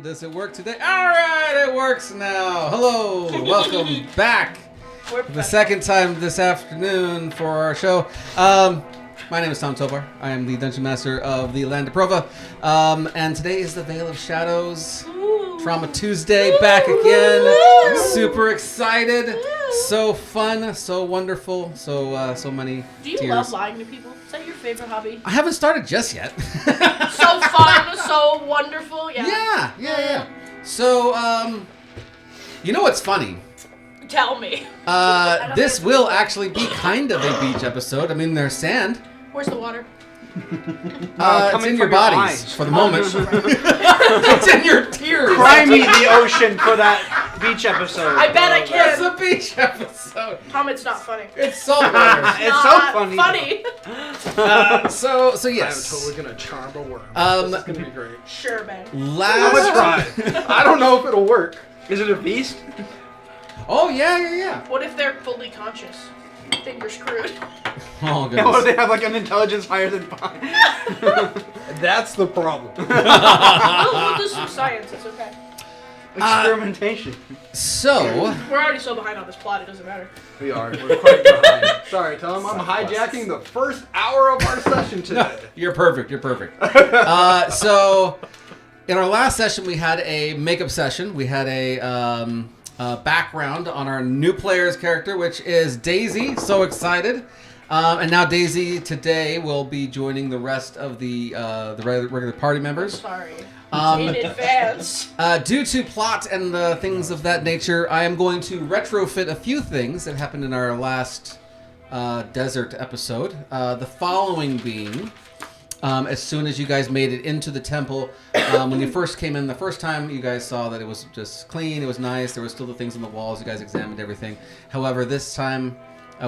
Does it work today? Alright, it works now. Hello, welcome back for the second time this afternoon for our show. My name is Tom Tovar. I am the Dungeon Master of the land of Prova. And today is the Veil of Shadows. Trauma Tuesday, back again. Super excited. So fun, so wonderful, so many Do you tears. love lying to people? Is that your favorite hobby? I haven't started just yet. So fun, so wonderful. Yeah. So, you know what's funny? Tell me. This will actually be kind of a beach episode. I mean, there's sand. Where's the water? It's in your bodies for the moment. It's in your tears. Cry me the ocean for that beach episode. I bet I can. It's a beach episode. Tom, it's not funny. It's saltwater. It's so funny. So yes. I'm totally gonna charm a worm. This is gonna be great. Sure, man. I'm gonna try. I don't know if it'll work. Is it a beast? Oh yeah. What if they're fully conscious? Then you're screwed. Oh Yeah, what goodness. if they have like an intelligence higher than 5? That's the problem. We'll do some science. It's okay. Experimentation. So We're already so behind on this plot. It doesn't matter. We are. We're quite behind. Sorry, Tom. I'm hijacking the first hour of our session today. You're perfect. So in our last session, we had a makeup session. We had a background on our new player's character, which is Daisy. So excited. And now Daisy today will be joining the rest of the regular party members. Sorry. In advance. Due to plot and things of that nature, I am going to retrofit a few things that happened in our last desert episode. The following being, as soon as you guys made it into the temple, when you first came in the first time, you guys saw that it was just clean, it was nice, there were still the things on the walls, you guys examined everything. However, this time,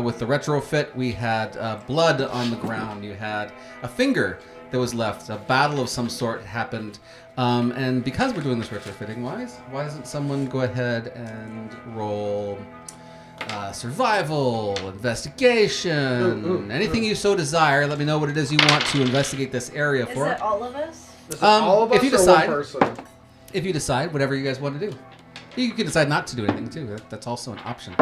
with the retrofit, we had blood on the ground, you had a finger that was left, a battle of some sort happened. And because we're doing this retrofitting, why doesn't someone go ahead and roll survival, investigation, anything you so desire. Let me know what it is you want to investigate this area for. Is it all of us? Is it all of us if you or decide, one person? If you decide, whatever you guys want to do. You can decide not to do anything too. That's also an option.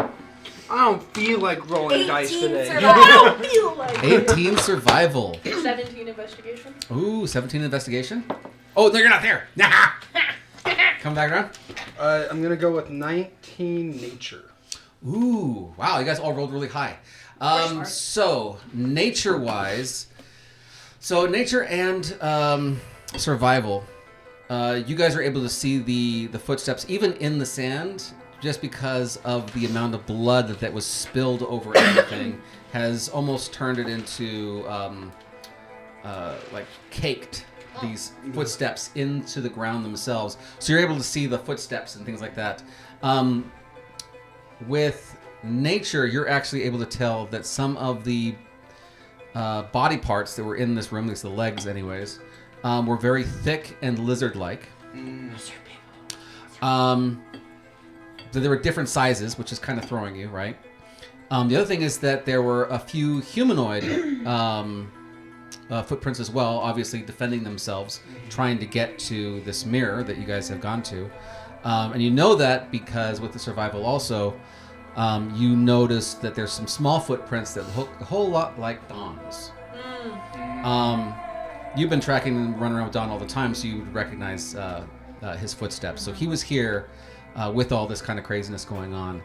I don't feel like rolling dice today. Survival. I don't feel like 18 survival. 17 investigation. Ooh, 17 investigation. Oh, no, you're not there. Nah. Come back around. I'm gonna go with 19 nature. Ooh, wow, you guys all rolled really high. So, nature-wise, nature and survival, you guys are able to see the footsteps, even in the sand, just because of the amount of blood that was spilled over everything, has almost turned it into, like, caked these footsteps into the ground themselves. So you're able to see the footsteps and things like that. With nature, you're actually able to tell that some of the body parts that were in this room, at least the legs anyways, were very thick and lizard-like. There were different sizes, which is kind of throwing you, right? The other thing is that there were a few humanoid footprints as well, obviously defending themselves, trying to get to this mirror that you guys have gone to. And you know that because with the survival also, you notice that there's some small footprints that look a whole lot like Don's. You've been tracking and running around with Don all the time, so you would recognize his footsteps. So he was here with all this kind of craziness going on.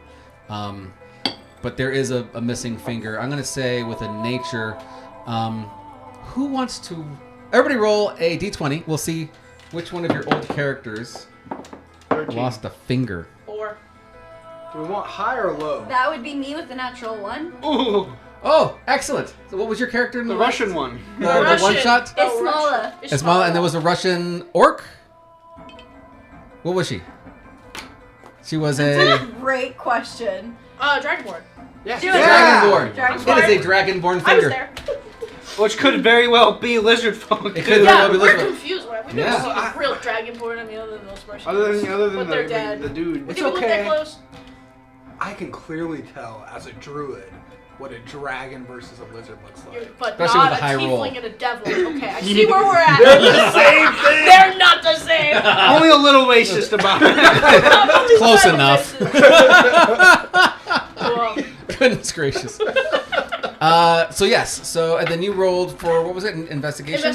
But there is a missing finger. I'm going to say with a nature, who wants to... Everybody roll a d20. We'll see which one of your old characters 13. lost a finger. 4. Do we want high or low? that would be me with the natural one. Ooh, Oh, excellent. So what was your character in the last- Russian one. The Russian. one shot? Ismala. Ismala, and there was a Russian orc? What was she? She was That's a a great question. Dragonborn. Yes. Do it. dragonborn. Dragonborn. It is a dragonborn I was finger. there. Which could very well be lizard folk. It could too. very well Yeah, be we're lizard. confused. We've Yeah. never seen a real dragonborn. I mean, other than those mercenaries. Other than But they're the dead. dude. Did we look that close? I can clearly tell as a druid what a dragon versus a lizard looks like. But Especially not with a a high tiefling roll. and a devil. Okay, I see where we're at. They're the same thing. They're not the same. Only a little racist about it. Close enough. Well, Goodness gracious. So yes. So and then you rolled for what was it? Investigation.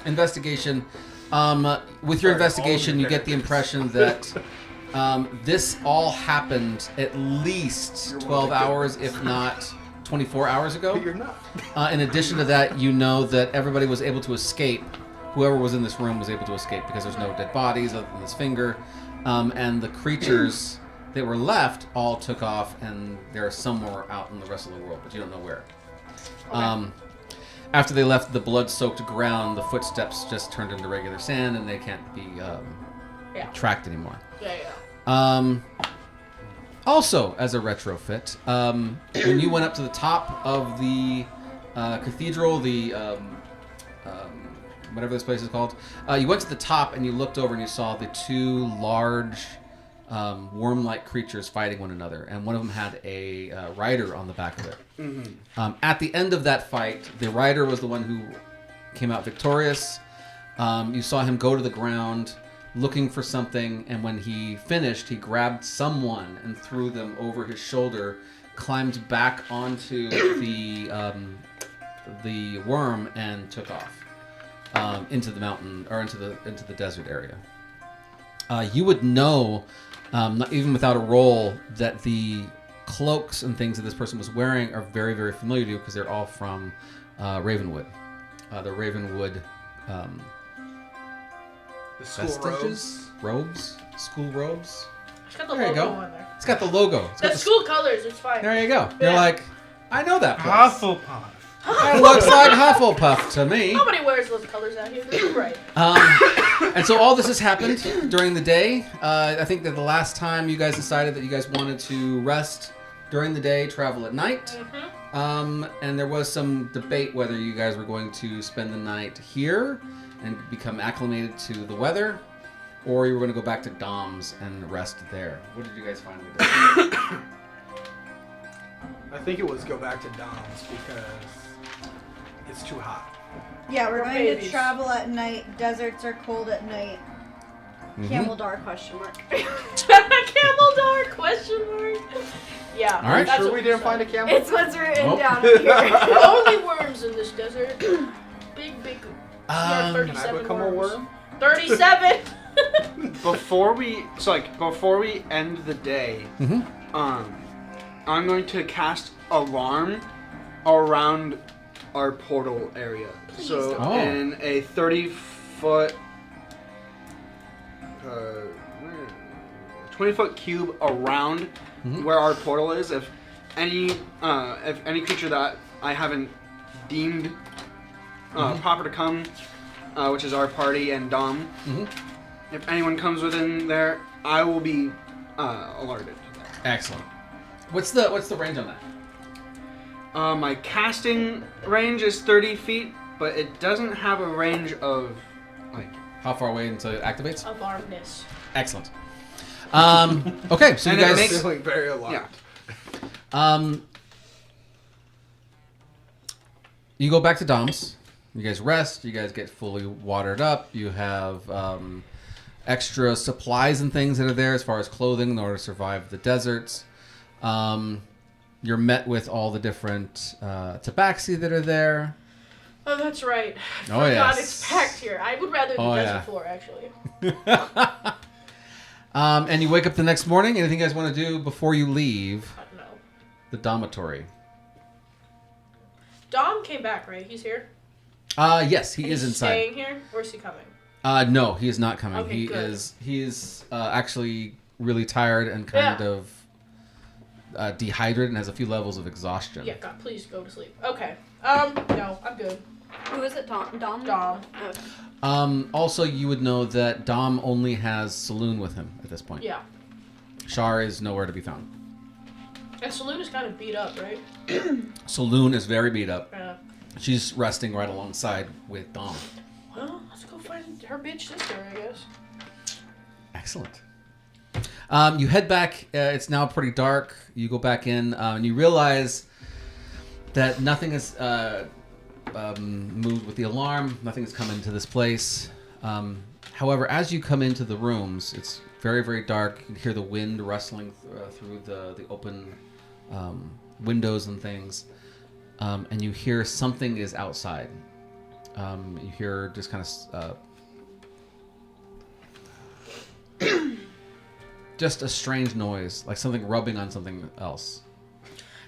Investigation. With your Sorry, investigation, all you the get the impression that this all happened at least 12 hours, if not 24 hours ago. You're not. In addition to that, you know that everybody was able to escape. Whoever was in this room was able to escape because there's no dead bodies other than this finger. And the creatures that were left all took off, and they're somewhere out in the rest of the world, but you don't know where. Okay. After they left the blood-soaked ground, the footsteps just turned into regular sand, and they can't be tracked anymore. yeah. Also, as a retrofit, when you went up to the top of the cathedral, the whatever this place is called, you went to the top and you looked over and you saw the two large worm-like creatures fighting one another, and one of them had a rider on the back of it. Mm-hmm. At the end of that fight, the rider was the one who came out victorious. You saw him go to the ground looking for something, and when he finished, he grabbed someone and threw them over his shoulder, climbed back onto the worm, and took off into the mountain or into the desert area. You would know, not even without a roll, that the cloaks and things that this person was wearing are very, very familiar to you because they're all from Ravenwood. The Ravenwood The school vestiges, robes, school robes. It's got the There you logo go. on there. It's got the logo. It's got That's school colors. It's fine. There you go. You're Yeah. like, I know that place. Hufflepuff. It looks like Hufflepuff to me. Nobody wears those colors out here. They're right. And so all this has happened during the day. I think that the last time you guys decided that you guys wanted to rest during the day, travel at night. Mm-hmm. And there was some debate whether you guys were going to spend the night here and become acclimated to the weather, or you were going to go back to Dom's and rest there. What did you guys finally do? I think it was go back to Dom's because it's too hot. Yeah, we're We're going babies. to travel at night. Deserts are cold at night. Mhm. Camel Dar question mark. Camel Dar question mark. Yeah. All right. that's Sure what we we didn't said. find a camel? It's what's written Nope. down here. Only worms in this desert. Big. There are Um, 37 Can I become worms. a worm? 37. Before we end the day, Mhm. I'm going to cast alarm around our portal area. Please So don't. in a 30-foot, 20-foot cube around Mhm. where our portal is, if any creature that I haven't deemed proper to come, which is our party and Dom, Mhm. if anyone comes within there, I will be alerted. Excellent. What's the range on that? My casting range is 30 feet, but it doesn't have a range of like. How far away until it activates? Of armness. Excellent. Okay, so And you it guys. makes- Feeling very alarmed. Yeah. You go back to Dom's. You guys rest. You guys get fully watered up. You have extra supplies and things that are there as far as clothing in order to survive the deserts. You're met with all the different tabaxi that are there. Oh, that's right. Oh, God, yes. it's packed here. I would rather the Oh, desert yeah. floor, actually. And you wake up the next morning. Anything you guys want to do before you leave I don't know. the dormitory? Dom came back, right? He's here? Yes, he And is he's inside. staying here? Or is he coming? No, he is not coming. Okay, good. He's actually really tired and kind of dehydrated and has a few levels of exhaustion. Yeah, God, please go to sleep. Okay. No, I'm good. Who is it? Dom? Dom. Oh. Also, you would know that Dom only has Saloon with him at this point. Yeah. Shar is nowhere to be found. And Saloon is kind of beat up, right? Saloon is very beat up. Yeah. She's resting right alongside with Dom. Well, let's go find her bitch sister, I guess. Excellent. You head back. It's now pretty dark. You go back in, and you realize that nothing has moved with the alarm. Nothing has come into this place. However, as you come into the rooms, it's very, very dark. You can hear the wind rustling through the open windows and things. And you hear something is outside. You hear just kind of just a strange noise, like something rubbing on something else.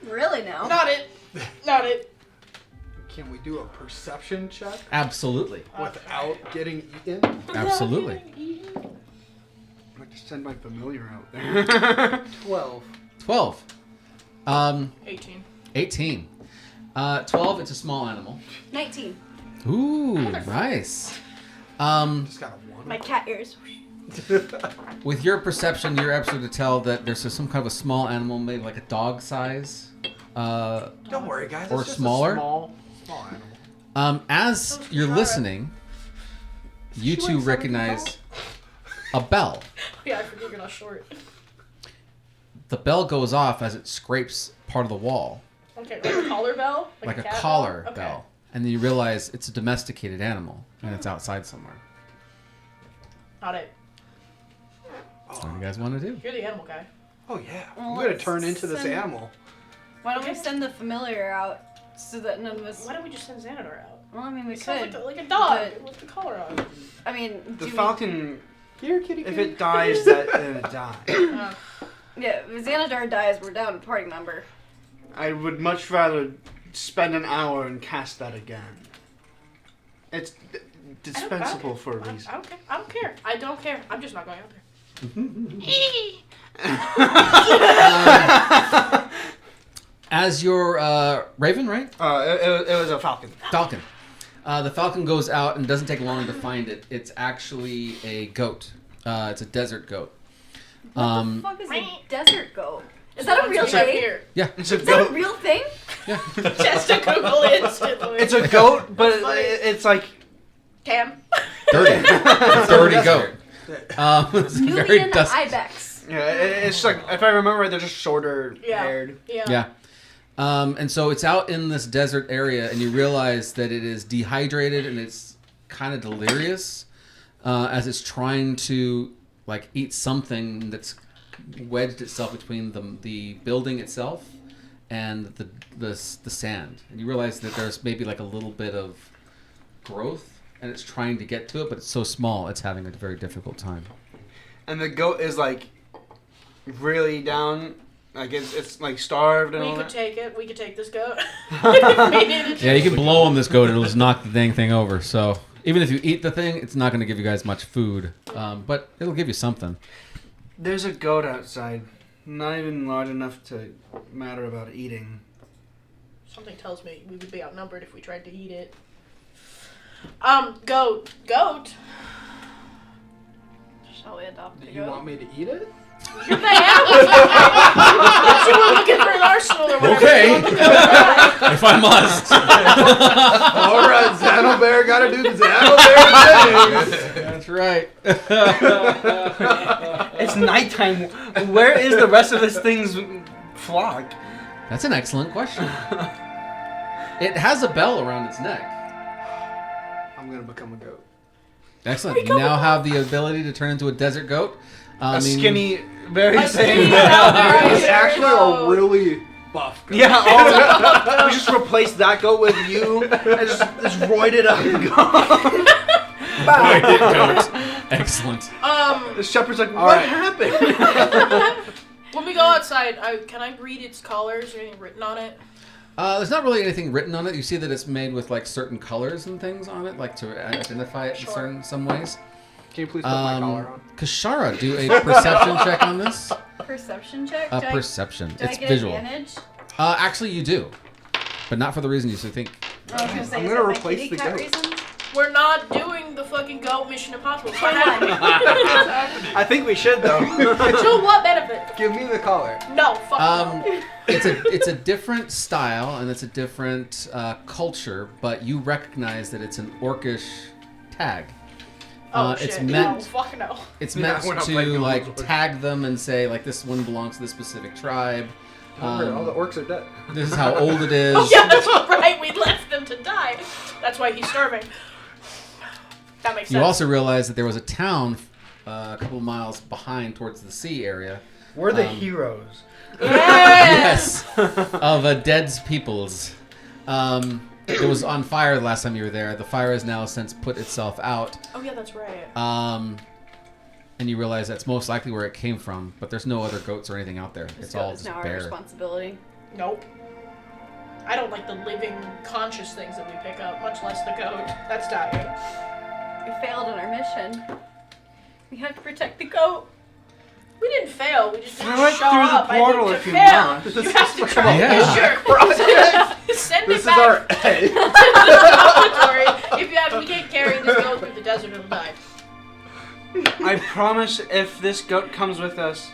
Really now? Not it. Not it. Can we do a perception check Absolutely. without getting eaten? Absolutely. I might just send my familiar out there. 12. 12. 18. 18. 12, it's a small animal. 19. Ooh, nice. Just got a 1. My cat ears. With your perception, you're able to tell that there's some kind of a small animal, maybe like a dog size. Don't worry, guys. Or It's just smaller. A small animal. As you're listening, you two recognize a bell. Yeah, I forget you're not short. The bell goes off as it scrapes part of the wall, Okay, like a collar bell? like a cat collar Okay. bell. And then you realize it's a domesticated animal, and it's outside somewhere. Not it. What do you guys want to do? You're the animal guy. Oh, yeah. Well, I'm going to let's turn into this send- animal. Why don't we send the familiar out so that none of us... Why don't we just send Xanadar out? Well, I mean, we It sounds could. like a dog but- with the collar on. I mean, The do falcon, Here, kitty, if kitty. it dies, then it dies. Yeah, if Xanadar dies, we're down a party member. I would much rather spend an hour and cast that again. It's dispensable for a reason. I don't care. I don't care. I don't care. I'm just not going out there. As your raven, right? It was a falcon. Falcon. The falcon goes out and doesn't take long to find it. It's actually a goat. It's a desert goat. What the fuck is a desert goat? Is that a real It's right thing? here. Yeah. It's a Is that a goat. real thing? Just to Google instantly. It's a goat, but Funny. it's like Cam. Dirty. Dirty goat. It's very Nubian dusty. ibex. yeah, it's like if I remember right, they're just shorter haired. Yeah. Yeah. And so it's out in this desert area, and you realize that it is dehydrated and it's kind of delirious as it's trying to like eat something that's wedged itself between the building itself and the sand. And you realize that there's maybe like a little bit of growth, and it's trying to get to it, but it's so small, it's having a very difficult time. And the goat is like really down, like it's like starved and We all could that. take it. We could take this goat. Yeah, you can blow on this goat, and it'll just knock the dang thing over. So even if you eat the thing, it's not going to give you guys much food, but it'll give you something. There's a goat outside, not even large enough to matter about eating. Something tells me we would be outnumbered if we tried to eat it. Goat. Shall we adopt the You goat? want me to eat it? You're the animal. But you were looking for an arsenal or whatever. Okay. If I must. All right, Xano Bear got to do the Xano Bear thing. That's right. It's nighttime. Where is the rest of this thing's flock? That's an excellent question. It has a bell around its neck. I'm going to become a goat. Excellent. You now have the ability to turn into a desert goat. A skinny, very A skinny. skinny, very It's actually goat. a really buff goat. Yeah, we just replace that goat with you and just roided up goat. Excellent. The shepherd's like, All what right. happened? When we go outside, can I read its collars or anything written on it? There's not really anything written on it. You see that it's made with like certain colors and things on it, like to identify it in some ways. Can you please put my collar on? Kashara, do a perception check on this. Perception check? A Do I- perception. Do It's I get visual. advantage? Actually, you do, but not for the reason you think. I was gonna say, I'm is gonna it my replace kitty the cat goat. reasons? We're not doing the fucking goat Mission Impossible. It's not 21. happening. I think we should, though. To what benefit? Give me the collar. No, fuck no. It's a different style and it's a different culture, but you recognize that it's an orcish tag. Oh, It's shit. meant. No, fuck no. It's Yeah, meant we're not playing to the like rules. tag them and say like this one belongs to this specific tribe. Don't worry, all the orcs are dead. This is how old it is. Oh, yeah, that's right. We left them to die. That's why he's starving. That makes sense. You also realize that there was a town a couple miles behind towards the sea area. We're the heroes. Yes, of a dead's peoples. It was on fire the last time you were there. The fire has now since put itself out. Oh, yeah, that's right. And you realize that's most likely where it came from, but there's no other goats or anything out there. It's all just now our bare. responsibility. Nope. I don't like the living, conscious things that we pick up, much less the goat. That's dying. We failed on our mission. We have to protect the goat. We didn't fail. We just didn't Throw it show through the up. portal I if think you to fail. must. You have to try Yeah. to sure. Send This it is back our to the laboratory. If we can't carry this goat through the desert, it'll die. I promise if this goat comes with us,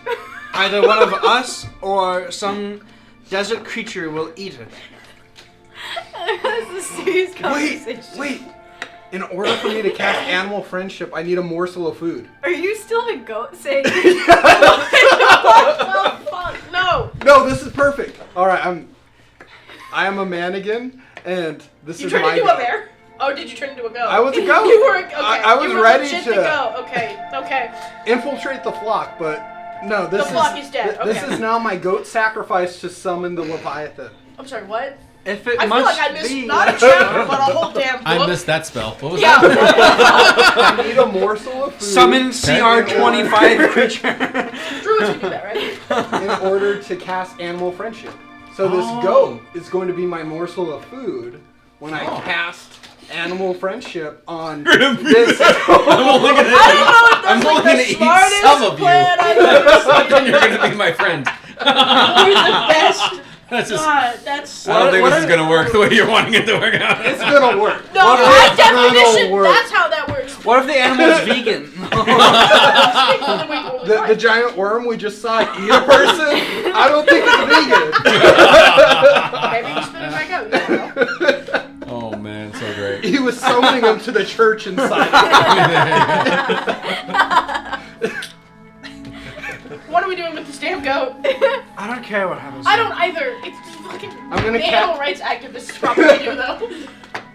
either one of us or some desert creature will eat it. This is a serious conversation. Wait. In order for me to cast animal friendship, I need a morsel of food. Are you still the goat saying? Oh, fuck, no. No, this is perfect. All right, I am a man again, and this You is turned my into goat. a bear? Oh, did you turn into a goat? I was a goat. You were okay. I was you were ready legit to- the goat. Okay. Infiltrate the flock, but no, this The flock is dead, This okay. is now my goat sacrifice to summon the Leviathan. I'm sorry, what? If it I feel must like I missed be. not a chapter, but a whole damn book. I missed that spell. What was Yeah. that? I need a morsel of food Summon CR25 creature. Druids can do that, right? in order to cast animal friendship. So this goat is going to be my morsel of food when I cast animal friendship on this. I'm only gonna I don't know if that's I'm like only gonna the eat smartest some of you. plan I've ever seen. And you're gonna be my friend. You're the best. That's just. God, that's I don't think What this is gonna work the way you're wanting it to work out. It's gonna work. No, What by if it's gonna definition, work? that's how that works. What if the animal's vegan? The giant worm we just saw eat a person, I don't think it's vegan. Maybe you spit it back out. You don't know. Oh man, so great. He was summoning him to the church inside. What are we doing with this damn goat? I don't care what happens. I don't either. It's just fucking I'm gonna animal rights activists probably do though.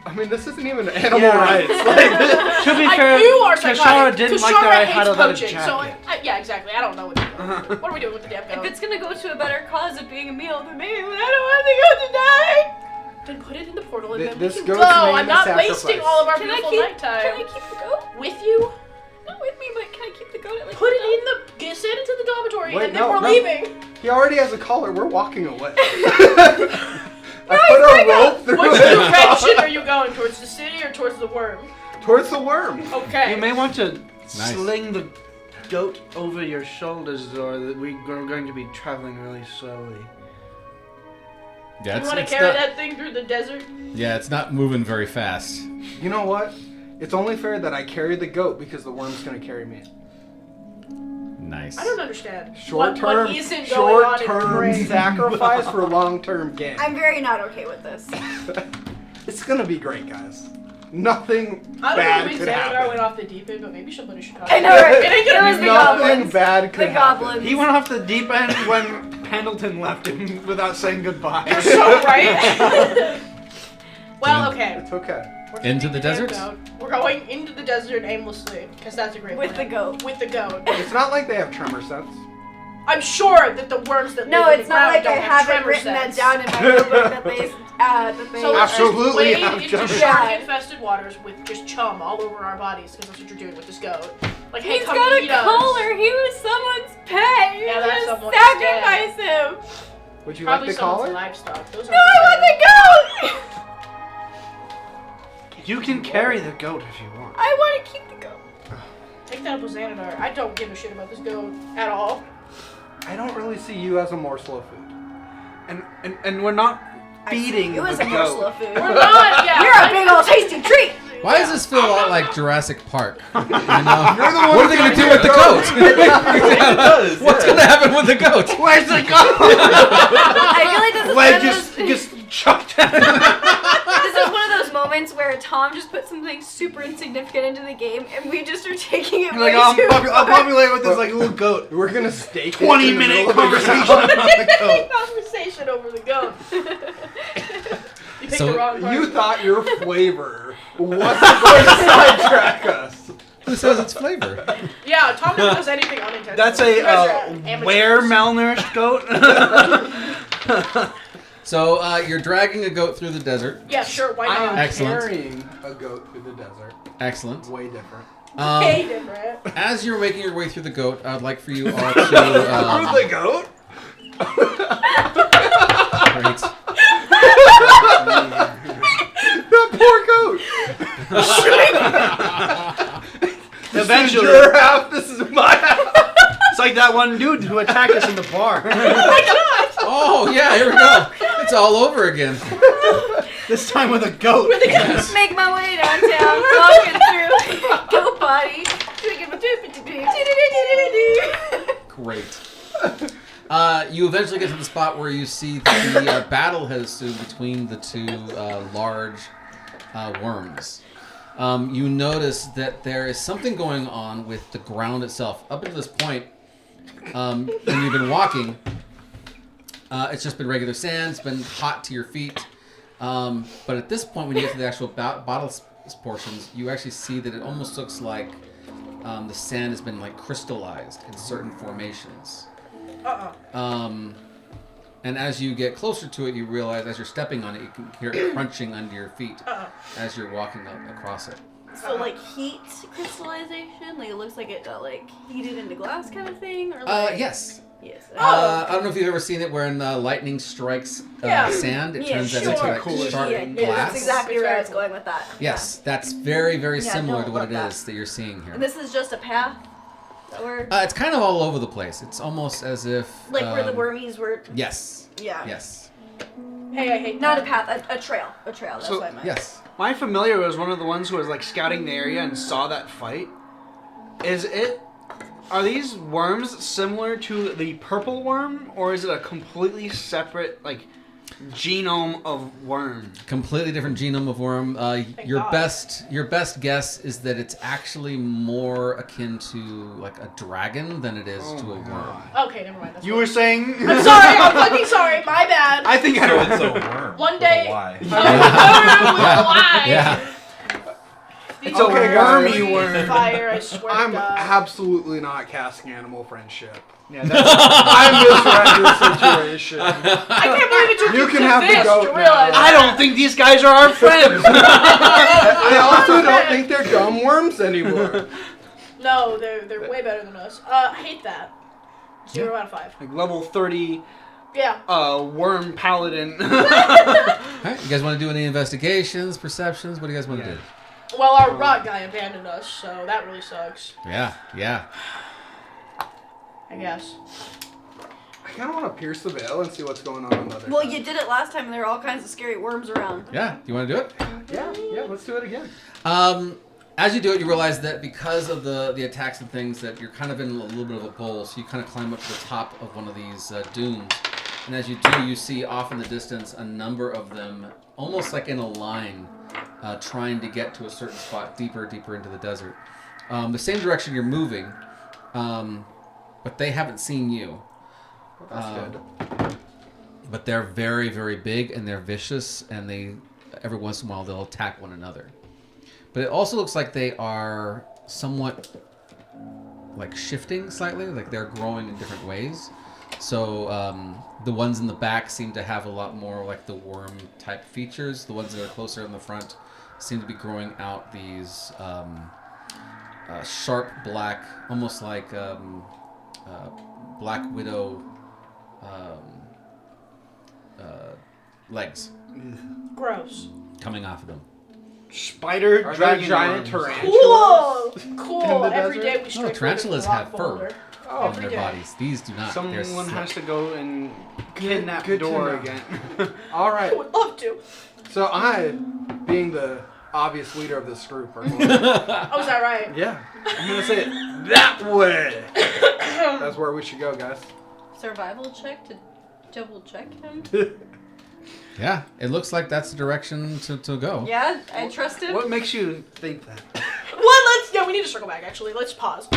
I mean, this isn't even animal Yeah. rights. Like, To be fair, You are Kashara psychotic. didn't like Kashara that I hates had a leather poaching, jacket. so yeah, exactly. I don't know what to do. What are we doing with the damn If goat? it's gonna go to a better cause of being a meal, then maybe I don't want the goat to die. Then put it in the portal and Th- then we this can goat's go. name I'm is not sacrifice. wasting all of our Can I beautiful keep? nighttime. Can I keep the goat? With you? Not with me, but can I keep the goat? At, like, Put it in the. Send it to the dormitory, Wait, and then no, we're no. leaving. he already has a collar. We're walking away. I put a rope through Which it. direction are you going? Towards the city or towards the worm? Towards the worm. Okay. You may want to Nice. sling the goat over your shoulders, or that we're going to be traveling really slowly. Yeah, You want to it's carry not, that thing through the desert? yeah, it's not moving very fast. You know what? It's only fair that I carry the goat because the worm's gonna carry me. Nice. I don't understand. Short what term, isn't going on in your short-term brain? sacrifice for long-term gain. I'm very not okay with this. It's gonna be great, guys. Nothing I don't know bad if could Xandar went happen. off the deep end, but maybe somebody should talk. I know, right? It ain't It gonna was be the me. Nothing goblins. bad could The happen. goblins. He went off the deep end when Pendleton left him without saying goodbye. You're so right. Well, okay. It's okay. We're Into the taking desert? goat. We're going into the desert aimlessly, because that's a great With plan. the goat. With the goat. It's not like they have tremor sense. I'm sure that the worms that No, live in it's the not ground like don't I have haven't tremor written sense. that down in my notebook that they. So let's Absolutely just have wade into tremor sense. shark-infested waters with just chum all over our bodies, because that's what you're doing with this goat. Like, hey, He's come got eat a us. collar. He was someone's pet. You Yeah, that's just someone's sacrifice him. Would you Probably like the someone's collar? livestock. Those No, I want the goat. You can carry the goat if you want. I want to keep the goat. Take that up with Xanadar. I don't give a shit about this goat at all. I don't really see you as a morsel of food. And we're not feeding It was the a morsel goat. of food. We're not, yeah. You're a big old tasty treat. Why does this feel a lot like Jurassic Park? You know? You're the one What are they going to do with the goat? does. What's going to happen with the goat? Where's the goat? I feel like this is Leg one of those, just chucked at him. this is one of those moments where Tom just put something super insignificant into the game, and we just are taking it You're way like, too I'll far. populate with this like little goat. We're gonna stake 20-minute conversation about the goat. Conversation over the goat. You picked So the wrong part. You thought your flavor wasn't going to sidetrack us. Who says it's flavor? Yeah, Tom never does anything unintentional. That's You guys are a amateurs. where malnourished goat. So you're dragging a goat through the desert. Yeah, sure, why I am not? Excellent. carrying a goat through the desert. Excellent. Way different. Way different. As you're making your way through the goat, I'd like for you all to. Through the goat? Great. That poor goat. Eventually, This is your half. This is my half. it's like that one dude who attacked us in the bar. Oh yeah, here we go. It's all over again. This time with a goat. Yes. Make my way downtown, walking through goat body. Great. You eventually get to the spot where you see the battle has ensued between the two large worms. You notice that there is something going on with the ground itself. Up until this point, when you've been walking, it's just been regular sand. It's been hot to your feet. But at this point, when you get to the actual bottle portions, you actually see that it almost looks like the sand has been like crystallized in certain formations. And as you get closer to it, you realize as you're stepping on it, you can hear it crunching under your feet as you're walking across it. So like heat crystallization, like it looks like it like heated into glass kind of thing, or like Yes. yes. I don't know if you've ever seen it when lightning strikes sand, it Yeah, turns that sure. into like Cool. sharp yeah, glass. that's exactly where I was going with that. Yes, that's very, very Yeah, similar no, to what love it that. is that you're seeing here. And this is just a path. Or It's kind of all over the place. It's almost as if like where the wormies were. Yes. Yeah. Yes. Hey, I hate Not a that. path, a trail. A trail. That's So- what I meant. Yes. My familiar was one of the ones who was like scouting the area and saw that fight. Are these worms similar to the purple worm, or is it a completely separate like genome of worm? Completely different genome of worm. Your God. best guess is that it's actually more akin to like a dragon than it is to a worm. Okay, never mind. That's You fine. were saying? I'm sorry, I'm fucking sorry, my bad. I think I So know. it's a worm. One with day- a Y. Why? Yeah. These Okay, worms guys. breathe worm. Fire, I swear to I'm God. absolutely not casting animal friendship. Yeah, that's, I misread your situation. I can't believe it took You you can to have the this goat to now. realize I don't think these guys are our friends. I also don't think they're dumb worms anymore. No, they're way better than us. I hate that. 0 out of 5. Like level 30 Yeah. worm paladin. All right. You guys want to do any investigations, perceptions? What do you guys want to do? Well, our rock guy abandoned us, so that really sucks. Yeah. Yeah. I guess. I kind of want to pierce the veil and see what's going on the other Well, side. you did it last time, and there were all kinds of scary worms around. Yeah. You want to do it? Yeah, let's do it again. As you do it, you realize that because of the attacks and things, that you're kind of in a little bit of a bowl. So you kind of climb up to the top of one of these dunes, and as you do, you see off in the distance a number of them, almost like in a line, trying to get to a certain spot deeper into the desert. The same direction you're moving, but they haven't seen you. That's good. But they're very, very big and they're vicious, and they every once in a while they'll attack one another. But it also looks like they are somewhat like shifting slightly, like they're growing in different ways. So the ones in the back seem to have a lot more like the worm type features. The ones that are closer in the front seem to be growing out these sharp black, almost like Black Widow legs Gross. coming off of them. Spider Are dragon there giant worms. tarantulas? Cool. In the Every desert? day we stray tarantulas have fur. Oh, on Every their day. bodies. These do not. They're Someone slick. has to go and kidnap good to Door know. again. all I right. would love to. So I, being the obvious leader of this group, are going Oh, is that right? yeah, I'm gonna say it that way. That's where we should go, guys. Survival check to double check him. Yeah, it looks like that's the direction to go. Yeah, I trust him. What makes you think that? Yeah, we need to circle back, actually. Let's pause.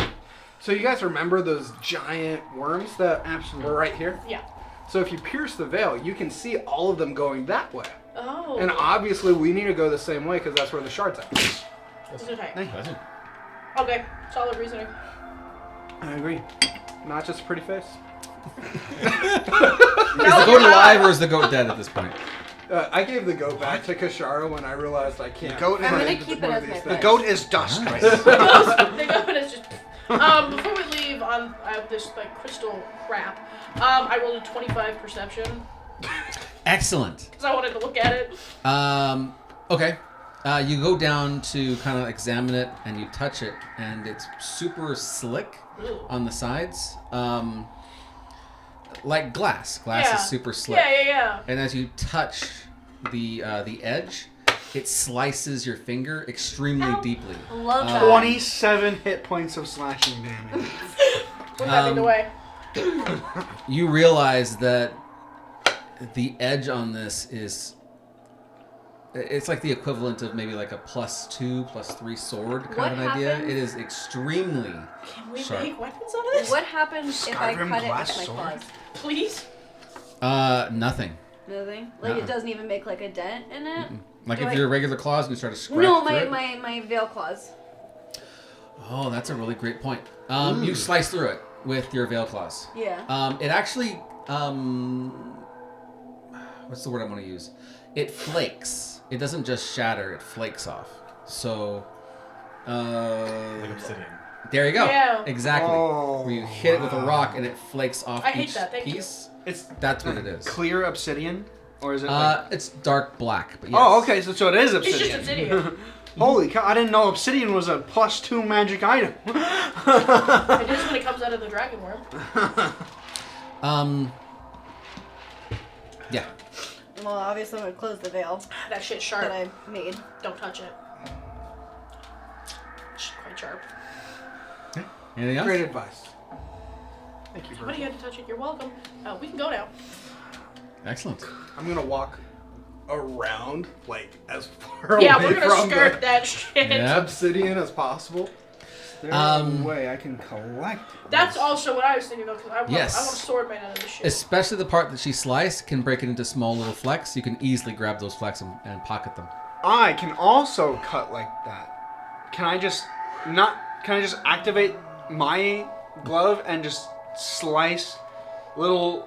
So you guys remember those giant worms that were right here? Yeah. So if you pierce the veil, you can see all of them going that way. Oh. And obviously we need to go the same way because that's where the shard's at. Okay. Okay, solid reasoning. I agree. Not just a pretty face. Is the goat alive or is the goat dead at this point? I gave the goat back to Kashara when I realized I can't. Goat I'm and gonna find keep one it of as my these pet. the things. goat is dust right Nice. now. The goat is just. Before we leave on this like crystal crap, I rolled a 25 perception Excellent. because I wanted to look at it. Okay. You go down to kind of examine it, and you touch it, and it's super slick Ooh. on the sides, like glass. Glass Yeah. is super slick. Yeah. And as you touch the edge, it slices your finger extremely Ow. deeply. Love that. 27 hit points of slashing damage. With that in the way. You realize that the edge on this is. It's like the equivalent of maybe like a +2, +3 sword kind What of an idea. happens- It is extremely Can we sharp. make weapons out of this? What happens if I Skyrim cut it glass with my sword? claws? Please? Nothing. Nothing? Like Uh-uh. it doesn't even make like a dent in it? Like Do if I- your regular claws and you start to scratch No, through it. my veil claws. Oh, that's a really great point. You slice through it with your veil claws. Yeah. It actually, what's the word I want to use? It flakes. It doesn't just shatter; it flakes off. So, Like obsidian. there you go. Yeah. Exactly. Oh, Where you hit it with a rock and it flakes off I hate each that, thank you. piece. It's That's what it is. clear obsidian? Or is it like... It's dark black, but yes. Oh, okay, so it is It's obsidian. just obsidian. Holy cow, I didn't know obsidian was a +2 magic item. It is when it comes out of the dragon worm. Yeah. Well, obviously I'm gonna close the veil That shit's sharp. that I made. Don't touch it. It's quite sharp. Anything else? Great advice. Thank you, Somebody had to touch it. You're welcome. We can go now. Excellent. I'm gonna walk around, like, as far Yeah, away we're gonna from skirt the that shit. Yeah. obsidian as possible. There's Um, no way I can collect That's this. also what I was thinking though, because I want a Yes. sword made out of this shit. Especially the part that she sliced can break it into small little flecks. You can easily grab those flecks and pocket them. I can also cut like that. Can I just activate my glove and just slice little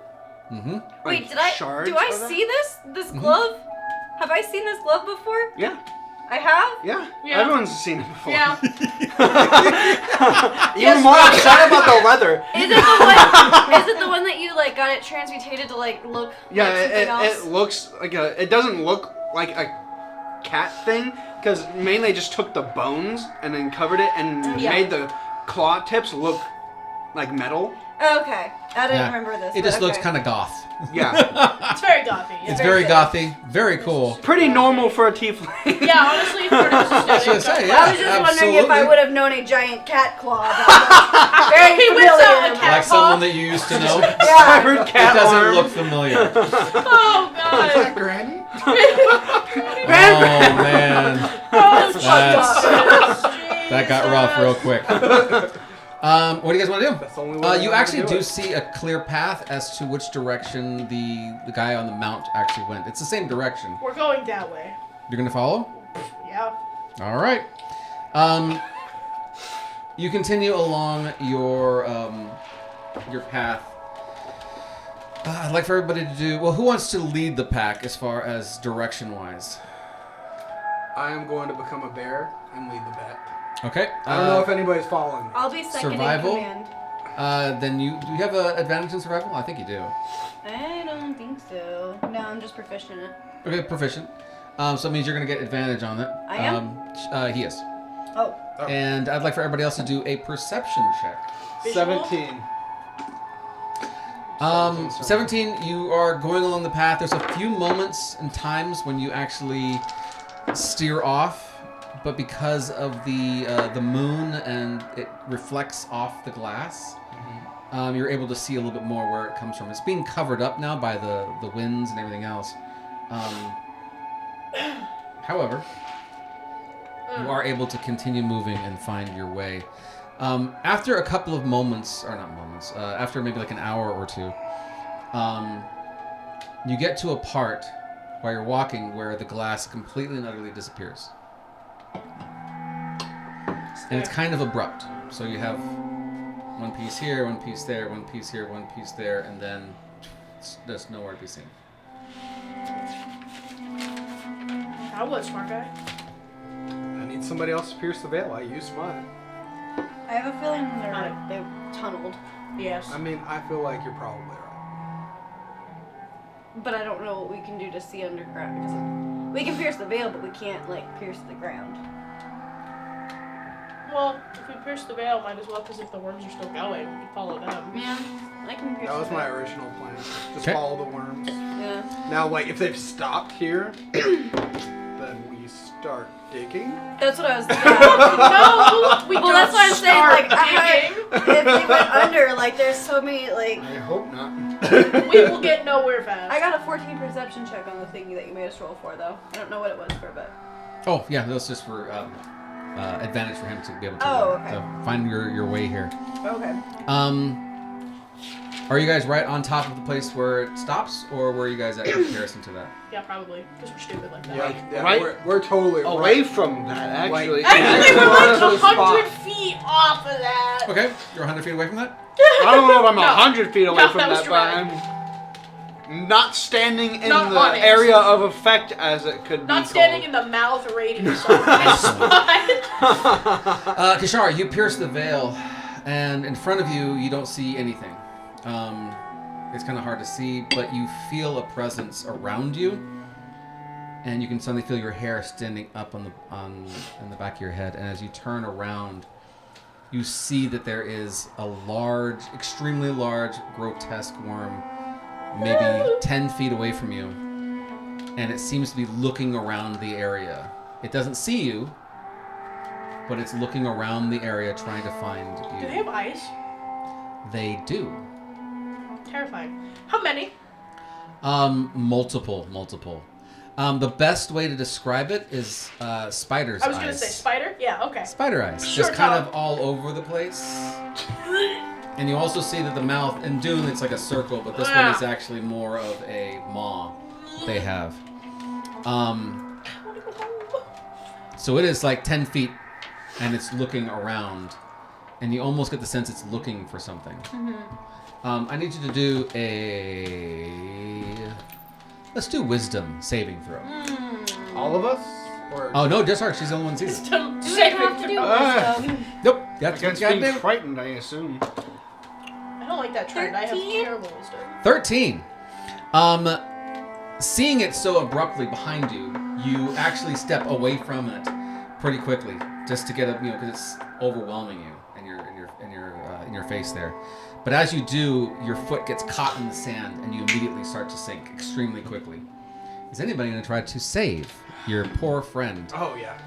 Mm-hmm. Wait, did I shards do I of that? see this glove? Have I seen this glove before? Yeah, I have? yeah. Yeah. Everyone's seen it before. Yeah. Even more upset about the leather. Is it the one? Is it the one that you like got it transmutated to like look Yeah, like something else? it looks like a. It doesn't look like a cat thing because mainly they just took the bones and then covered it and Yeah. made the claw tips look like metal. Okay, I didn't Yeah. remember this. It but just looks okay. kind of goth. Yeah, It's very gothy. Yeah. It's very good. gothy. Very cool. pretty normal for a tiefling. Yeah, honestly, for this I was gonna aesthetic, say, don't- yeah. I was just wondering if I absolutely. would have known a giant cat claw. But very He familiar. whips out a cat Like paw. someone that you used to know. It Yeah. Severed cat doesn't arm. look familiar. Oh god. Granny? Oh man, Oh, That's- Jesus. that got rough real quick. What do you guys want to do? That's the only way I You know how to actually do do it. see a clear path as to which direction the guy on the mount actually went. It's the same direction. We're going that way. You're gonna follow? Yeah. All right. You continue along your path. I'd like for everybody to do. Well, who wants to lead the pack as far as direction-wise? I am going to become a bear and lead the pack. Okay. I don't know if anybody's following me. I'll be second Survival? in command. Then do you have an advantage in survival? I think you do. I don't think so. No, I'm just proficient in it. Okay, proficient. So it means you're gonna get advantage on it. I am? He is. Oh, And I'd like for everybody else to do a perception check. Visual? 17. 17, you are going along the path. There's a few moments and times when you actually steer off, but because of the moon and it reflects off the glass, you're able to see a little bit more where it comes from. It's being covered up now by the winds and everything else. However, you are able to continue moving and find your way. After a couple of moments, or not moments, after maybe like an hour or two, you get to a part while you're walking where the glass completely and utterly disappears. And it's kind of abrupt. So you have one piece here, one piece there, one piece here, one piece there, and then it's just nowhere to be seen. I was smart guy. I need somebody else to pierce the veil. I used mine. I have a feeling they've tunneled, Yes. I mean, I feel like you're probably right. but I don't know what we can do to see underground because we can pierce the veil, but we can't like pierce the ground. Well, if we pierce the veil, might as well, because if the worms are still going, we can follow them. Yeah, I can pierce. That was the my veil. original plan. Just Okay. follow the worms. Yeah. Now, like, if they've stopped here, then we start digging. That's what I was thinking. No, we Well, don't that's what I'm saying. start Like, digging. if they went under, like, there's so many, like. I hope not. We will get nowhere fast. I got a 14 perception check on the thing that you made us roll for, though. I don't know what it was for, but. Oh, yeah, that's just for advantage for him to be able to, Okay. to find your way here. Okay. Are you guys right on top of the place where it stops, or were you guys at comparison to that? Yeah, probably, because we're stupid like that. Yeah, Right? we're totally Away right. from that, actually. Actually, we're Right. like Spot. 100 feet off of that. Okay, you're 100 feet away from that? I don't know if I'm No. 100 feet away No, from that was that, but dramatic. I'm not standing in Not the on it. area of effect, as it could be Not standing in the mouth radius of my spot. Kishara, you pierce the veil, and in front of you, you don't see anything. It's kind of hard to see, but you feel a presence around you, and you can suddenly feel your hair standing up in the back of your head. And as you turn around, you see that there is a large, extremely large, grotesque worm, maybe 10 feet away from you, and it seems to be looking around the area. It doesn't see you, but it's looking around the area trying to find you. Do they have eyes? They do. Terrifying. How many? Multiple. The best way to describe it is spider's eyes. I was gonna say spider. Yeah. Okay. Spider eyes. Sure, Just kind Tom. of all over the place. And you also see that the mouth, in Dune it's like a circle, but this one is actually more of a maw they have. So it is like 10 feet, and it's looking around, and you almost get the sense it's looking for something. I need you to do let's do wisdom saving throw. All of us? Or Oh no, just her. She's the only one who sees it. Still Do we saving have to do throw. wisdom? Nope. That's Against what you being gotta do. frightened, I assume. I don't like that trend. I have 13? terrible wisdom. 13. Seeing it so abruptly behind you, you actually step away from it pretty quickly, just to get a because it's overwhelming you and in your face there. But as you do, your foot gets caught in the sand, and you immediately start to sink extremely quickly. Is anybody going to try to save your poor friend? Oh, yeah.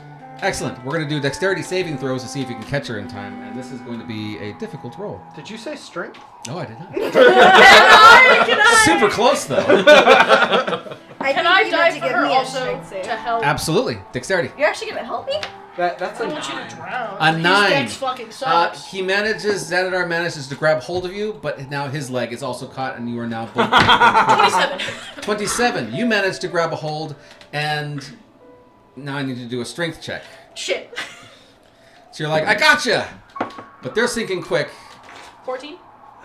Excellent. We're going to do dexterity saving throws to see if you can catch her in time, and this is going to be a difficult roll. Did you say strength? No, I did not. Can I? Super close, though. Can I you die need for to give her me a also strength save. to help? Absolutely. Dexterity. You're actually gonna help me? That's I a don't want you to 9. drown. A 9. His dex fucking sucks. Zanadar manages to grab hold of you, but now his leg is also caught, and you are now both. 27. 27. You manage to grab a hold, and now I need you to do a strength check. Shit. So you're like, I gotcha! But they're sinking quick, 14.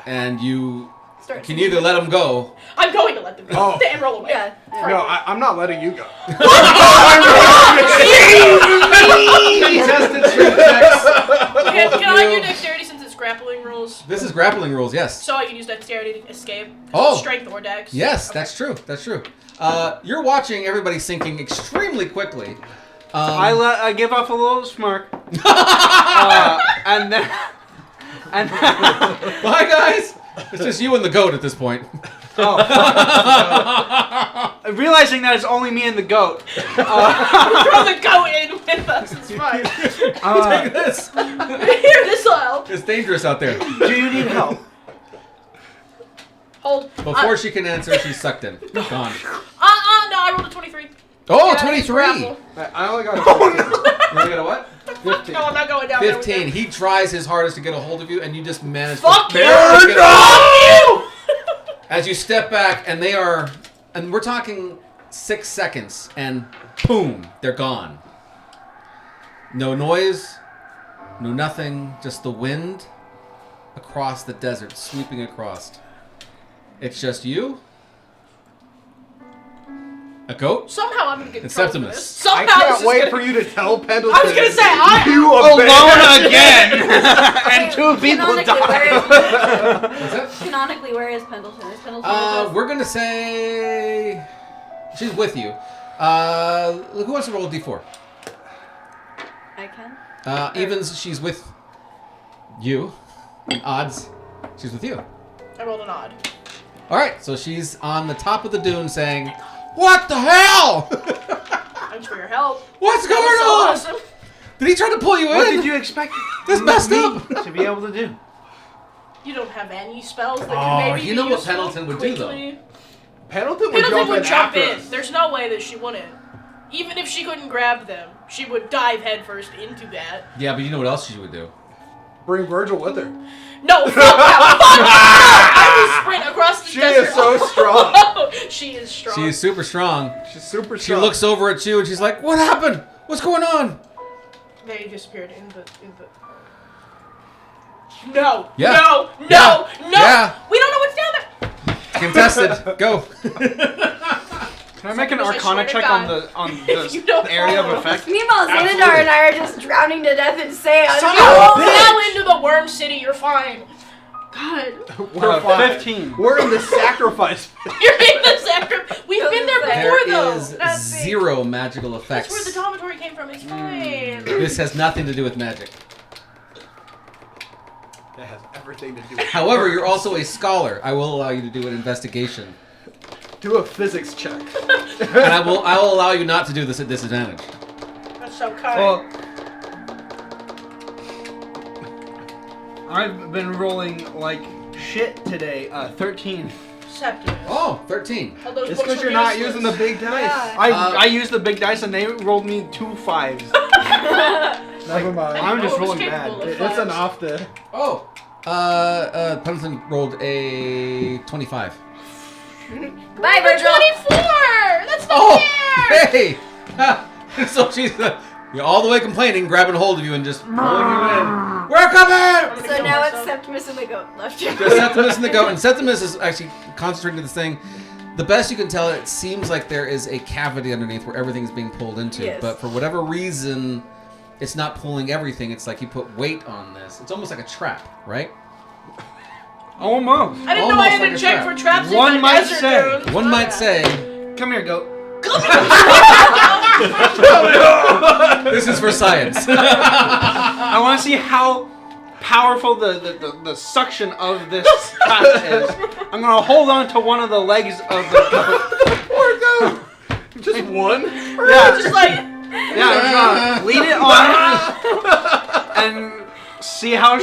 and you Start can either let them go. I'm going to let them go. Oh. And roll away. Yeah. No, I'm not letting you go. Contested strength checks. Can I do dexterity since it's grappling rules? This is grappling rules, yes. So I can use dexterity to escape? Oh. Strength or dex? Yes, Okay. that's true. That's true. You're watching everybody sinking extremely quickly. I give off a little smirk, and then Bye, guys. It's just you and the goat at this point. realizing that it's only me and the goat. Throw the goat in with us. It's fine. Take this. Here, this will help. It's dangerous out there. Do you need help? Hold. Before she can answer, she's sucked in. Gone. No, I rolled a 23. Oh, Yeah, 23. grapple. I only got a 15. You got a what? 15. No, I'm not going down there with 15. him. He tries his hardest to get a hold of you, and you just manage Fuck to you! barely get a hold. Fuck you! As you step back, and they are, and we're talking 6 seconds, and boom, they're gone. No noise, no nothing, just the wind across the desert, sweeping across. It's just you, a goat, Somehow I'm gonna get in and trouble for Septimus. this. Somehow I this can't is wait gonna for be- you to tell Pendleton. I was gonna say, you Alone abandoned- again, and 2 people died. Canonically, where is Pendleton? Is Pendleton with us? We're gonna say she's with you. Who wants to roll a d4? I can. Evens, she's with you. And odds, she's with you. I rolled an odd. All right, so she's on the top of the dune saying, "What the hell? Thanks for your help. What's That going was so on? awesome. Did he try to pull you What in? did you expect This messed me up." to be able to do? You don't have any spells that Oh, can maybe you be know what useful Pendleton would do, though. quickly. Pendleton Pendleton would jump after in. us. There's no way that she wouldn't. Even if she couldn't grab them, she would dive headfirst into that. Yeah, but you know what else she would do? Bring Virgil with her. No, fuck that! Fuck! I will sprint across the She desert. is so strong. She is strong. She's super strong. She's super She strong. looks over at you and she's like, "What happened? What's going on?" They disappeared in the. No. Yeah. No. No. Yeah. No. Yeah. We don't know what's down there. Contested. Go. Can I make an Because I Arcana swear to check God, on if you the don't area of follow. effect? Meanwhile, Xanadar Absolutely. and I are just drowning to death in sand. You Oh, fell into the worm city. You're fine. God. We're fine. 15. We're in the sacrifice. You're in the sacrifice. We've been there before, There though. is That's zero magical That's effects. where the dormitory came from. It's fine. This has nothing to do with magic. That has everything to do with it. However, you're also a scholar. I will allow you to do an investigation. Do a physics check. And I will allow you not to do this at disadvantage. That's so kind. Well, I've been rolling like shit today. 13. Septimus. Oh, 13. All those It's books because were you're not useless. using the big dice. Yeah. I used the big dice and they rolled me 2 5s. Never mind. I'm just What was rolling capable bad. of It's an fives? off the. Oh. Pendleton rolled a 25. Bye, Virgil. 24! That's not Oh, fair! hey! So she's you're all the way complaining, grabbing hold of you and just pulling you in. We're coming! So now it's Septimus and the goat left. Just Septimus and the goat. And Septimus is actually concentrating to this thing. The best you can tell, it seems like there is a cavity underneath where everything is being pulled into. Yes. But for whatever reason, it's not pulling everything. It's like you put weight on this. It's almost like a trap, right? Almost. I didn't know I Almost had like to a check trap. for traps One in the might desert say. dunes. One might say, Come here, goat. this is for science. I want to see how powerful the suction of this trap is. I'm gonna hold on to one of the legs of the goat. Poor goat. Just one. Yeah, Just like, yeah. I'm gonna lead it on and see how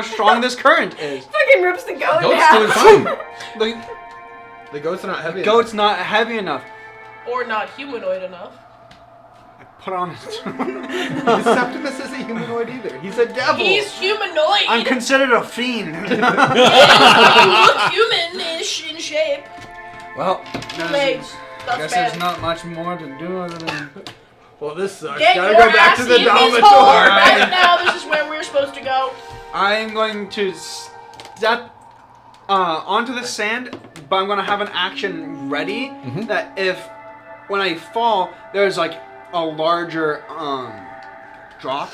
strong this current is. Fucking rips the goat in Goat's half. doing fine. The The goat's not heavy. goat's not heavy enough. or not humanoid enough. Put on it. enough. Septimus isn't humanoid either. He's a devil. He's humanoid. I'm considered a fiend. You look humanish in shape. Well, Legs. I That's guess bad. there's not much more to do other than. Well, this sucks. Get Gotta your go back ass to the in this hole. dormitory. Right now, this is where we're supposed to go. I'm going to step onto the sand, but I'm going to have an action ready that if when I fall, there's like a larger drop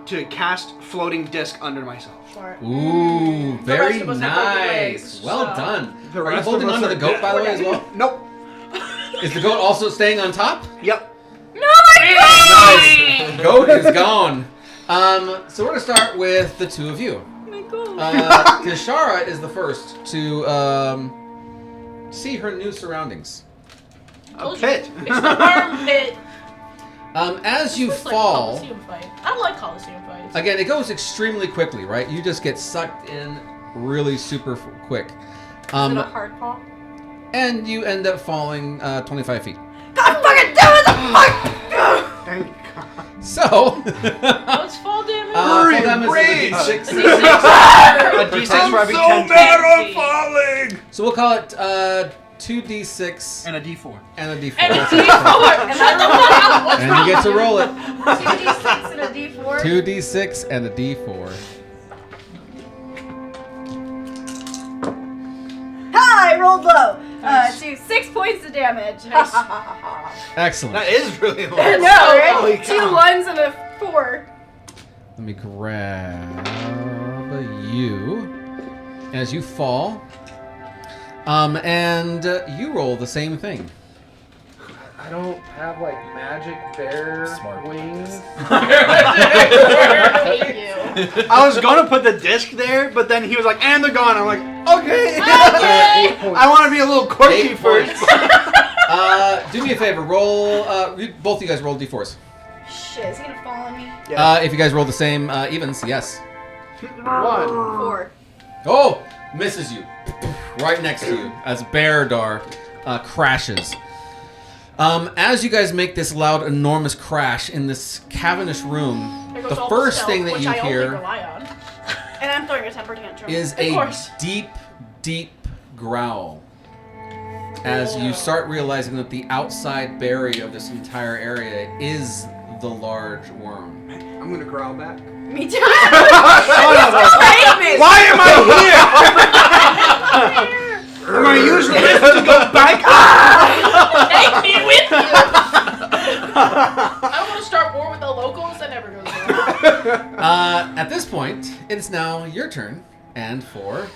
to cast floating disc under myself. Smart. Ooh, very rest of us have broken nice. legs, Well so- done. The Are you rest of holding us onto are the goat, dead. by the way, as well? Nope. Is the goat also staying on top? Yep. Nice. Goat is gone. So we're gonna start with the two of you. Kishara is the first to see her new surroundings. A pit. It's the worm pit. As you It's like fall, Coliseum fight. I don't like Coliseum fights. again, it goes extremely quickly, right? You just get sucked in really super quick. Is it a hard fall? and you end up falling 25 feet. God fucking damn it! The fuck! Thank God. So, What's fall damage? fall damage Great. is a D6. A D6 for every 10 feet. I'm falling! So we'll call it 2d6 And a D4. and a d4. And a That's D4. it. Shut the fuck up. What's And wrong? you get to roll it. 2d6 and a d4. 2d6 and a d4. Ha! I rolled low. Do 6 points of damage. Nice. Excellent. That is really low. I know, right? Holy 2 cow. 1s and a 4. Let me grab you as you fall. And you roll the same thing. I don't have like magic bear Smart. wings. Hate you. I was gonna put the disc there, but then he was like, and they're gone. I'm like, okay. Okay. 8 points. I want to be a little quirky 8 first. points. Do me a favor. Roll. Both of you guys roll d4s. Shit, is he gonna fall on me? If you guys roll the same evens, yes. 1. 4. Oh, misses you. Right next to you as Beardar crashes. As you guys make this loud, enormous crash in this cavernous room, There goes the all first stealth, thing that which you I only hear rely on. And I'm throwing a temper tantrum. is Of a course. deep, deep growl. As you start realizing that the outside barrier of this entire area is the large worm. I'm gonna growl back. Me too. Why am I here? Am I usually to go back? Take me with you. I want to start war with the locals. That never goes well. At this point, it is now your turn, and for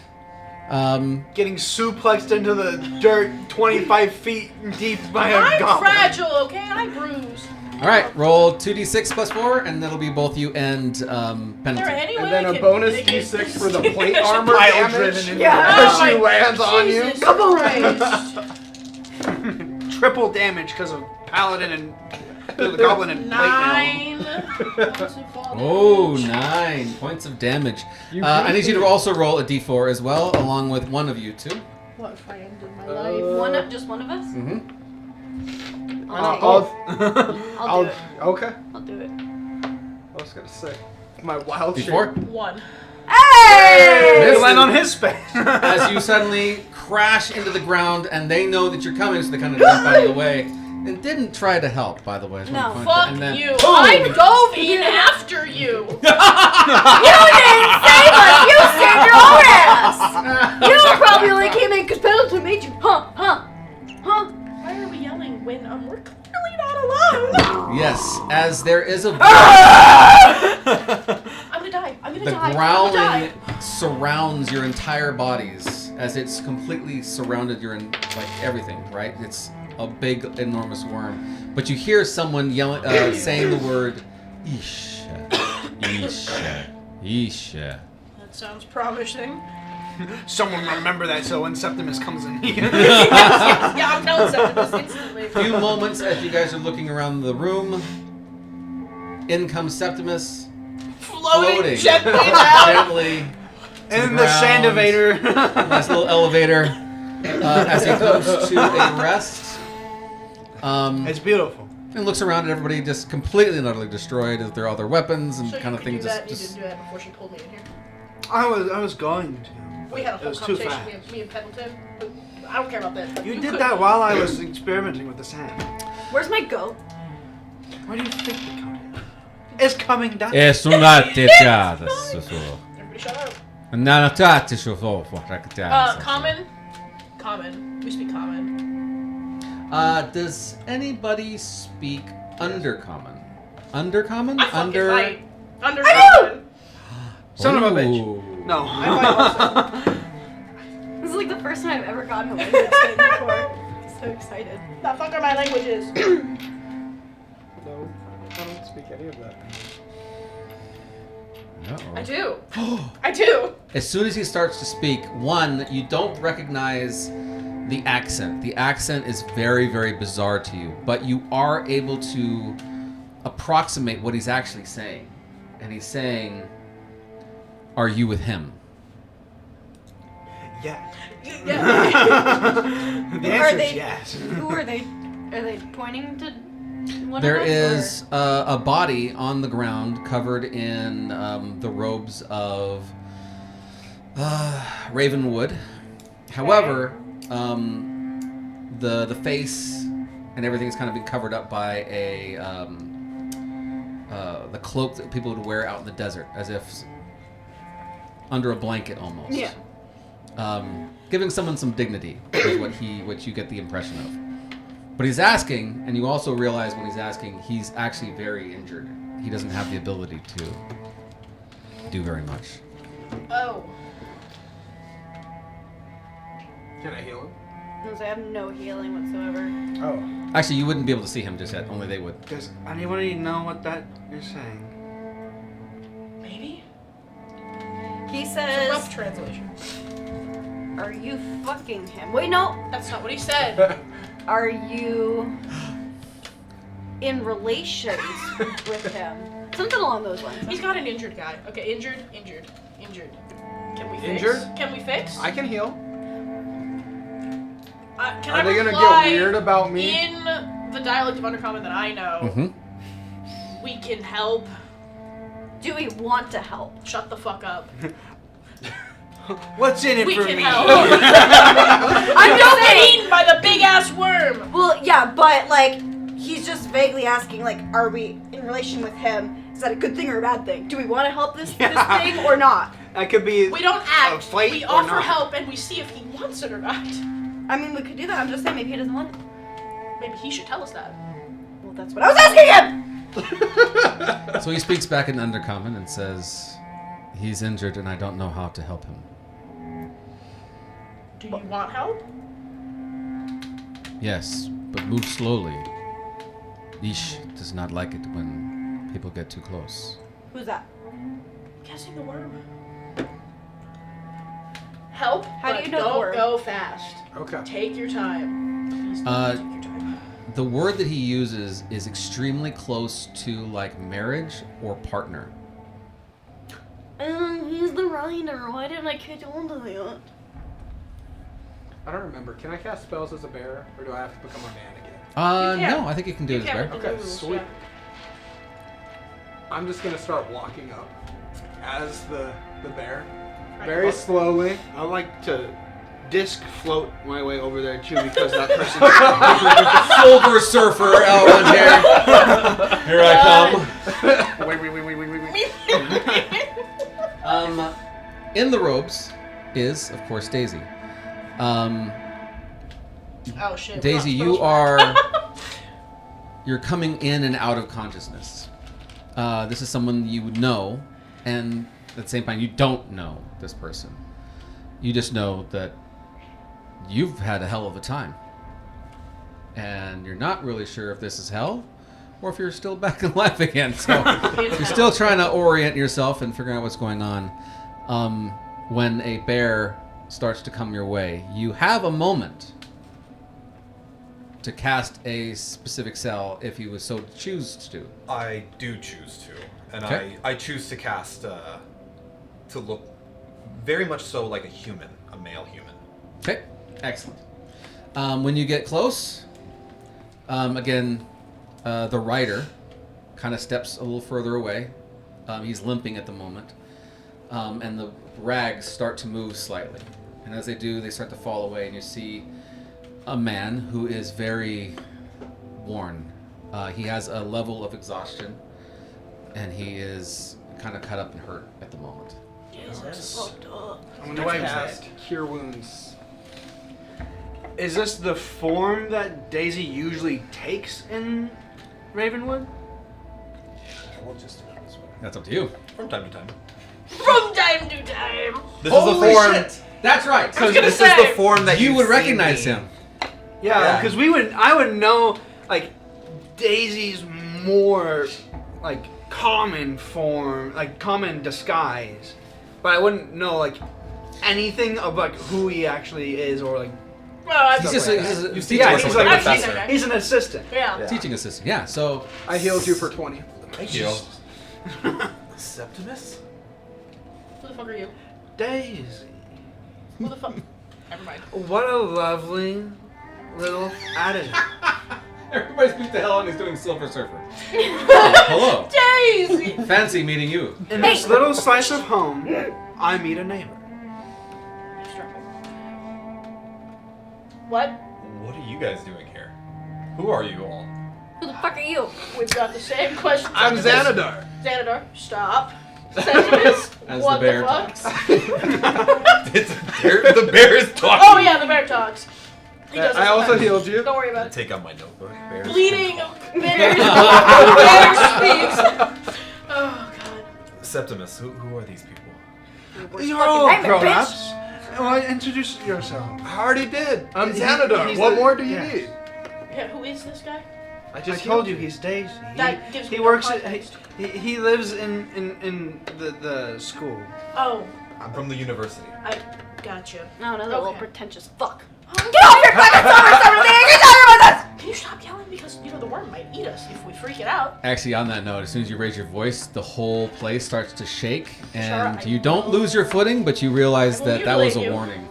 Getting suplexed into the dirt 25 feet deep by a I'm goblin. fragile, okay? I bruise. all right, roll 2d6 plus 4, and that'll be both you and Is there penalty. any way And then I a can bonus mitigate d6 this? for the plate armor Pile damage driven into Yeah. as she lands on you. Jesus Come on. Christ. Triple damage because of paladin and the goblin and plate mail. 9. Oh, 9 points of damage. I need you to also roll a d4 as well, along with one of you two. What if I ended my life? Just one of us? Mm-hmm. I'll do it. Okay. I'll do it. I was gonna say my wild shape. D4. 1. Hey! You land on his space. As you suddenly crash into the ground, and they know that you're coming, so they kind of jump out of the way. And didn't try to help, by the way. I just No. wanna point that- Fuck and then- you. I dove in after you. You didn't save us! You saved your own ass! You probably only came in because Pendleton made you. Huh? Why are we yelling when we're clearly not alone? Yes, as there is a I'm gonna die. I'm gonna the die. I'm gonna growling die. surrounds your entire bodies, as it's completely surrounded your like everything. Right? It's a big, enormous worm. But you hear someone yelling, saying the word "Isha, Isha, Isha." That sounds promising. Someone remember that so when Septimus comes in here. Yeah, I'm telling Septimus instantly. Few moments as you guys are looking around the room, in comes Septimus, Floating gently down. gently to In the sand ground. evader. Nice little elevator as he comes to a rest. It's beautiful. And looks around at everybody just completely and utterly destroyed as their other weapons and So kind you of could things. do that. You Just didn't do that before she pulled me in here. I was going to. We had a It whole was too conversation, fast. me and Pendleton. But I don't care about that. But You did couldn't. that while I was experimenting with the sand. Where's my goat? Where do you think the goat is? It's coming down. Es una techada. Everybody shut up. Nana tati shofo Common. Common. We speak common. Does anybody speak undercommon? Undercommon? I fucking fight. Under. Son of a bitch. Ooh. No. I fight also. This is like the first time I've ever gotten a language thing before. I'm so excited. The fuck are my languages? No, I don't speak any of that. Uh-oh. I do. I do. As soon as he starts to speak, one, you don't recognize the accent. The accent is very, very bizarre to you, but you are able to approximate what he's actually saying. And he's saying, "Are you with him?" Yes. Yeah. The Are answer they- is yes. Who are they? Are they pointing to one There of us? is a body on the ground covered in the robes of Ravenwood. However, the face and everything's kind of been covered up by the cloak that people would wear out in the desert, as if under a blanket almost. Yeah. Giving someone some dignity is what you get the impression of. But he's asking, and you also realize when he's asking, he's actually very injured. He doesn't have the ability to do very much. Oh. Can I heal him? I have no healing whatsoever. Oh. Actually, you wouldn't be able to see him just yet. Only they would. Does anybody know what that you're saying? Maybe? He It's a rough says, translation. "Are you fucking him?" Wait, no. That's not what he said. Are you in relations with him? Something along those lines. He's got an injured guy. Okay, injured. Can we fix? Injured? Can we fix? I can heal. Can Are I they gonna reply get weird about me? In the dialect of Undercommon that I know, Mm-hmm. we can help. Do we want to help? Shut the fuck up. What's in it We for can me? help. I'm Don't just get saying. eaten by the big ass worm. Well, yeah, but like, he's just vaguely asking, like, are we in relation with him? Is that a good thing or a bad thing? Do we want to help this thing or not? That could be. We don't act. fight We or offer not. help and we see if he wants it or not. I mean, we could do that. I'm just saying, maybe he doesn't want it. Maybe he should tell us that. Well, that's what I was asking him. So he speaks back in Undercommon and says, "He's injured, and I don't know how to help him." Do you want help? Yes, but move slowly. Ish does not like it when people get too close. Who's that? Guessing the worm. Help. How do but you know the don't worm? go fast. Okay. Take your time. Please take your time. The word that he uses is extremely close to like marriage or partner. He's the rider. Why didn't I catch on to that? I don't remember. Can I cast spells as a bear, or do I have to become a man again? You can. No, I think you can do You it as can bear. with the Okay, rules, sweet. yeah. I'm just gonna start walking up as the bear, Right. very slowly. I like to disc float my way over there too because that person. Silver Surfer out on here. Here I come. wait. In the robes is, of course, Daisy. Oh shit. we're Daisy, not you supposed to- are you're coming in and out of consciousness. This is someone you know, and at the same time, you don't know this person. You just know that you've had a hell of a time, and you're not really sure if this is hell or if you're still back in life again. So you're still trying to orient yourself and figure out what's going on. When a bear starts to come your way, you have a moment to cast a specific spell if you would so choose to. I do choose to, and Okay. I choose to cast to look very much so like a human, a male human. Okay, excellent. When you get close, again, the rider kind of steps a little further away. He's limping at the moment, and the rags start to move slightly. And as they do, they start to fall away, and you see a man who is very worn. He has a level of exhaustion, and he is kind of cut up and hurt at the moment. Jesus. Fucked up. I'm gonna cast Cure Wounds. Is this the form that Daisy usually takes in Ravenwood? We'll just do it this way. That's up to you. From time to time. From time to time. This is the form. That's right. I was gonna This say. is the form that You would see recognize me. him. Yeah, Yeah. because I would know like Daisy's more like common form, like common disguise, but I wouldn't know like anything of like who he actually is or like. Well, I've He's seen just that. a You see Yeah, Like he's a like professor. he's an assistant. Yeah. Yeah. Teaching assistant. Yeah. So I healed you for 20. Thank you. Septimus? Who the fuck are you? Daisy. Who the fuck? Never mind. What a lovely little attitude. Everybody's beat the hell out and he's doing Silver Surfer. Oh, hello. Daisy! Fancy meeting you. In this little slice of home, I meet a neighbor. What? What are you guys doing here? Who are you all? Who the fuck are you? We've got the same question. I'm Xanadar. Xanadar, stop. Septimus, As what the bear fuck? talks. The bear is talking. Oh yeah, the bear talks. He does I it also sometimes. healed you. Don't worry about it. Take out my notebook. Bears. Bleeding bears. Bear speaks. Oh god. Septimus, who are these people? You're all nightmare, grown-ups. Well, introduce yourself. I already did. I'm He- Xanadar. he's What the- more do you yeah. need? Yeah, who is this guy? I told you he's Daisy. That gives me He no works at context. he lives in the school. Oh, I'm from the university. I gotcha. No, another little Okay. pretentious fuck. Oh, Get off your fucking Silver Surfer thing! You're talking about this! can you stop yelling? Because, the worm might eat us if we freak it out. Actually, on that note, as soon as you raise your voice, the whole place starts to shake, and Sure, you don't lose your footing, but you realize I will that was a mutilate you. warning.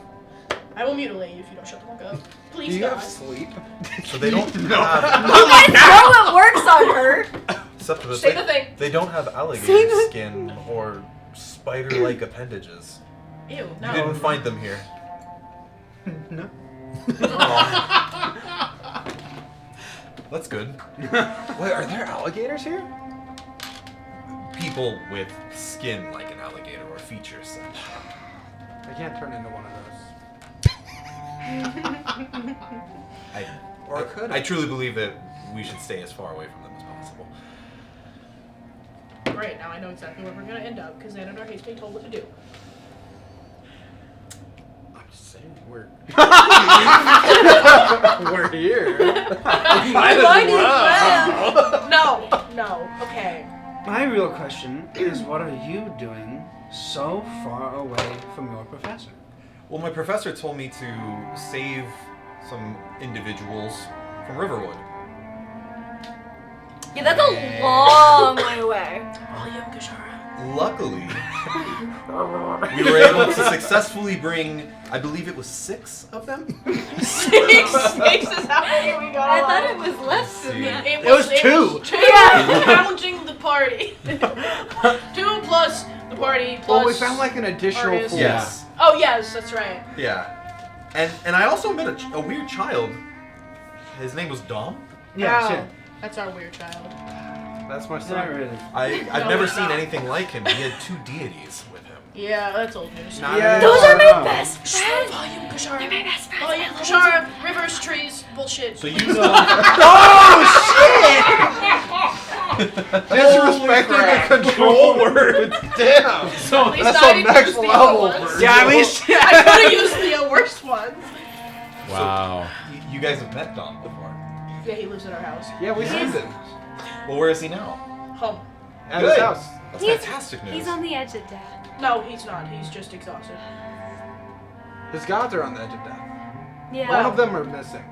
I will mutilate you if you don't shut the fuck up. Do Please, you God. have sleep? So they don't have You guys know it works on her! Septimus. Say the thing. They don't have Say alligator the- skin or spider-like appendages. Ew, You no. didn't find them here. No. Aw. That's good. Wait, are there alligators here? People with skin like an alligator or features such. I can't turn into one of I, Or could I I? truly believe that we should stay as far away from them as possible. Great, now I know exactly where we're gonna end up, because Xanadar hates being told what to do. I'm just saying, we're we're here. Might as well. No, okay. My real question is, what are you doing so far away from your professor? Well, my professor told me to save some individuals from Riverwood. Yeah, that's a long way away. William Gashara. Luckily, we were able to successfully bring, I believe it was 6 of them? Six is how many we got. I thought it was less than See. that. It was was 2. 2, Yeah. counting the party. 2 plus the party plus. Well, we found like an additional artist. 4. Yes. Oh yes, that's right. Yeah. And I also met a weird child. His name was Dom. Yes, Wow. yeah. That's our weird child. That's my Not son. really. I've No, never it's seen not. anything like him. He had 2 deities with him. Yeah, that's old news. Not Yeah. anymore. Those are my No. best friends! Volume Gashara. They're my best friends. Volume Gashara. Rivers, trees, bullshit. So you know. Disrespecting the control words. Damn. At least That's I a didn't next use the level other ones. version. Yeah, at least. I could have used the worst ones. Wow. You guys have met Dom before. Yeah, he lives at our house. Yeah, we seen him Well, where is he now? Home. at his Good. house. That's He's- fantastic news. He's on the edge of death. No, he's not. He's just exhausted. His gods are on the edge of death. Yeah. One of them are missing.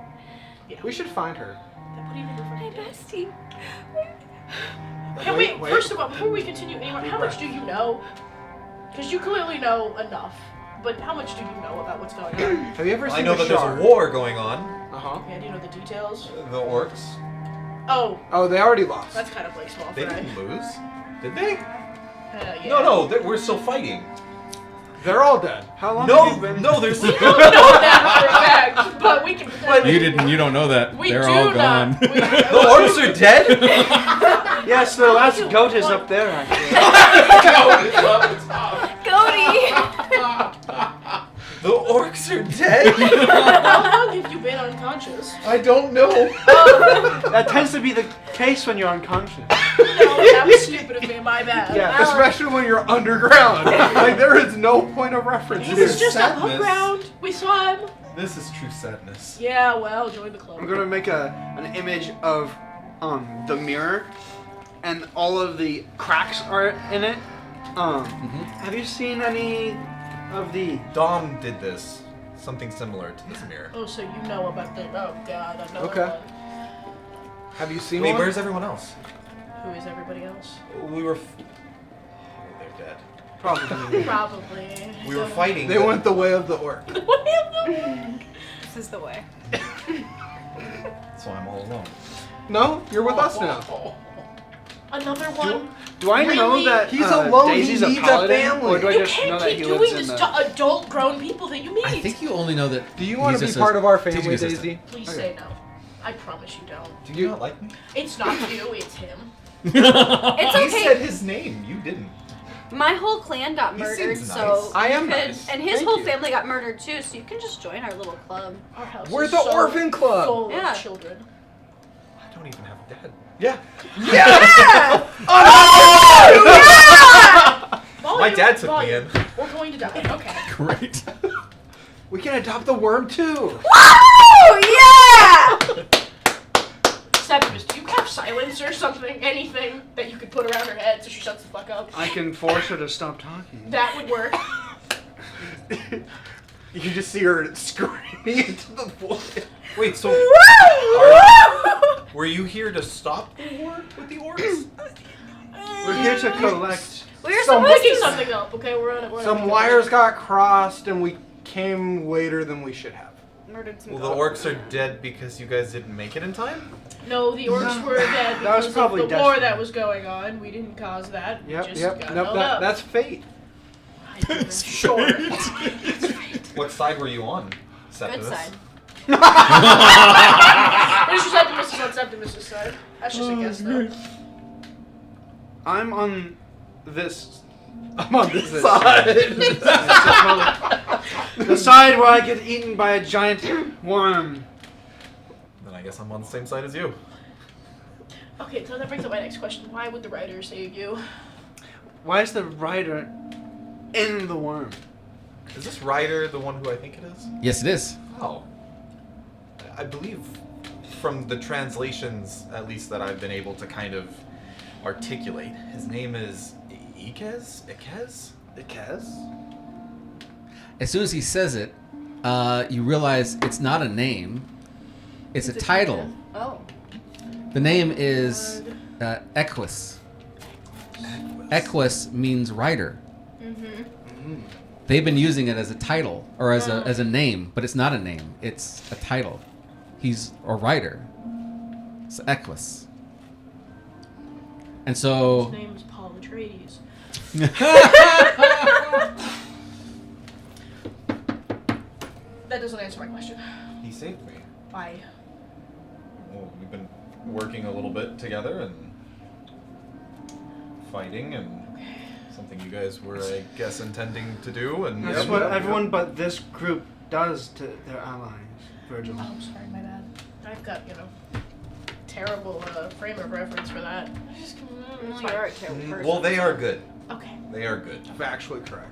Yeah. We should find her. Then what do you think we're My fucking doing? bestie. Can we, first of all, before we continue anymore, how much do you know? Because you clearly know enough. But how much do you know about what's going on? Have you ever seen I know the that there's shard? a war going on. Uh-huh. Yeah, do you know the details? The orcs. Oh, Oh, they already lost. that's kind of like small They fry. didn't lose. Did they? Yeah. No, we're still fighting. They're all dead. How long have you been? No, there's. We don't know that for a fact, but we can. You don't know that. We They're do all not. gone. We, The orcs are dead? Yes, the last goat is up there, actually. Cody! The orcs are dead? How long have you been unconscious? I don't know. That tends to be the case when you're unconscious. No, that was stupid of me. My bad. Yeah. Especially when you're underground. Like, there is no point of reference He here. was just sadness. above ground. We saw him. This is true sadness. Yeah, well, join the club. I'm gonna make an image of the mirror, and all of the cracks are in it. Have you seen any of the? Dom did this. Something similar to this mirror. Oh, so you know about the? Oh God, I know. Okay. Have you seen Wait, one? where's everyone else? Who is everybody else? We were. Oh, they're dead. Probably. Probably. We were fighting. They went the way of the orc. This is the way. So I'm all alone. No, you're with us now. Another one. Do I know Really? that He's alone, he Daisy's needs a paladin, family. or do I You just know can't that keep he doing lives this in to the... adult, grown people that you meet. I think you only know that. Do you want to he's be just a part of our teaching family, assistant. Daisy? Please say no. I promise you don't. Do you not like me? It's not you, it's him. It's He said okay. his name. You didn't. My whole clan got He murdered, seems so nice. I you am could, nice. and his Thank whole you. family got murdered too. So you can just join our little club. Our house We're is the so orphan club. full Yeah. of children. I don't even have a dad. Yeah. Yeah! My dad took me in. We're going to die. Okay. Great. We can adopt the worm too. Woo! Yeah! Septimus, do you have silence or something? Anything that you could put around her head so she shuts the fuck up? I can force her to stop talking. That would work. You can just see her screaming into the void. Wait, so were you here to stop the war with the orcs? We're here to collect. We were Some- I'm supposed picking to. something up, okay? We're on it. Some wires got crossed and we came later than we should have. Murdered some Well, the orcs are dead because you guys didn't make it in time? No, the orcs were dead That was because probably of the war desperate. that was going on. We didn't cause that. We just got Nope, held up. that's fate. Sure. What side were you on, Good Septimus? side. Pretty sure Septimus is on Septimus' side. That's just a guess, though. I'm on this I'm on this side. the side where I get eaten by a giant worm. Then I guess I'm on the same side as you. Okay, so that brings up my next question. Why would the writer save you? Why is the rider in the worm? Is this Ryder the one who I think it is? Yes, it is. Oh. I believe from the translations, at least that I've been able to kind of articulate, his name is Ikez? Ikez? Ikez? As soon as he says it, you realize it's not a name. It's a title. Oh. The name is Equus. Equus means rider. Mm-hmm. They've been using it as a title or as a name, but it's not a name. It's a title. He's a rider. It's Equus. And so His name is Paul Atreides. That doesn't answer my question. He saved me. Why? Well, we've been working a little bit together and fighting and something you guys were, I guess, intending to do. And That's what everyone but this group does to their allies, Virgil. Oh, I'm sorry, my bad. I've got, terrible frame of reference for that. It's Well, fine. you're a terrible person. Well, they are good. Okay. They are good. Factually correct.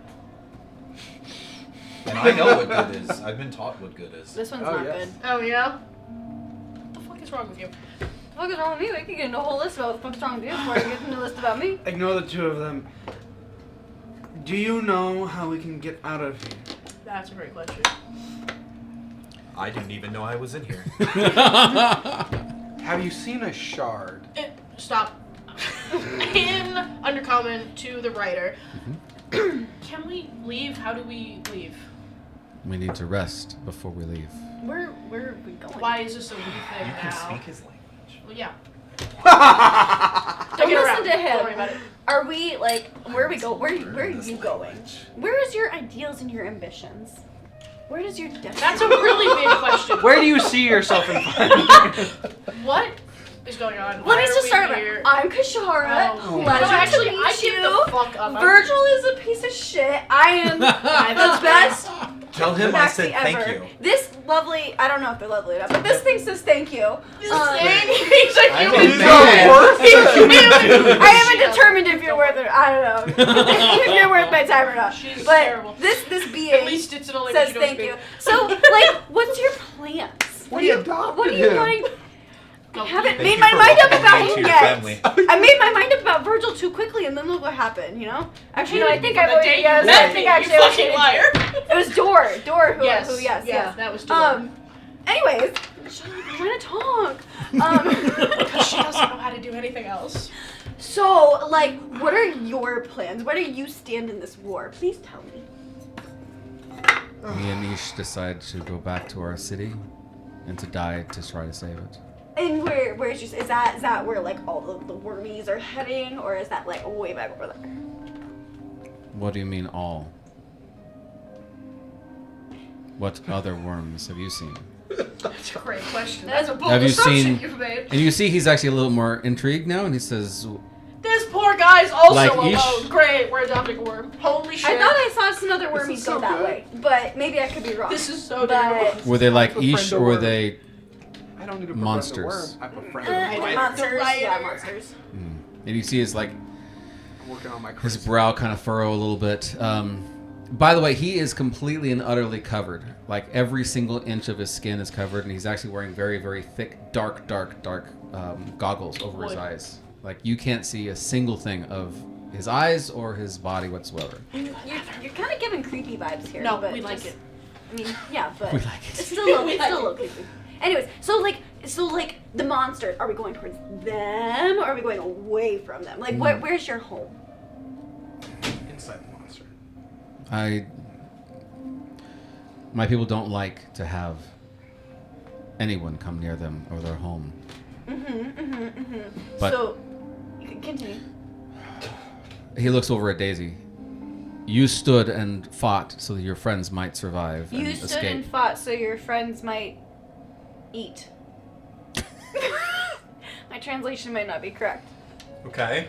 And I know what good is. I've been taught what good is. This one's Oh, not yes. good. Oh, yeah? What the fuck is wrong with you? What the fuck is wrong with me? We can get into a whole list about what the fuck's wrong with you before I get into a list about me. Ignore the two of them. Do you know how we can get out of here? That's a great question. I didn't even know I was in here. Have you seen a shard? Stop. In undercommon to the writer. Can we leave? How do we leave? we need to rest before we leave. Where are we going? Why is this a we thing You can now? speak his language. Well, yeah. Don't Take it listen around. to him. Don't worry about it. Are we where are we go? Where are This you going? language. Where is your ideals and your ambitions? Where does your destiny? That's a really big question. Where do you see yourself in 5 years? What is going on? Let Why me are just we start. here? I'm Kashara. Oh. Pleasure No, actually, to meet I give you. the fuck up. Virgil is a piece of shit. I am the best Tell him I maxi said ever. thank you. This lovely, I don't know if they're lovely enough, but this thing says thank you. He's a I'm human a man. I haven't determined if you're worth it. I don't know if you're worth my time or not. She's but terrible. this At being least it's an only says you don't thank speak. you. So what's your plans? We adopted What are you him. going? Go. I haven't Thank made you my for mind up welcoming about me him to your yet. family. I made my mind up about Virgil too quickly, and then look what happened. Actually, no, I think I The voted day you yes. met I me, think you actually I fucking voted liar. It was Dor who Yes, yes, yes, yeah. that was Dor. Anyways, Shut up, I'm trying to talk. Because she doesn't know how to do anything else. So, like, what are your plans? Where do you stand in this war? Please tell me. Me and Ish decide to go back to our city and to die to try to save it. And where's your, is that where like all the wormies are heading, or is that like way back over there? What do you mean all? What other worms have you seen? That's a great question. That's a bold Have you assumption seen- you've made. And you see he's actually a little more intrigued now, and he says, This poor guy's also Like alone. Ish? Great, we're adopting a worm. Holy shit. I thought I saw some other wormies is go so that good. way, but maybe I could be wrong. This is so But- terrible. were they like Befriend Ish a or were worm. they... I don't need to Monsters. Monsters. I befriend Uh, a spider. monsters, Lighter. yeah, monsters. And you see his like I'm working on my his charisma. brow kind of furrow a little bit. By the way, he is completely and utterly covered. Like every single inch of his skin is covered, and he's actually wearing very, very thick, dark goggles over his Boy. eyes. Like you can't see a single thing of his eyes or his body whatsoever. You're kind of giving creepy vibes here. No, but we like just- it. I mean, yeah, but We like it. it's still a little, We it's like still a little creepy. Anyways, so like the monsters, are we going towards them or are we going away from them? Like, where's your home? Inside the monster. My people don't like to have anyone come near them or their home. But- So, you can continue. He looks over at Daisy. You stood and fought so that your friends might survive and You stood escape. and fought so your friends might eat. My translation might not be correct. Okay.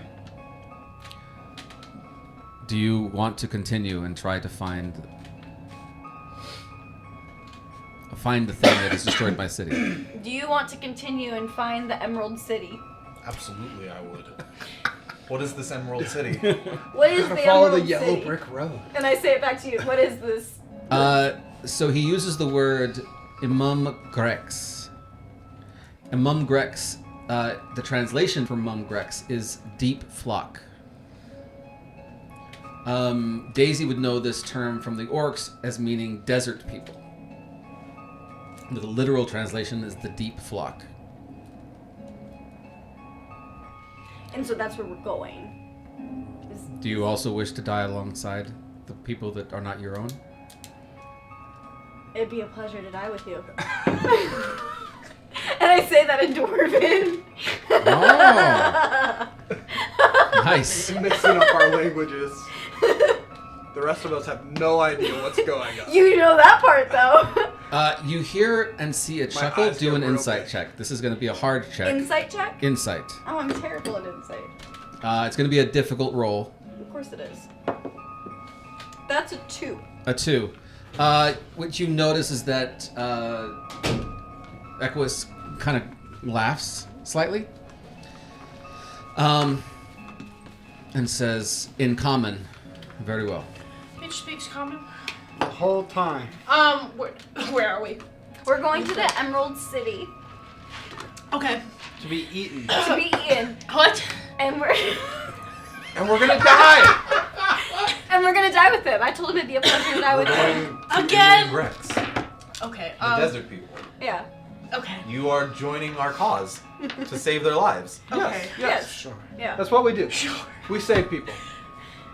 Do you want to continue and try to find the thing that has destroyed my city? Do you want to continue and find the Emerald City? Absolutely, I would. What is this Emerald City? What is Gotta the follow Emerald the yellow City? brick road. And I say it back to you. What is this? So he uses the word Grex. Grex, the translation for Grex is deep flock. Daisy would know this term from the orcs as meaning desert people. The literal translation is the deep flock. And so that's where we're going. Do you also wish to die alongside the people that are not your own? It'd be a pleasure to die with you. And I say that in Dwarven. Oh, nice. Mixing up our languages. The rest of us have no idea what's going on. You know that part though. You hear and see a chuckle. eyes Do get an real insight big. check. This is going to be a hard check. Insight check? Insight. Oh, I'm terrible at insight. It's going to be a difficult roll. Of course it is. That's a 2. A 2. What you notice is that Equus kind of laughs slightly. And says, in common, very well. Bitch speaks common. The whole time. Where are we? We're going to the Emerald City Okay. To be eaten. to be eaten, What? and we're And we're gonna die! and we're gonna die with him. I told him it'd be a pleasure to die with him. Again? Grex, the Okay. desert people. Yeah. Okay. You are joining our cause to save their lives. Okay. Yes. Sure. Yeah. That's what we do. We save people.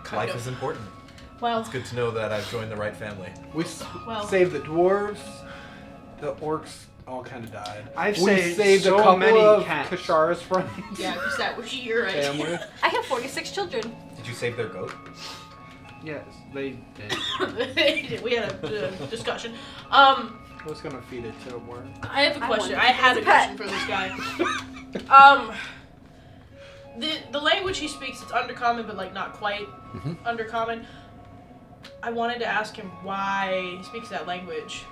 Kind Life of. is important. Well, It's good to know that I've joined the right family. We Well- saved the dwarves. The orcs all kind of died. I've we saved a so couple many of cats. Kashara's friends. yeah, because that was your idea. Family. I have 46 children. Did you save their goat? Yes, they did. We had a discussion. I was gonna feed it to a worm. I have a I question. wanted I had a it as a pet. question for this guy. The language he speaks, it's undercommon, but like not quite undercommon. I wanted to ask him why he speaks that language.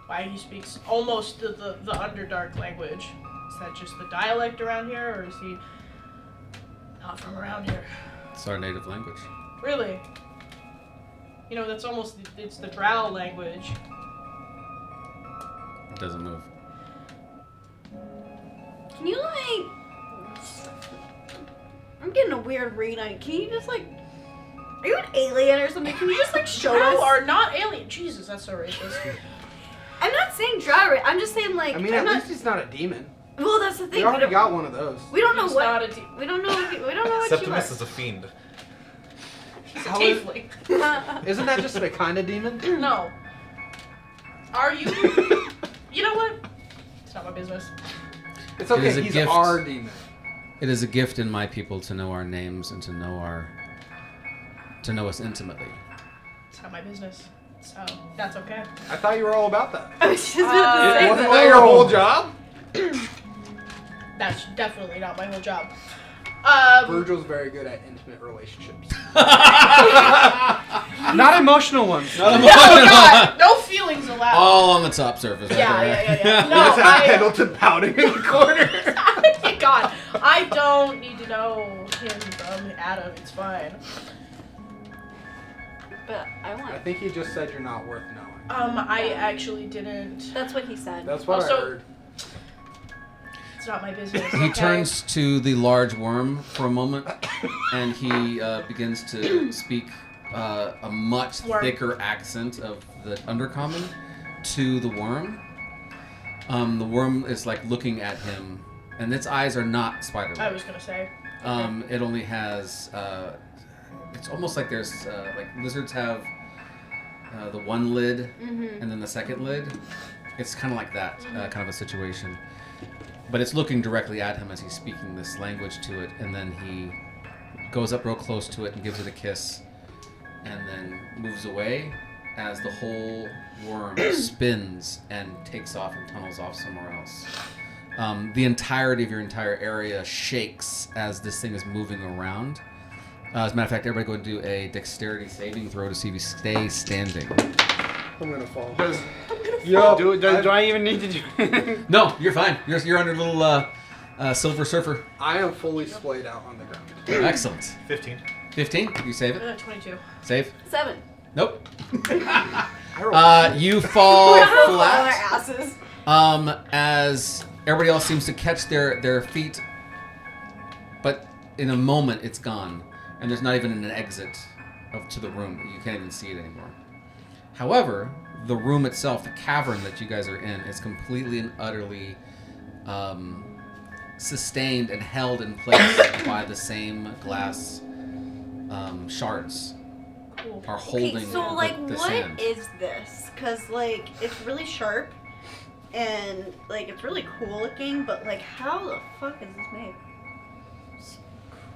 Why he speaks almost the Underdark language. Is that just the dialect around here, or is he not from around here? It's our native language. Really? You know, that's almost, it's the Drow language. It doesn't move. Can you like? I'm getting a weird read on you. Can you just like? Are you an alien or something? Can you just like show Drow us? are not alien. Jesus, that's so racist. I'm not saying dry. I'm just saying like. I mean, I'm at not, least he's not a demon. Well, that's the thing. We already got one of those. We don't know He's what. not a We don't know. We don't know what you are. Septimus is a fiend. He's a How is- tiefling. Isn't that just a kind of demon? No. Are you? You know what? It's not my business. It's It okay. is a He's gift. our demon. It is a gift in my people to know our names and to know us intimately. It's not my business. So that's okay. I thought you were all about that. I was just about to say Wasn't that. that your whole job? That's definitely not my whole job. Virgil's very good at intimate relationships. Not emotional ones. Oh God, no feelings allowed. All on the top surface. Right Yeah, there. yeah. You No, just have I. Pendleton pouting in the corner. God, I don't need to know him from Adam. It's fine. But I I want. think he just said you're not worth knowing. I actually didn't. That's what he said. That's what Also- I heard. It's not my business. He okay? turns to the large worm for a moment, and he begins to speak a much Worm. thicker accent of the undercommon to the worm. The worm is like looking at him, and its eyes are not spider-like. I was gonna say. It only has. It's almost like there's like lizards have the one lid and then the second lid. It's kind of like that kind of a situation. But it's looking directly at him as he's speaking this language to it, and then he goes up real close to it and gives it a kiss, and then moves away as the whole worm spins and takes off and tunnels off somewhere else. The entirety of your entire area shakes as this thing is moving around. As a matter of fact, everybody go and do a dexterity saving throw to see if you stay standing. I'm gonna fall. Yo, do I even need to do? No, you're fine. You're under a little Silver Surfer. I am fully splayed out on the ground. Excellent. 15. 15. You save it. 22. Save. 7. Nope. I rolled You fall On our flat. asses. As everybody else seems to catch their feet, but in a moment it's gone, and there's not even an exit to the room. You can't even see it anymore. However, the room itself, the cavern that you guys are in, is completely and utterly sustained and held in place by the same glass shards Cool. are holding Okay, so like, the what sand. is this? Cause like, it's really sharp, and like, it's really cool looking. But like, how the fuck is this made?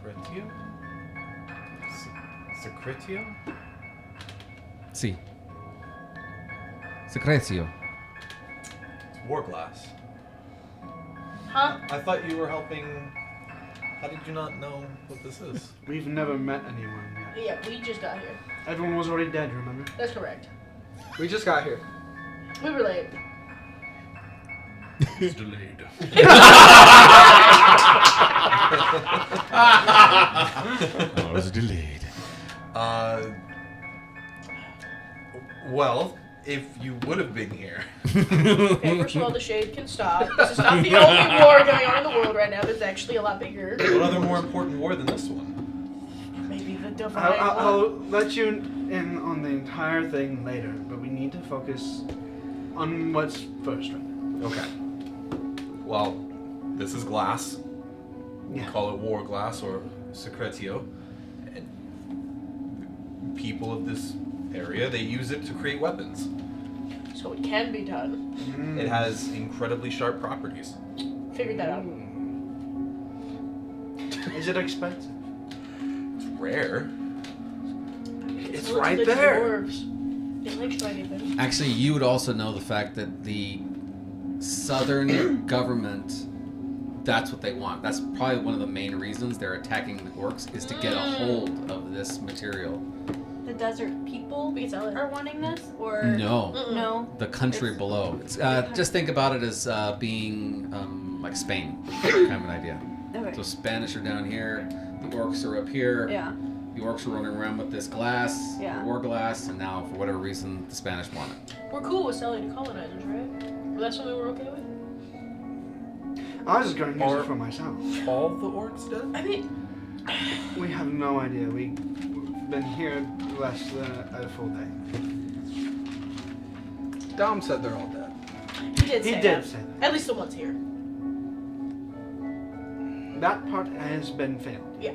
Secretio? Secretio? Sí. Secretio. It's war glass. Huh? I thought you were helping. How did you not know what this is? We've never met anyone yet. Yeah, we just got here. Everyone was already dead, remember? That's correct. We just got here. We were late. It's delayed. Oh, it was delayed. Well, if you would have been here. Okay, first of all, the shade can stop. This is not the only war going on in the world right now. There's actually a lot bigger. What other more important war than this one? Maybe the divine I'll one. let you in on the entire thing later, but we need to focus on what's first right now. Okay. Well, this is glass. We Yeah. call it war glass or secretio. And people of this area, they use it to create weapons. So it can be done. It has incredibly sharp properties. Figured that out. Is it expensive? It's rare. It's Look, right the there. Dwarves. They like shiny things. Actually, you would also know the fact that the southern government, that's what they want. That's probably one of the main reasons they're attacking the orcs, is to get a hold of this material. The desert people We can sell it. are wanting this, or No. no? The country It's- below. It's, just think about it as being like Spain, kind of an idea. Okay. So Spanish are down here, the orcs are up here. Yeah. The orcs are running around with this glass, Yeah. war glass, and now for whatever reason the Spanish want it. We're cool with selling to colonizers, right? Well, that's something we're okay with. I was just going to use Or- it for myself. All the orcs dead? I mean, We have no idea. We've been here less than a full day. Dom said they're all dead. He did say He that. did say that. At least the ones here. That part has been failed. Yeah.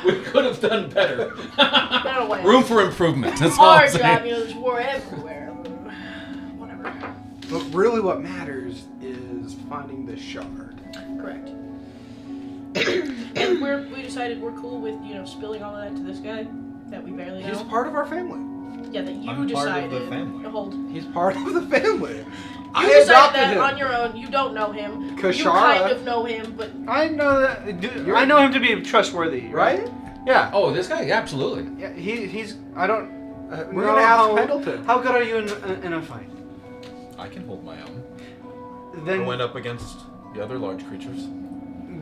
we could have done better. Not a way. Room for improvement. That's all I'm Hard saying. job, you know, there's war everywhere. Whatever. But really, what matters is finding the shard. Correct. And we decided we're cool with, spilling all of that to this guy that we barely know. He's part of our family. Yeah, that you I'm part decided of the family. to hold. He's part of the family. You I decided adopted that him. on your own. You don't know him. You Kashara. kind of know him, but I know that. I know him to be trustworthy, Right? Yeah. Oh, this guy? Yeah, absolutely. Yeah. He's. I don't. We're know gonna ask how, Pendleton. How good are you in a fight? I can hold my own. I Then went up against the other large creatures.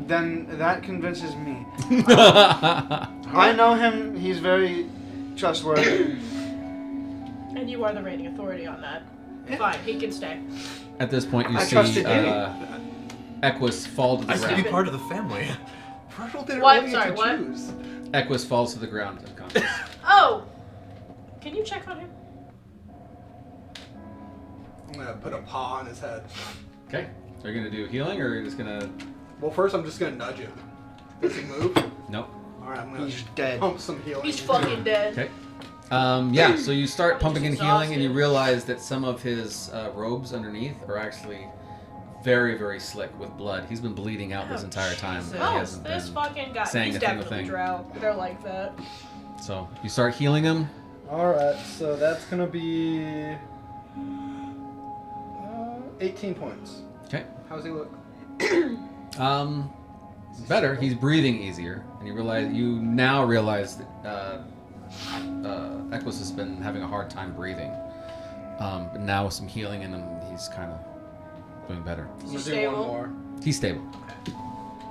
then that convinces me. I know him. He's very trustworthy. and you are the reigning authority on that. Fine, he can stay. At this point, you I see trusted you. Equus fall to the I should be ground. part of the family. Virgil didn't What? really get Sorry, to what? choose. Equus falls to the ground unconscious. Oh, can you check on him? I'm gonna put a paw on his head. Okay. Are you going to do healing or are you just going to... Well, first I'm just gonna nudge him. Does he move? Nope. Alright, I'm gonna He's dead. pump some healing. He's into him. fucking dead. Okay. Yeah, so you start Probably pumping in just healing and you exhausted. realize that some of his robes underneath are actually very, very slick with blood. He's been bleeding out this entire time. and he Oh, hasn't this been. fucking guy. saying He's a single definitely thing. drow. They're like that. So you start healing him. Alright, so that's gonna be 18 points. Okay. How's he look? Better. He's breathing easier, and you now realize that Equus has been having a hard time breathing. But now with some healing in him, he's kind of doing better. I'm Is he gonna do one stable? more. He's stable.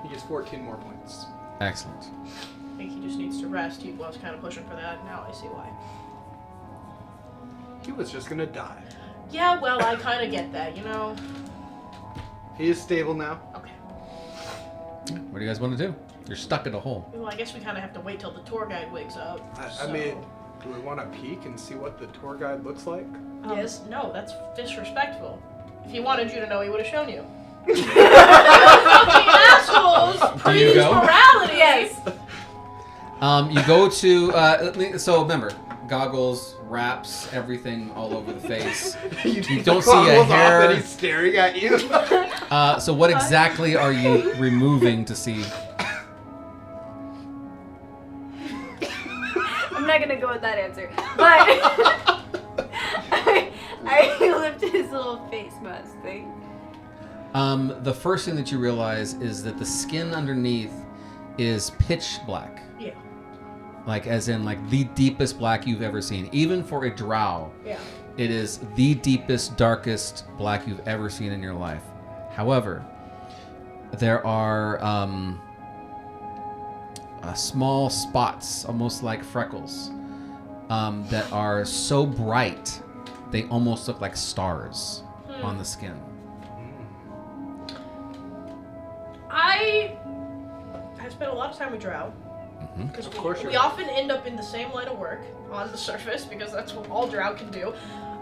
He gets 14 more points. Excellent. I think he just needs to rest. He was kind of pushing for that. Now I see why. He was just gonna die. Yeah, well, I kind of get that, He is stable now. Okay. What do you guys want to do? You're stuck in a hole. Well, I guess we kind of have to wait till the tour guide wakes up. I so- mean, do we want to peek and see what the tour guide looks like? Yes. No, that's disrespectful. If he wanted you to know, he would have shown you. Fucking assholes! Do you Preach go? morality! Yes. You go to so remember, goggles, wraps, everything all over the face. you don't see a hair. and he's staring at you. So what exactly are you removing to see? I'm not gonna go with that answer, but I lift his little face mask thing. The first thing that you realize is that the skin underneath is pitch black. Yeah. Like as in like the deepest black you've ever seen. Even for a drow, Yeah. it is the deepest, darkest black you've ever seen in your life. However, there are small spots, almost like freckles, that are so bright they almost look like stars on the skin. I spent a lot of time with drow. Mm-hmm. Because Of course we you're- often end up in the same line of work on the surface because that's what all drow can do.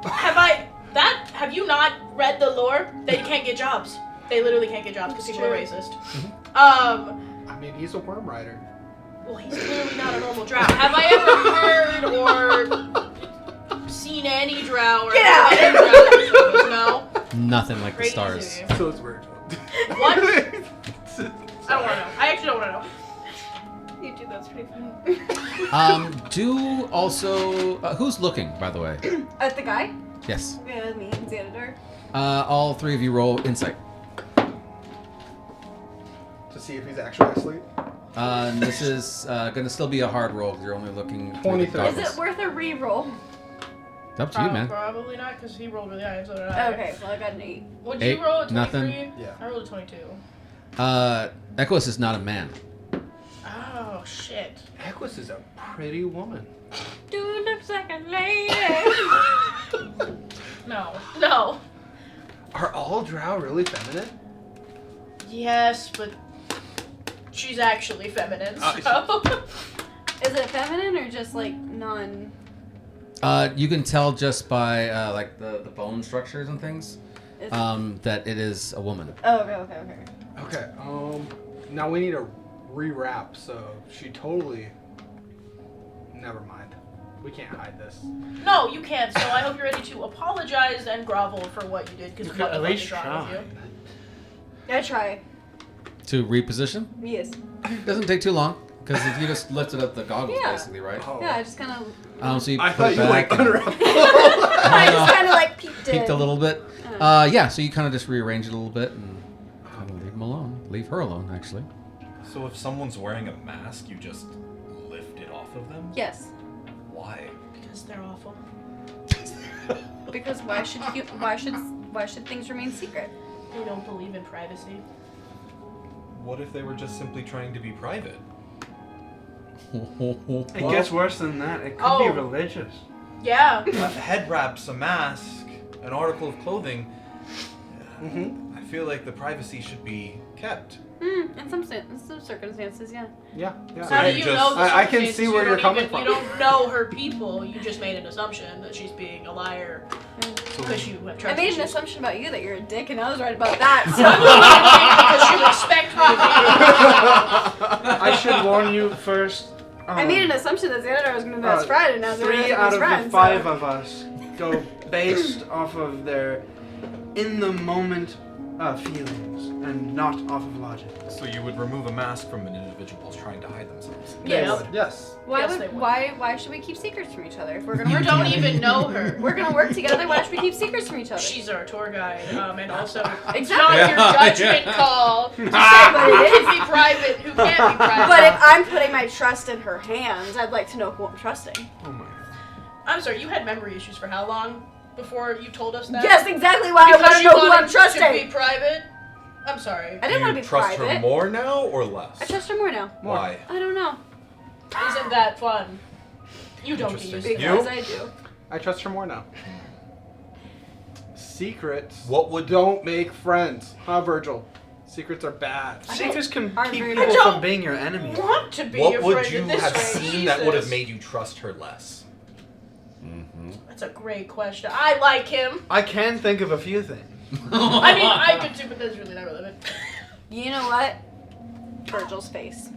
Have you not read the lore? They can't get jobs. They literally can't get jobs because people are racist. I mean, he's a worm rider. Well, he's clearly not a normal drow. Have I ever heard or seen any drow or Get out. any drow? No. Nothing like the Great stars. easy. So is Virgil. What? I don't want to know. I actually don't want to know. You two, that's pretty funny. Do also who's looking, by the way? At the guy? Yes. Yeah, me and Xanadar. All three of you roll insight. To see if he's actually asleep. This is going to still be a hard roll because you're only looking through the 23. Is goggles. it worth a re-roll? It's up to you, man. Probably not because he rolled really high. So did I. Okay, well I got an 8. Would 8, you roll a 23? nothing. Yeah. I rolled a 22. Equus is not a man. Oh shit. Equus is a pretty woman. Dude looks like a lady. No. Are all drow really feminine? Yes, but she's actually feminine. So. Is it feminine or just like non? You can tell just by like the bone structures and things that it is a woman. Oh, okay. Okay. Now we need to rewrap. So she totally. Never mind. We can't hide this. No, you can't. So I hope you're ready to apologize and grovel for what you did. Because You what could the at fuck least is wrong with you? I try. To reposition? Yes. Doesn't take too long. Because if you just lifted up the goggles, Yeah. basically, right? Oh. Yeah, I just kind of. So you I put thought it you back like and unwrapped. I just kind of like peeked in. peeked a little bit. Yeah, so you kind of just rearrange it a little bit and kind of leave them alone. Leave her alone, actually. So if someone's wearing a mask, you just lift it off of them? Yes. Why? Because they're awful. Because why should things remain secret? They don't believe in privacy. What if they were just simply trying to be private? It gets worse than that. It could Oh. be religious. Yeah. Head wraps, a mask, an article of clothing. Mm-hmm. I feel like the privacy should be kept. In some circumstances, yeah. Yeah. So How do you you just- know the I can circumstances? see where You you're don't coming even- from. You don't know her people. You just made an assumption that she's being a liar So because you have I trust made an issues. assumption about you that you're a dick, and I was right about that. So. Because you expect me to be. I should warn you first. I made an assumption that Xander was going to be best friend, and now Xander 3 is out best of friend. the 5 of us go based off of their in the moment feelings and not off of logic. So you would remove a mask from an individual trying to hide themselves. Yes. Yes. Why they would. why should we keep secrets from each other if we're going to You work don't together? even know her. We're going to work together. Why should we keep secrets from each other? She's our tour guide, and also it's Exactly. not your judgment call to say But who it can be private, who can't be private. But if I'm putting my trust in her hands, I'd like to know who I'm trusting. Oh my god. I'm sorry, you had memory issues for how long before you told us that? Yes, exactly why I want Because to you know who wanted I'm trusting. to be private. I'm sorry. I didn't want to be trust private. her more now or less? I trust her more now. Why? I don't know. Isn't that fun? You don't get used to Interesting. it. Because I do. I trust her more now. Secrets. What would Don't make friends, huh, Virgil? Secrets are bad. Secrets can Aren't keep very people good. from being your enemy. Want to be what your would friend you in this have way, seen that would have Jesus. made you trust her less? That's a great question. I like him. I can think of a few things. I mean, I could too, but that's really not relevant. You know what? Virgil's face.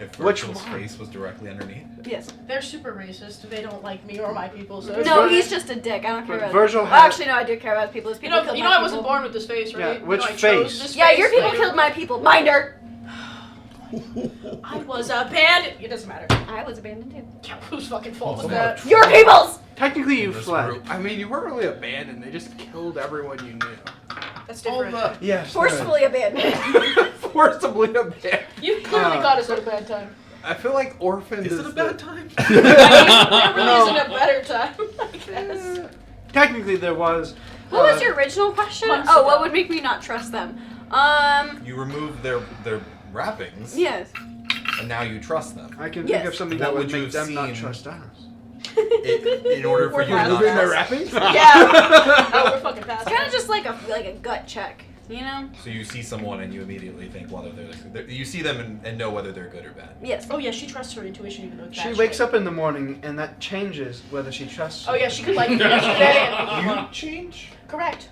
If Which Virgil's one? face was directly underneath? Yes. They're super racist. They don't like me or my people, so. No, he's just a dick. I don't care But about Virgil him. had- Actually, no, I do care about people. His You people know, killed you my know I people. wasn't born with this face, right? Yeah, which you know, I chose face? this Yeah, face your people later. killed my people. Minder. I was abandoned. It doesn't matter. I was abandoned too. Yeah, whose fucking fault was that? Your people's. Technically, you This fled. group. I mean, you weren't really abandoned. They just killed everyone you knew. That's different. Yes. Forcefully abandoned. Forcibly abandoned. You clearly got us at a bad time. I feel like orphaned Is it a bad time? There really isn't a better time, I guess. Technically, there was. What was your original question? months Oh, ago. what would make me not trust them? You remove their wrappings, Yes. and now you trust them. I can Yes. think of something What that would would you make have them not seen? trust us. In order for We're you to past not Removing their that. wrappings? Yeah. No, we're fucking past It's kind that. of just like a gut check, you know? So you see someone and you immediately think whether they're you see them and know whether they're good or bad. Yes. Oh yeah, she trusts her intuition even though it's She bad wakes shit. up in the morning, and that changes whether she trusts. Oh you. yeah, she could like me yesterday and You change? correct.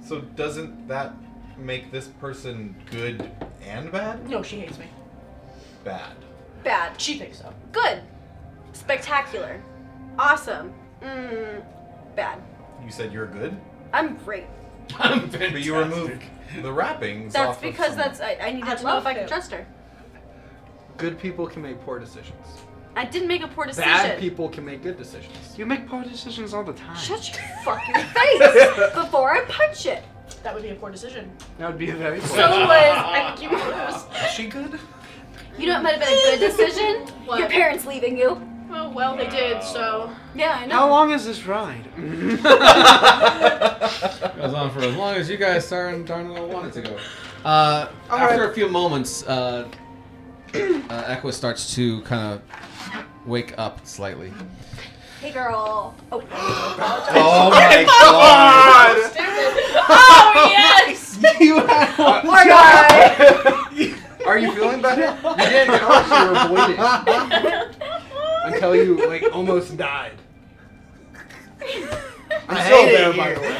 So doesn't that make this person good and bad? No, she hates me. Bad. Bad. She thinks so. Good. Spectacular. Awesome. Bad. You said you're good, I'm great. but you remove the wrappings. That's off because of that's I needed I to know if love I could him. trust her. Good people can make poor decisions. I didn't make a poor decision. Bad people can make good decisions. You make poor decisions all the time. Shut your fucking face before I punch it. That would be a poor decision. That would be a very poor. So was I think you lose. Is she good? You know what might have been a good decision? What? Your parents leaving you. Oh well, they did. So Yeah, I know. How long is this ride? Goes on for as long as you guys darn well wanted to go. After a few moments, Equa starts to kind of wake up slightly. Hey, girl. Oh. Oh my god! stupid. Oh yes. You had one. Poor guy. Are you feeling better? You didn't get hurt, you were bleeding. until you like almost died. I'm I still hate there, it by here. the way.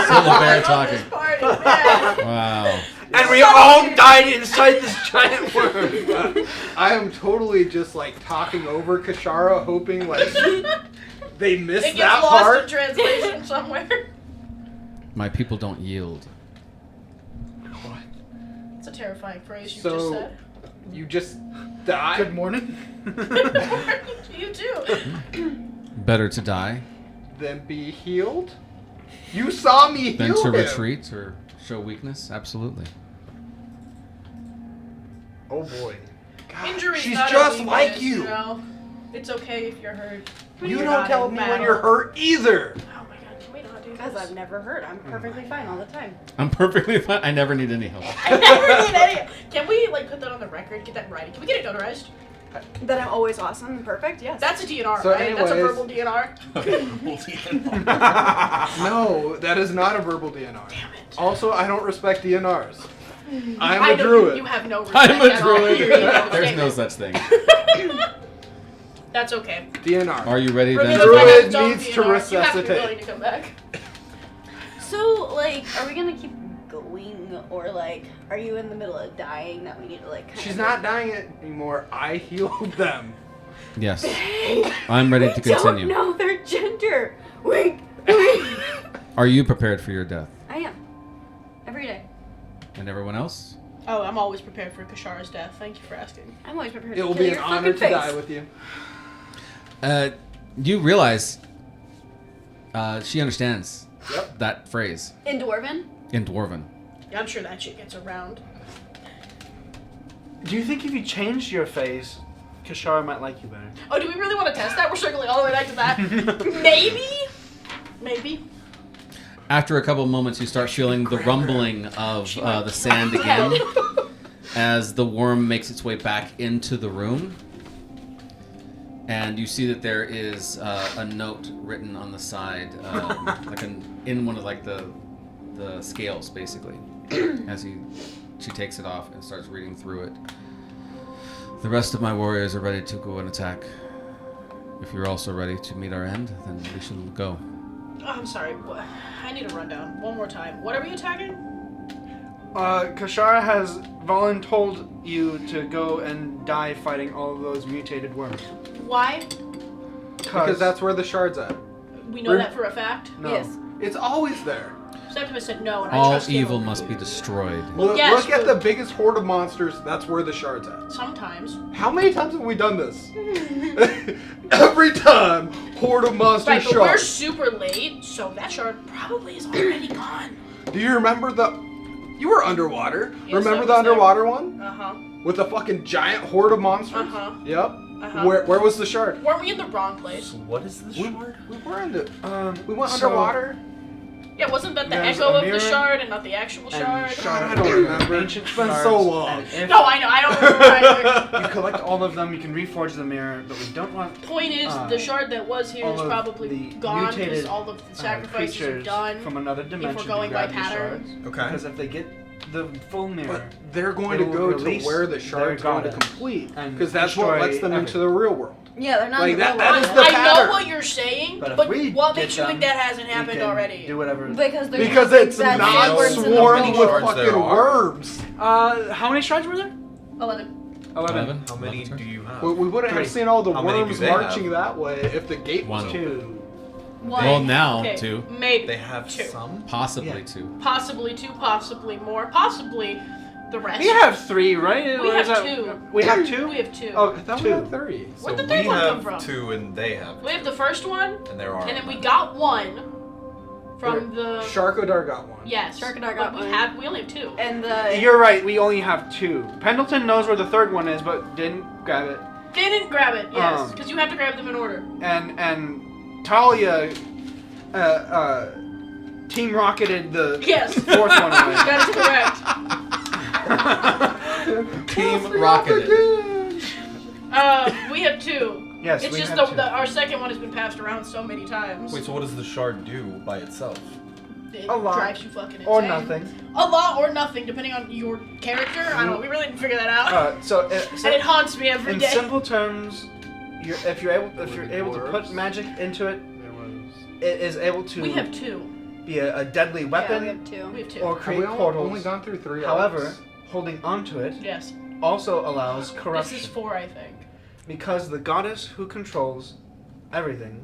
Still the bear talking. Party, man. Wow. And we all died inside this giant worm. I am totally just like talking over Kashara, hoping like they missed It gets that lost in part. translation somewhere. My people don't yield. It's a terrifying phrase you So- just said. You just die. Good morning. You too. Better to die Then be healed. You saw me than heal to him. retreat or show weakness. Absolutely. Oh boy. God, Injury's she's not a just weakness, like you. know? It's okay if you're hurt. when You you're don't not tell in me when battle. you're hurt either. Oh my god, can we not do this? Because I've never heard. I'm perfectly fine all the time. I'm perfectly fine. I never need any help. I never need any. Can we like put that on the record? Get that in writing. Can we get it notarized? That I'm always awesome and perfect. Yes. That's a DNR, So right? That's a anyways- verbal DNR. No, that is not a verbal DNR. Damn it. Also, I don't respect DNRs. I'm I a know druid. You have no respect I'm a at all. druid. Period. End of There's no statement. such thing. That's okay. DNR. Are you ready then? Remember, Druid if I have its own needs to DNR, You have to be resuscitate. willing to come back. So, like, are we gonna keep going, or like, are you in the middle of dying that we need to like? Kind She's of, not dying anymore. I healed them. Yes. I'm ready to We don't continue. know their gender. We. Are you prepared for your death? I am. Every day. And everyone else? Oh, I'm always prepared for Kashara's death. Thank you for asking. I'm always prepared. It to will kill be an your honor to fucking die face. with you. You realize she understands Yep. that phrase In Dwarven. in Dwarven. Yeah, I'm sure that shit gets around. Do you think if you changed your face, Kashara might like you better? Oh, do we really want to test that? We're circling all the way back to that. Maybe. Maybe. After a couple of moments, you start feeling the rumbling of the sand again as the worm makes its way back into the room. And you see that there is a note written on the side, in one of like the scales, basically. As she takes it off and starts reading through it. The rest of my warriors are ready to go and attack. If you're also ready to meet our end, then we shall go. Oh, I'm sorry. I need a rundown. One more time. What are we attacking? Kashara has voluntold you to go and die fighting all of those mutated worms. Why? Because that's where the shard's at. We know that for a fact. No. Yes. It's always there. Septimus said no, and I All trust him evil over must you. be destroyed. Look, yes, look at but- the biggest horde of monsters. That's where the shard's at. Sometimes. How many times have we done this? Every time, horde of monsters Right, but we're shard. super late, so that shard probably is already gone. Do you remember You were underwater. Yes, remember I the was underwater one Uh-huh. with the fucking giant horde of monsters? Uh-huh. Yep. Uh-huh. Where was the shard? Weren't we in the wrong place? What is this shard? We were in the. We went So- underwater. Yeah, wasn't that the There's echo a of the mirror shard and not the actual shard? God, I don't remember. Ancient It's been shards, so long. and if No, I know. I don't remember either. you collect all of them, you can reforge the mirror, but we don't want Point is, the shard that was here all is of probably the gone because mutated, all of the sacrifices are creatures done. from another dimension if we're going to by grab these pattern. shards. Okay. Because if they get the full mirror, But they're going to It'll go to release where the their shard's going to goddess complete, and because that's what destroy lets them into everything. the real world. Yeah, they're not. Like, in the that- real that is world. the I pattern. know what you're saying, But but, if we what get makes you them, think that hasn't we happened can already? do whatever. Because there's Because nothing it's that not backwards in the swarmed real with world. Shards fucking there are. worms. How many shards were there? 11. 11. How many 11 do you have? We wouldn't have Three. seen all the How many do worms they marching have? that way if the gate was One. open. 2. One. Well, now, okay. 2. Maybe. They have two. some. Possibly Yeah. 2. Possibly 2, possibly more, possibly the rest. We have 3, right? We Or is have that- 2. We have 2? We have 2. Oh, I thought 2. we had 3. So Where'd the we third one come have from? 2 and they have We have the first one, 2. And there are. and then we got one from the. Sharkodar got one. Yes. Sharkadar but got we one. We only have 2. And the. You're right, we only have 2. Pendleton knows where the third one is, but didn't grab it. Didn't grab it, yes, Um, because you have to grab them in order. And Talia team rocketed the Yes. fourth one away. That is correct. Team rocketed. We have 2. Yes, It's we just have 2. our second one has been passed around so many times. Wait, so what does the shard do by itself? It A lot. drives you fucking insane. Or nothing. A lot or nothing, depending on your character. I don't know. We really didn't figure that out. So and it haunts me every in day. simple terms, if you're able to put magic into it, There was. it is able to We have 2. be a deadly Yeah, weapon we have 2. We have 2. or Have create we portals. only gone through 3 However, arcs? holding onto it Yes. also allows This corruption is 4, I think. because the goddess who controls everything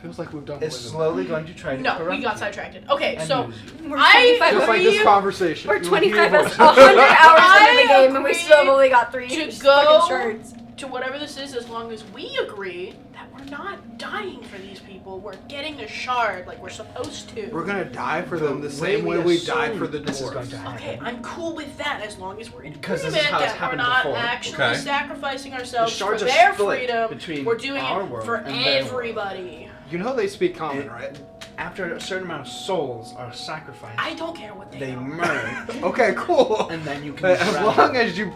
Feels like we've done is more than slowly going to try to No, corrupt we got you sidetracked. Okay, and so use you. We're I 25 Just like agree this conversation. We're You 25 hear as 100 hours into the game, and we agree still have only got 3 to fucking go shards. to whatever this is, as long as we agree that we're not dying for these people. We're getting a shard like we're supposed to. We're gonna die for them the way same we way we assume died for the this is going dwarves. to happen. Okay, I'm cool with that as long as we're in Because this agreement is how it's that we're happened not before. actually Okay. sacrificing ourselves The for shards are their split freedom. between We're doing our it world for and their world. everybody. You know they speak common, right? After a certain amount of souls are sacrificed, I don't care what they they know. merge, Okay, cool. and then you can. As grab long them. as you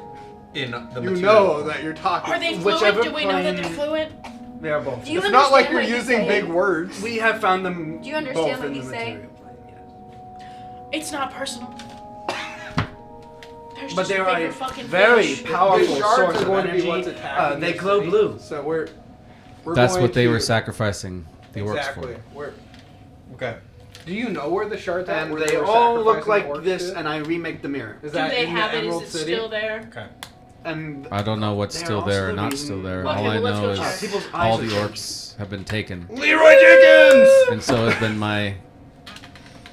In the you material. know that you're talking. Are they fluent? Whichever Do we know that they're plane- fluent? They are both. Do you It's not like understand you're what he's using saying? big words. We have found them. Do you understand both what in he's the saying? material plane, yes. It's not personal. There's But just they are bigger a fucking very fish. powerful The shards source are of going to be energy. what's attacking They the glow city. blue. So we're That's going what they to- were sacrificing the orcs Exactly. for. Okay. Do you know where the shards are? And Where they were all look sacrificing like orcs this, to? and I remake the mirror. Is Do that they in have the it? Is Emerald it City? still there? Okay. And I don't know what's They're still there or also not the still there. Okay, All I well, let's know go is check. people's all eyes the are orcs have been taken, Leroy Jenkins! and so has been my.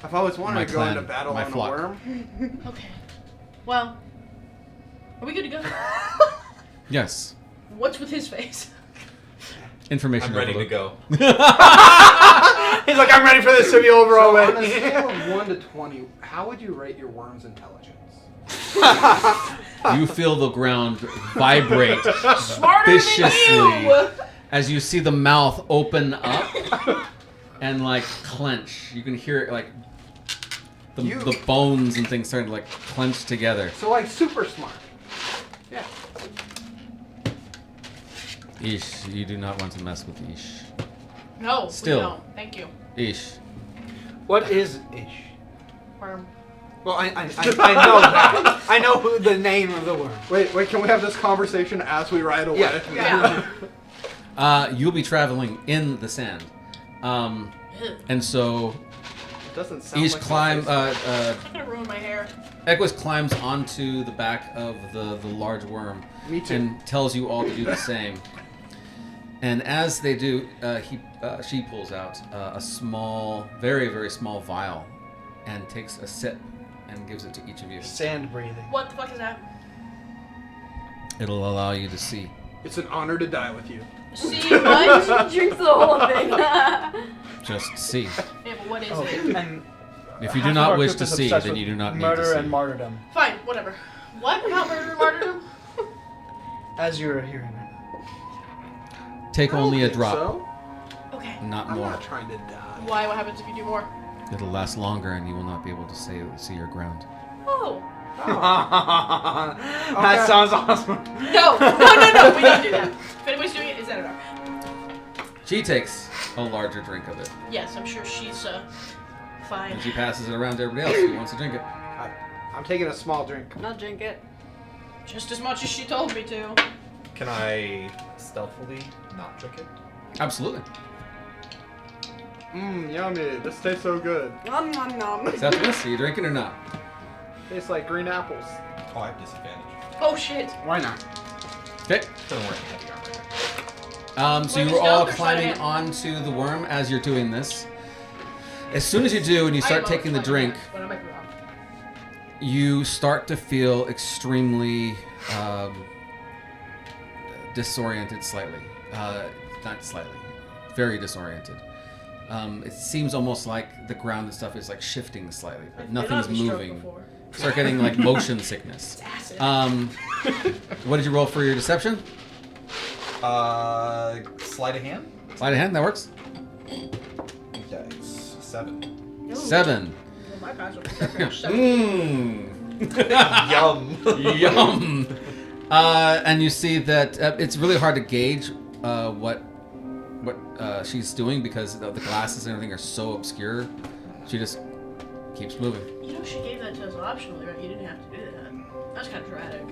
I've always wanted My to go clan, into battle my on flock. a worm. Okay. Well, are we good to go? Yes, What's with his face? information. I'm ready to overload. go. he's like, I'm ready for this to be over So on a already. scale of 1 to 20, how would you rate your worm's intelligence? You feel the ground vibrate Smarter viciously than you! as you see the mouth open up and like clench. You can hear it like the bones and things starting to like clench together. So like super smart. Yeah. Ish, you do not want to mess with Ish. No, Still. we don't. Thank you. Ish. What is Ish? Worm. Well, I know that. I know who the name of the worm. Wait, can we have this conversation as we ride away? Yeah. Yeah. You'll be traveling in the sand. And so It doesn't sound Ish like climb. It's not gonna ruin my hair. Equus climbs onto the back of the large worm. Me too. And tells you all to do the same. And as they do, she pulls out a small, very, very small vial and takes a sip and gives it to each of you. Sand breathing. What the fuck is that? It'll allow you to see. It's an honor to die with you. See what? Drinks the whole thing. Just see. Yeah, but what is Oh, it? and If you half do of not our wish group to is see, obsessed then with you do not need murder to see. and martyrdom. Fine, whatever. What about murder and martyrdom? As you're hearing it. Take I don't only a think drop, So. Okay. not I'm more. not trying to die. Why? What happens if you do more? It'll last longer, and you will not be able to see your ground. Oh. That sounds awesome. No, we don't do that. If anybody's doing it, is that enough? She takes a larger drink of it, Yes, I'm sure she's fine. and she passes it around to everybody else who wants to drink it. I'm taking a small drink. I'll drink it. Just as much as she told me to. Can I stealthily not drink it? Absolutely. Yummy. This tastes so good. Nom nom nom. Septimus, are you drinking or not? Tastes like green apples. Oh, I have disadvantage. Oh shit. Why not? Okay. Doesn't work in heavy armor. So Wait, you is were all stealth or sleight of climbing hand? onto the worm as you're doing this. As soon as you do and you start taking the drink, But I might be wrong. you start to feel extremely disoriented slightly. Not slightly. Very disoriented. It seems almost like the ground and stuff is like shifting slightly, but I've been nothing's on a stroke moving. before. Start getting like motion sickness. Acid. What did you roll for your deception? Sleight of hand? Sleight of hand, that works. Dice. 7. Ooh. 7. Well, my passive perception is 7. Mmm. Yum. Yum. And you see that it's really hard to gauge what she's doing because the glasses and everything are so obscure. She just keeps moving. You know, she gave that to us optionally, right? You didn't have to do that. That's kind of dramatic.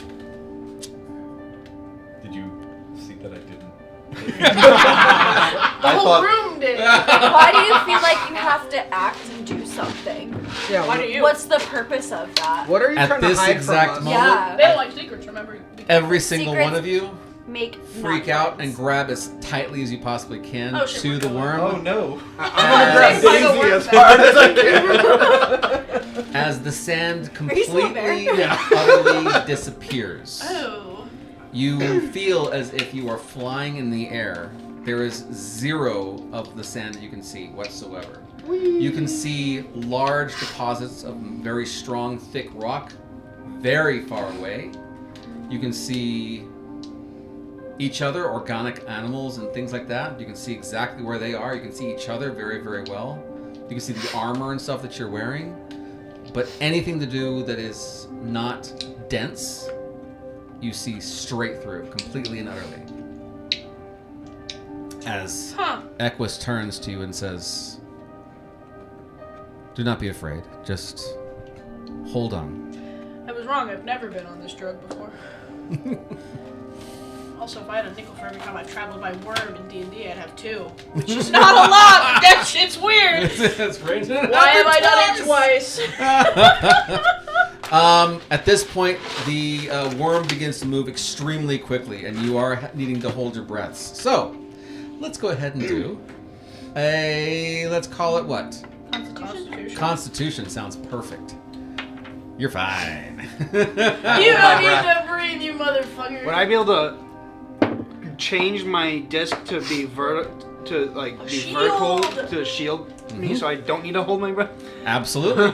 Did you see that I didn't? The whole room did. Why do you feel like you have to act and do something? Yeah. Why do you? What's the purpose of that? What are you At trying this to hide exact from us? moment, Yeah. They don't like secrets, remember? every single Secrets one of you Make freak out and grab as tightly as you possibly can Oh, shit, to we're the going. worm. Oh no. I'm gonna grab Find a Daisy word as hard as I can. As the sand you still completely, there? utterly disappears. Oh. You feel as if you are flying in the air. There is 0 of the sand that you can see whatsoever. You can see large deposits of very strong, thick rock very far away. You can see each other, organic animals and things like that. You can see exactly where they are. You can see each other very, very well. You can see the armor and stuff that you're wearing. But anything to do that is not dense, you see straight through, completely and utterly. As Equus turns to you and says, "Do not be afraid. Just hold on." I was wrong. I've never been on this drug before. Also, if I had a nickel for every time I traveled by worm in D&D, I'd have 2. Which is not a lot, but that shit's weird. It's great. Why have I done it twice? At this point, the worm begins to move extremely quickly, and you are needing to hold your breaths. So, let's go ahead and do let's call it what? Constitution. Constitution sounds perfect. You're fine. You don't need to breathe, you motherfucker. Would I be able to change my disc to be vertical to shield me, so I don't need to hold my breath? Absolutely.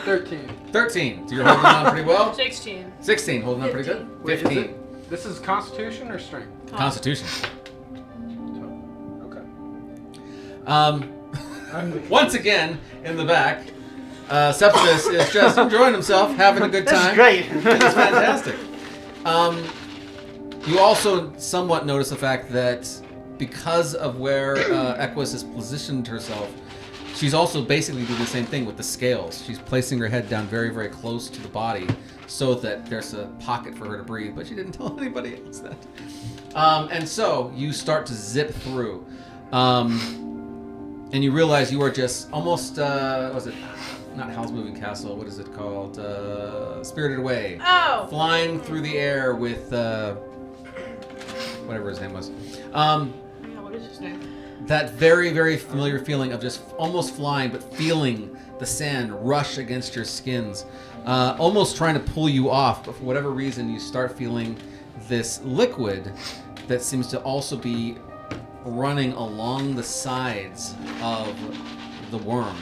13. 13. So you're holding on pretty well. 16. 16. Holding on pretty good. Wait, is 15. it- This is Constitution or Strength? Constitution. Okay. Once again, in the back, Septimus is just enjoying himself, having a good time. That's great. It's fantastic. You also somewhat notice the fact that because of where Equus has positioned herself, she's also basically doing the same thing with the scales. She's placing her head down very, very close to the body so that there's a pocket for her to breathe, but she didn't tell anybody else that. And so you start to zip through. And you realize you are just almost, was it not Howl's Moving Castle? What is it called? Spirited Away. Oh. Flying through the air with whatever his name was. What is his name? That very, very familiar feeling of just almost flying, but feeling the sand rush against your skins, almost trying to pull you off. But for whatever reason, you start feeling this liquid that seems to also be running along the sides of the worm,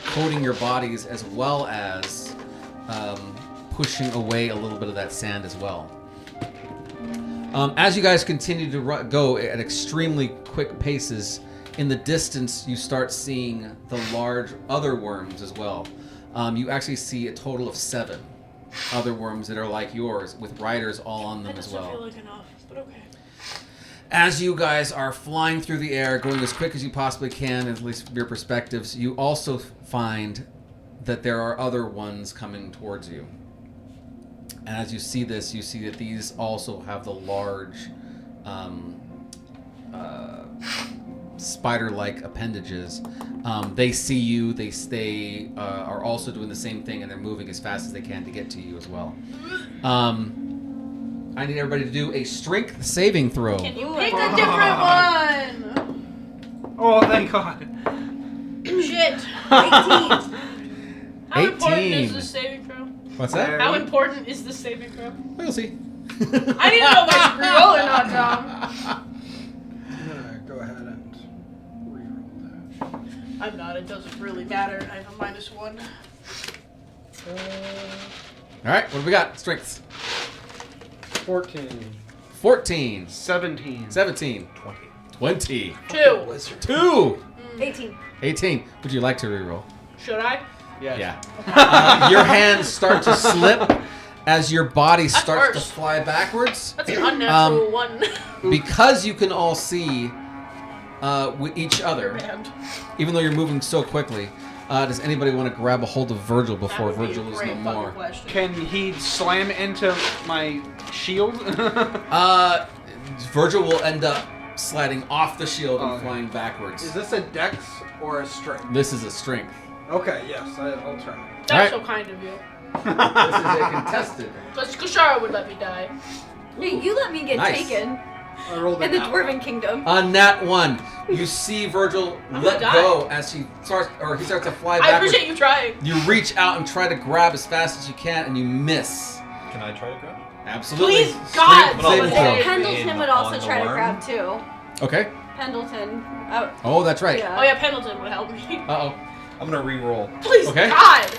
coating your bodies as well as pushing away a little bit of that sand as well. As you guys continue to go at extremely quick paces, in the distance you start seeing the large other worms as well. You actually see a total of 7 other worms that are like yours, with riders all on them That as doesn't well. feel like enough, but okay. As you guys are flying through the air, going as quick as you possibly can, at least from your perspectives, you also find that there are other ones coming towards you. And as you see this, you see that these also have the large spider-like appendages. They see you, they are also doing the same thing, and they're moving as fast as they can to get to you as well. I need everybody to do a strength saving throw. Can you pick a different one? Oh, thank God. Shit. 18. How important 18. is this saving throw? What's that? How important is this saving throw? We'll see. I need to know whether you roll or not, Tom. I'm gonna go ahead and reroll that. I'm not. It doesn't really matter. I have a -1. All right, what do we got? Strengths. 14. 14. 17. 17. 20. 2. 2. 18. 18. Would you like to reroll? Should I? Yeah. Your hands start to slip as your body starts to worse. fly backwards. That's an unnatural 1. Because you can all see with each other, Band. even though you're moving so quickly, does anybody want to grab a hold of Virgil before That would be a Virgil is great no fucking more? question. Can he slam into my shield? Virgil will end up sliding off the shield and Okay. flying backwards. Is this a dex or a strength? This is a strength. Okay, yes, I'll try. That's Alright. so kind of you. This is a contested. Because Kashara would let me die. Hey, you let me get Nice. taken I rolled in the an out. Dwarven Kingdom. On that one, you see Virgil I'm let gonna go as he starts to fly I backwards. appreciate you trying. You reach out and try to grab as fast as you can, and you miss. Can I try to grab? Absolutely. Please, God, Strength saving someone throw. save me. Pendleton would also On the try to worm? grab too. Okay. Pendleton. Oh, that's right. Yeah. Oh yeah, Pendleton would help me. Uh I'm gonna re-roll. Please, Okay. God.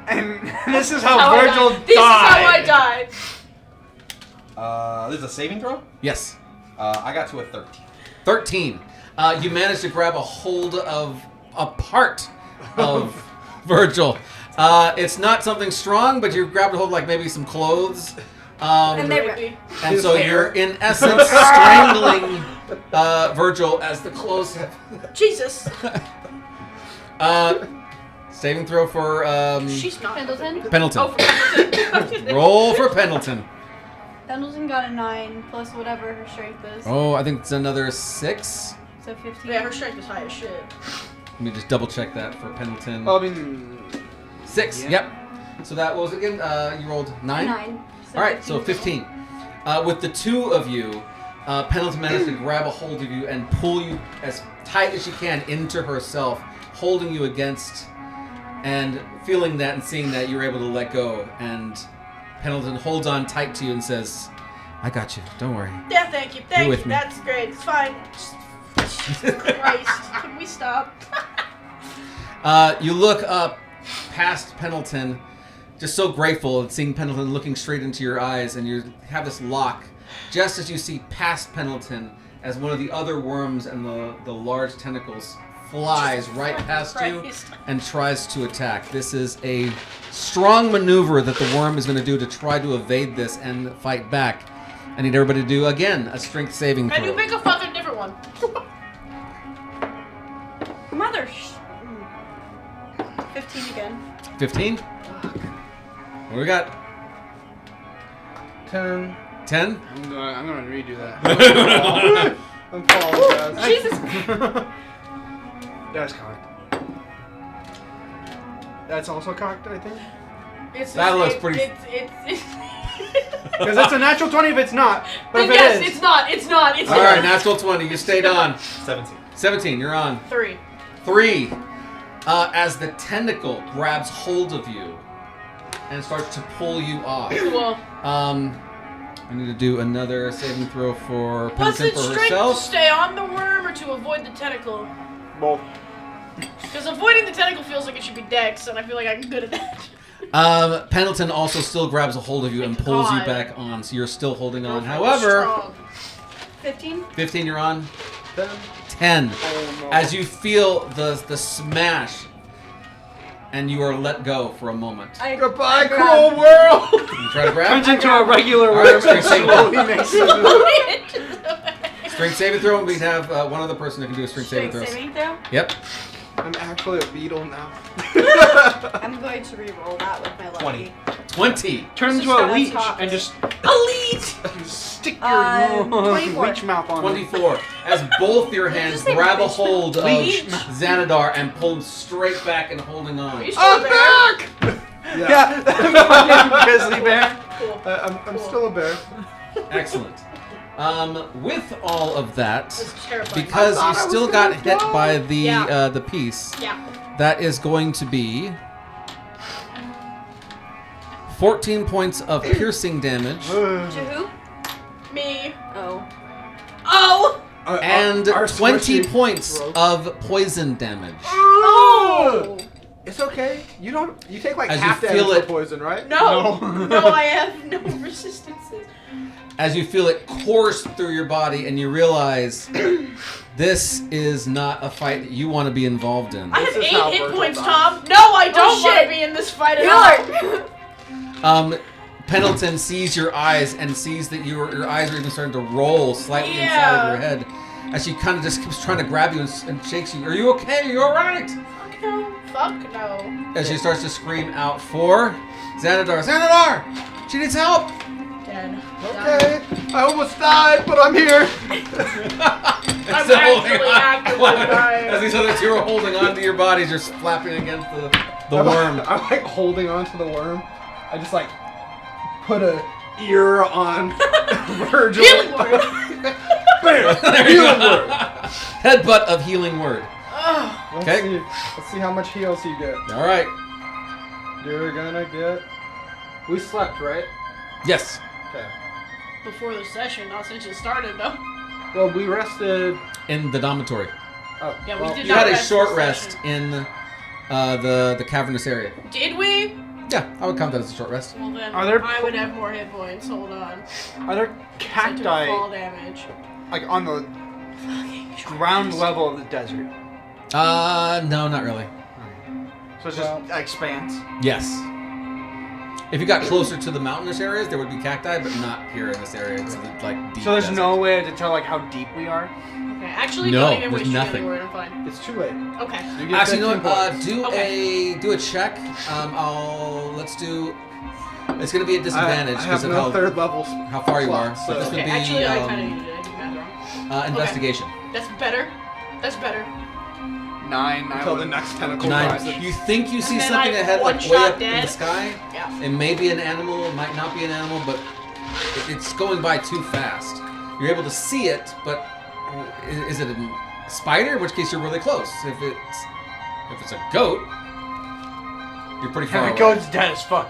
And this is how How I Virgil died. This is how I died. This is a saving throw. yes. I got to a 13. 13. You managed to grab a hold of a part of Virgil. It's not something strong, but you grabbed a hold of like maybe some clothes. And they Maybe. And His so hair. you're in essence strangling Virgil as the clothes have. Jesus. Saving throw for She's not. Pendleton. Pendleton. Oh, for Pendleton. Roll for Pendleton. Pendleton got a 9 plus whatever her strength is. Oh, I think it's another 6. So 15. Yeah, her strength is high as shit. Let me just double check that for Pendleton. Well, I mean, 6. yeah. Yep. So that was again. You rolled 9. 9. All right, so 15. With the two of you, Pendleton managed to grab a hold of you and pull you as tight as she can into herself, holding you against, and feeling that and seeing that you're able to let go. And Pendleton holds on tight to you and says, "I got you. Don't worry." Yeah, thank you. Thank with you. me. That's great. It's fine. Jesus Christ. Can we stop? You look up past Pendleton, just so grateful at seeing Pendleton looking straight into your eyes, and you have this lock just as you see past Pendleton as one of the other worms and the large tentacles flies right past you Christ. and tries to attack. This is a strong maneuver that the worm is going to do to try to evade this and fight back. I need everybody to do, again, a strength saving Can you throw. pick a fucking different one? Mother. 15 again. 15? What do we got? 10. 10? I'm gonna redo that. I'm falling, guys. Jesus. That's cocked. That's also cocked, I think. It's That looks pretty- It's Because it's a natural 20 if it's not. But if yes, it is, it's not. It's not. It's All not. right, natural 20. You stayed on. 17. 17, you're on. 3. 3. As the tentacle grabs hold of you and starts to pull you off. Cool. I need to do another saving throw for Was Pendleton it for strength to herself. stay on the worm or to avoid the tentacle? both. Because avoiding the tentacle feels like it should be dex, and I feel like I'm good at that. Pendleton also still grabs a hold of you and Thank pulls you God. back on, so you're still holding on. Girlfriend is However, strong. 15. 15, you're on. 10. 10. Oh, no. As you feel the smash, and you are let go for a moment. Goodbye, grab- cruel world! You try to grab? Turns into a regular All right, worm strength and saving slowly throw. makes it. Strength saving throw, and we have one other person who can do a strength saving Strength throw. saving throw. Yep. I'm actually a beetle now. I'm going to re-roll that with my lucky. 20. 20. Turn This into is a how leech that's and just Elite! stick your 24. leech mouth on it. 24. As both your hands just say grab a leech hold of Leech. Xanadar and pull him straight back and holding on. Are you still there? back! Yeah, fucking grizzly bear. Cool. I'm still a bear. Excellent. With all of that, This is terrifying. because I you thought I still was got gonna hit go. by the Yeah. the piece, Yeah. that is going to be 14 points of piercing damage To who? Me. Oh. Oh! and Our 20 squishy points broke. of poison damage. Oh! It's okay. You take like As you half feel damage it- for poison, right? No. No, I have no resistances. As you feel it course through your body and you realize this is not a fight that you want to be involved in. I have This is how 8 hit Virgil points, dies. Tom. No, I don't want to shit. be in this fight at all. Healer! Pendleton sees your eyes and sees that your eyes are even starting to roll slightly inside Yeah. of your head as she kind of just keeps trying to grab you and shakes you. Are you okay? Are you all right? Fuck no. Fuck no. As she starts to scream out for Xanadar. Xanadar! She needs help! Can again. Okay, I almost died, but I'm here. I'm Still holding actually on. actively dying. As these other two are holding on to your bodies, you're flapping against the worm. I'm like holding on to the worm. I just like put a ear on Virgil. Healing word. Bam! Healing word. Headbutt of healing word. Ugh. Okay. Let's see how much heals you get. All right. You're gonna get. We slept, right? Yes. Okay. Before the session, not since it started though. Well, we rested. In the dormitory. Oh, Yeah, we well, did You not had a rest short this rest session. in the cavernous area. Did we? Yeah, I would count that as a short rest. Well then, Are there I would have more hit points. Hold on. Are there I took cacti fall damage. like on the Fucking short ground rest. level of the desert? No, not really. So it's just expanse. Yes. If you got closer to the mountainous areas, there would be cacti, but not here in this area. It's like deep. So there's desert. no way to tell like how deep we are. Okay, actually, No, don't even there's waste nothing. your word. I'm fine. It's too late. Okay. You get Actually, you know 15 what? points. Do a check. Let's do. It's going to be a disadvantage I because have of no how third level. how far you are. slots, But this so- would Okay, be actually, I kind of needed it. I did math wrong. investigation. That's better. That's better. 9. Until the next tentacle Nine. rises. You think you see then something I ahead, like one way shot up in dead. the sky. Yeah. It may be an animal. It might not be an animal, but it's going by too fast. You're able to see it, but is it a spider? In which case you're really close. If it's a goat, you're pretty far My away. goat's dead as fuck.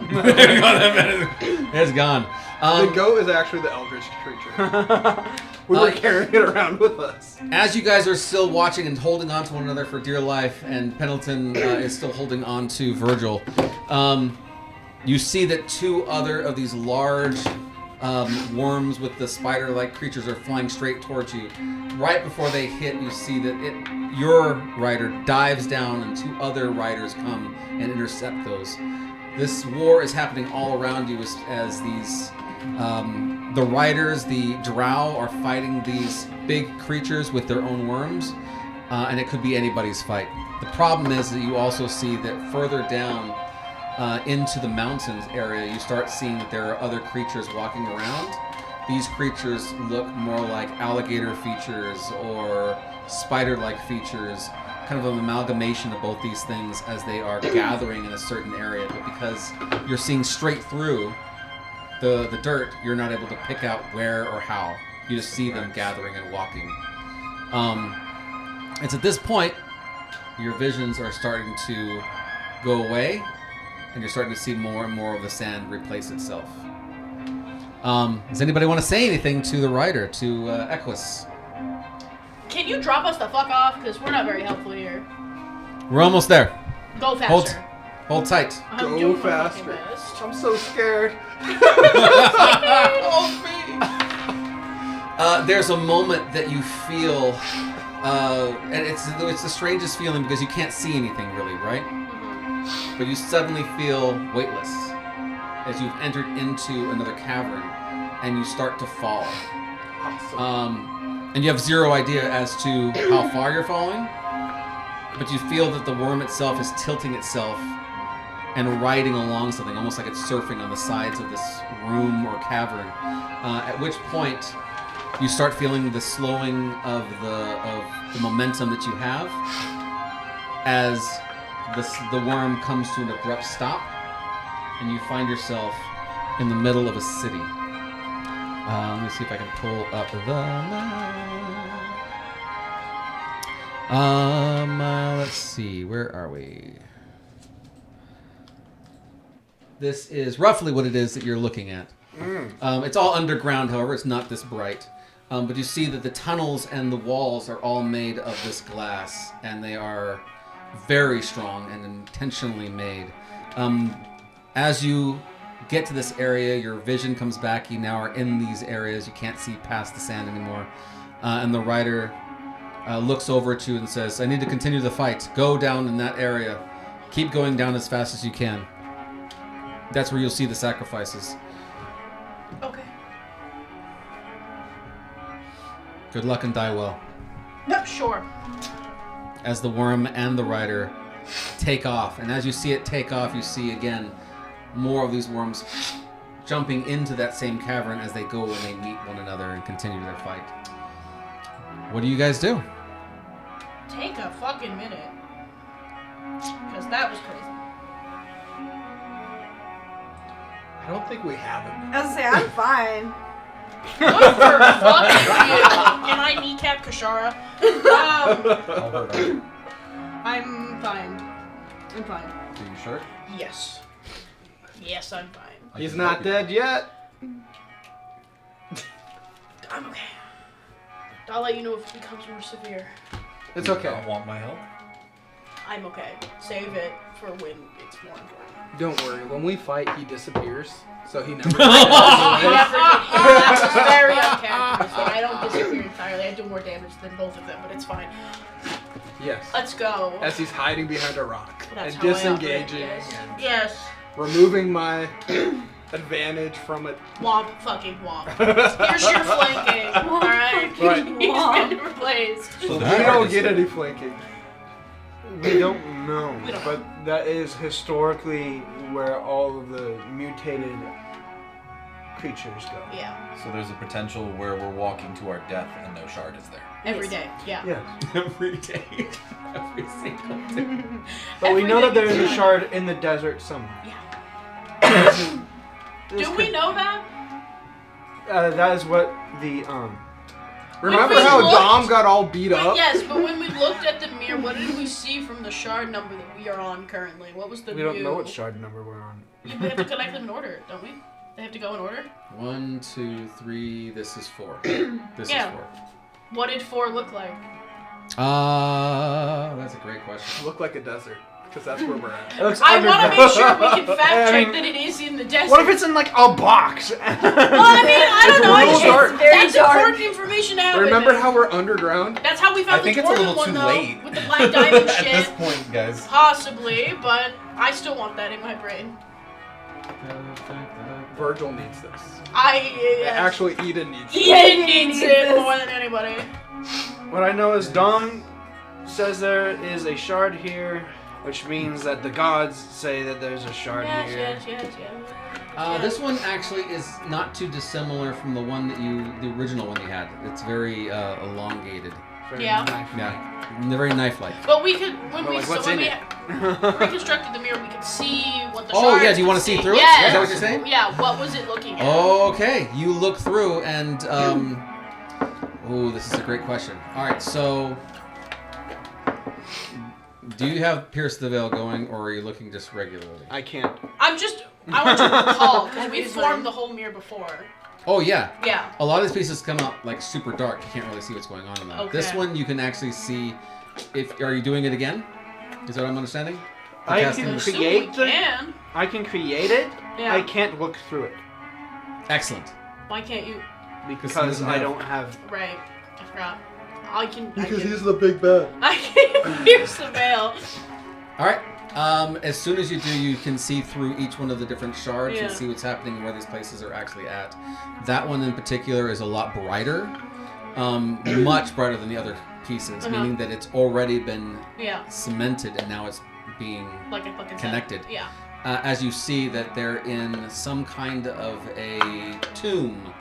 It's gone. The goat is actually the eldritch creature. We were carrying it around with us. As you guys are still watching and holding on to one another for dear life, and Pendleton is still holding on to Virgil, you see that two other of these large worms with the spider-like creatures are flying straight towards you. Right before they hit, you see that your rider dives down, and two other riders come and intercept those. This war is happening all around you as these. The riders, the drow, are fighting these big creatures with their own worms, and it could be anybody's fight. The problem is that you also see that further down into the mountains area, you start seeing that there are other creatures walking around. These creatures look more like alligator features or spider-like features, kind of an amalgamation of both these things as they are gathering in a certain area. But because you're seeing straight through the dirt, you're not able to pick out where or how. You just see them gathering and walking. It's at this point your visions are starting to go away, and you're starting to see more and more of the sand replace itself. Does anybody want to say anything to the rider, to Equus? Can you drop us the fuck off? Because we're not very helpful here. We're almost there. Go faster. Hold tight. I'm Go doing my fucking faster. best. I'm so scared. There's a moment that you feel, and it's the strangest feeling because you can't see anything really, right? But you suddenly feel weightless as you've entered into another cavern, and you start to fall. Awesome. And you have zero idea as to how far you're falling, but you feel that the worm itself is tilting itself and riding along something, almost like it's surfing on the sides of this room or cavern. At which point, you start feeling the slowing of the momentum that you have as the worm comes to an abrupt stop, and you find yourself in the middle of a city. Let me see if I can pull up the map. Let's see, where are we? This is roughly what it is that you're looking at. It's all underground, however, it's not this bright. But you see that the tunnels and the walls are all made of this glass, and they are very strong and intentionally made. As you get to this area, your vision comes back. You now are in these areas. You can't see past the sand anymore. And the rider looks over at you and says, I need to continue the fight. Go down in that area. Keep going down as fast as you can. That's where you'll see the sacrifices. Okay. Good luck and die well. No, sure. As the worm and the rider take off. And as you see it take off, you see again more of these worms jumping into that same cavern as they go and they meet one another and continue their fight. What do you guys do? Take a fucking minute. Because that was crazy. I don't think we have it. I was gonna say, I'm fine. Good for fucking you. Can I kneecap Kashara? I'll hurt her. I'm fine. I'm fine. Are you sure? Yes. Yes, I'm fine. He's not dead yet. I'm okay. I'll let you know if it becomes more severe. It's You okay. don't want my help? I'm okay. Save it for when it's more important. Don't worry. When we fight, he disappears. So he never. Never did. That was very uncharacteristic. I don't disappear entirely. I do more damage than both of them, but it's fine. Yes. Let's go. As he's hiding behind a rock That's and how I operate, disengaging yes. and Yes. removing my advantage from it. Womp fucking womp. Here's your flanking. Alright? Right. He's been replaced. So We the shard don't is get here. any flanking. We don't know, We don't but that is historically where all of the mutated creatures go. Yeah. So there's a potential where we're walking to our death and no shard is there. Every day. Yeah. Yes. Every day. Every single day. But we Every know day that there is gets a shard in the desert somewhere. Yeah. This Do we could- know that? That is what the Remember we how looked- Dom got all beat But up? yes, but when we looked at the mirror, what did we see from the shard number that we are on currently? What was the we don't new... know what shard number we're on. We have to connect them in order, don't we? They have to go in order? 1, 2, 3. This is 4. This Yeah. is 4. What did 4 look like? That's a great question. Look like a desert, because that's where we're at. It looks I want to underground. make sure we can fact I check mean, that it is in the desert. What if it's in like a box? Well, I mean, I don't know. real dark. Very That's dark. important information to have. Remember in how we're underground? it. That's how we found I think the it's a dwarven little one, too though, late. with the black diamond At this shit. point, guys. Possibly, but I still want that in my brain. Virgil needs this. Actually, Actually, Eden needs he it. needs it this. more than anybody. What I know is Dom says there is a shard here, which means that the gods say that there's a shard Yes, here. yes, yes, yes. This one actually is not too dissimilar from the one that the original one you had. It's very elongated. Very Yeah. knife-like. Yeah, they're very knife-like. But we could, when But, we, like, so what's when in we it? reconstructed the mirror, we could see what the Oh, shards yeah, do you could wanna see through it? Yes. Is that what you're saying? Yeah, what was it looking at? Okay, you look through and oh, this is a great question. All right, so do you have Pierce the Veil going, or are you looking just regularly? I can't. I want you to recall, because we That'd be formed fun. the whole mirror before. Oh yeah. Yeah. A lot of these pieces come up like super dark. You can't really see what's going on in them. Okay. This one you can actually see. Are you doing it again? Is that what I'm understanding? The I casting? can Assume create we the. can. I can create it. Yeah. I can't look through it Excellent. Why can't you? Because he because doesn't I have- don't have. Right. I forgot. I can. the big bad. I can pierce the veil. All right. As soon as you do, you can see through each one of the different shards and Yeah. see what's happening and where these places are actually at. That one in particular is a lot brighter, much brighter than the other pieces, Uh-huh. meaning that it's already been Yeah. cemented and now it's being Like a fucking connected. Yeah. As you see that they're in some kind of a tomb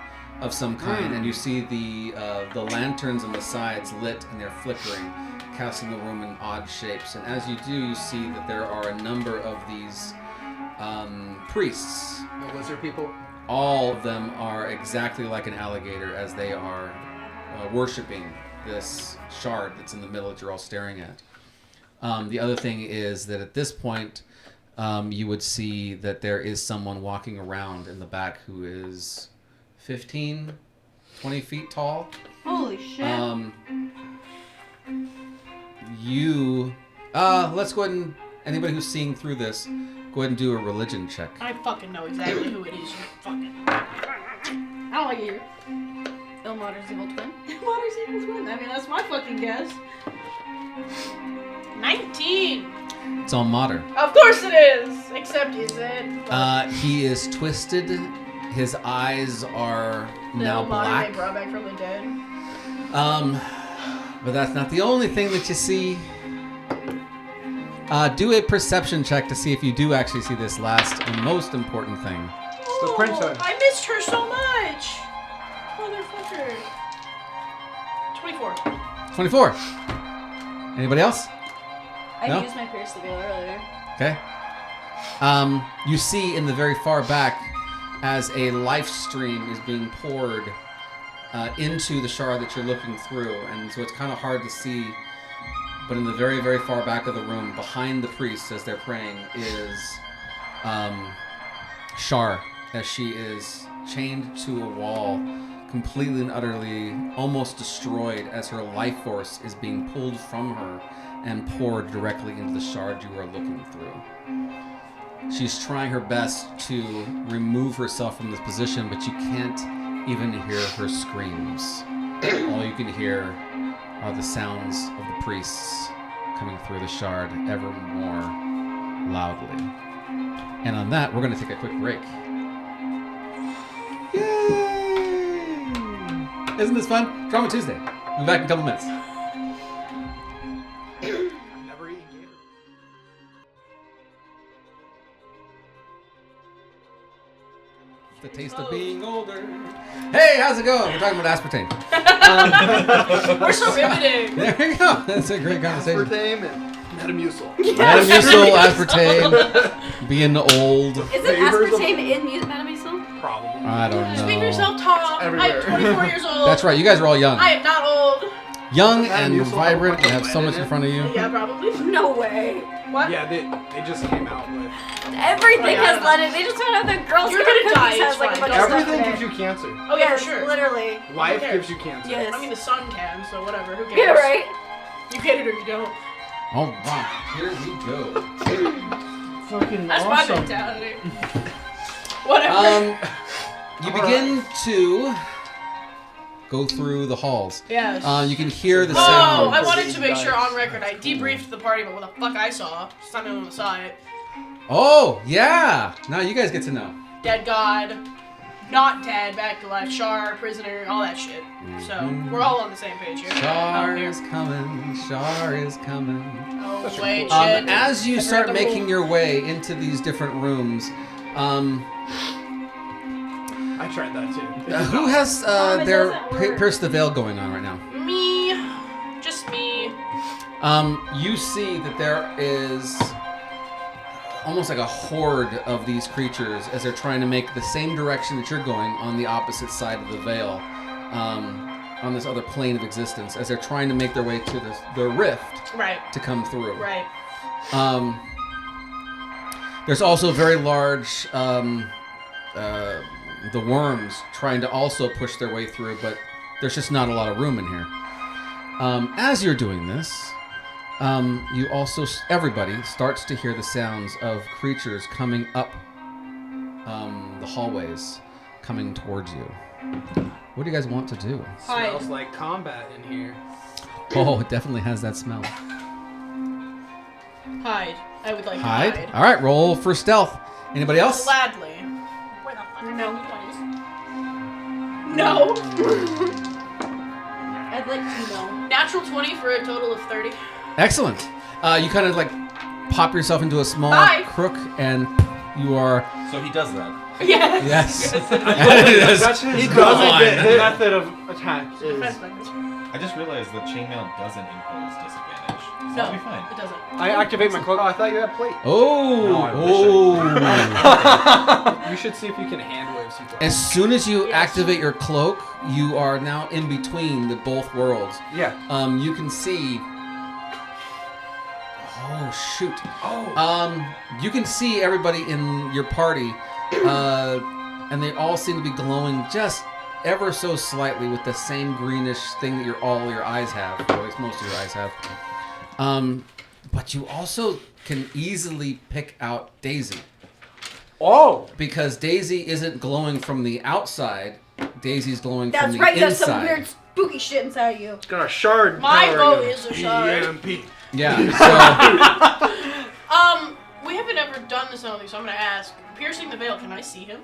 of some kind, and you see the lanterns on the sides lit and they're flickering, casting the room in odd shapes. And as you do, you see that there are a number of these priests. The lizard people. All of them are exactly like an alligator as they are worshiping this shard that's in the middle that you're all staring at. The other thing is that at this point, you would see that there is someone walking around in the back who is 15, 20 feet tall. Holy shit. Let's go ahead and, anybody who's seeing through this, go ahead and do a religion check. I fucking know exactly who it is. You fucking. I don't like you. Ilmater's evil twin. Ilmater's evil twin. I mean, that's my fucking guess. 19. It's all modern. Of course it is. Except is it? He is twisted. His eyes are now black. They brought back from the dead. But that's not the only thing that you see. Do a perception check to see if you do actually see this last and most important thing. The princess. I missed her so much. Motherfucker. 24. 24. Anybody else? I No? used my pierce the veil earlier. Okay. You see in the very far back as a life stream is being poured into the shard that you're looking through, and so it's kind of hard to see. But in the very, very far back of the room, behind the priests as they're praying, is Shar, as she is chained to a wall, completely and utterly almost destroyed, as her life force is being pulled from her and poured directly into the shard you are looking through. She's trying her best to remove herself from this position, but you can't even hear her screams. All you can hear are the sounds of the priests coming through the shard ever more loudly. And on that, we're going to take a quick break. Yay! Isn't this fun? Drama Tuesday. We'll be back in a couple minutes. Never eaten gator. The taste of being older. Hey, how's it going? We're talking about aspartame. We're so riveting. There you go. That's a great conversation. Aspartame and Metamucil. Metamucil, aspartame, being old. Is it Flavors of- aspartame in Metamucil? Probably. I don't Speak for know. yourself, Tom. Everywhere. I'm 24 years old. That's right. You guys are all young. I am not old. Young and Metamucil, vibrant. a You bunch have of so lead much in in it. front of you. Yeah, probably. No way. What? Yeah, they just came out with. Everything Oh, yeah, I has don't know. leaded. They just found out that Girl You're Scout gonna die, cookies has it's like a fine. bunch of stuff Everything in gives it. you cancer. Oh, yeah, Yes, for sure. literally. Life cares? gives you cancer. Yes. I mean, the sun can, so whatever. Who cares? Yeah, right? You get it or you don't. All right. Here we go. Fucking That's my awesome. mentality. Whatever. You begin to go through the halls. Yes. You can hear the Oh, sound. I wanted to make sure on record I debriefed the party about what the fuck I saw. Something on the side. Oh, yeah. Now you guys get to know. Dead god, not dead, back to life, Shar, prisoner, all that shit. So we're all on the same page here. Shar Oh, here. is coming. Shar is coming. Oh, wait, cool- shit. As you Never start had the making rule. your way into these different rooms, I tried that too. who has it their doesn't work. Pierce the Veil going on right now? Me. Just me. You see that there is almost like a horde of these creatures as they're trying to make the same direction that you're going on the opposite side of the veil, on this other plane of existence, as they're trying to make their way to the rift Right. to come through. Right. There's also very large, the worms trying to also push their way through, but there's just not a lot of room in here. As you're doing this, you also, everybody starts to hear the sounds of creatures coming up the hallways, coming towards you. What do you guys want to do? Hide. Smells like combat in here. Oh, it definitely has that smell. Hide. I would like Hide? to hide. All right, roll for stealth. Anybody else? Gladly. Where the fuck No. No. I'd like to know. Natural 20 for a total of 30. Excellent. You kind of like pop yourself into a small Hi. crook, and you are. So he does that. Yes. Yes. That's his He doesn't get hit. method of attack. Is I just realized that chainmail doesn't impose disadvantage. So No, I'll be fine. it doesn't. I activate my Oh, cloak. I thought you had plate. Oh, No, I wish You should see if you can hand wave some. As soon as you Yes. activate your cloak, you are now in between the both worlds. Yeah. You can see. Oh shoot! Oh. You can see everybody in your party, and they all seem to be glowing just ever so slightly with the same greenish thing that all your eyes have, or at least most of your eyes have. But you also can easily pick out Daisy. Oh. Because Daisy isn't glowing from the outside. Daisy's glowing from That's the right, you have inside. some weird spooky shit inside of you. Got a shard. My power vote gun. is a shard. EMP. Yeah. We haven't ever done this on these, so I'm gonna ask. Piercing the veil, can I see him?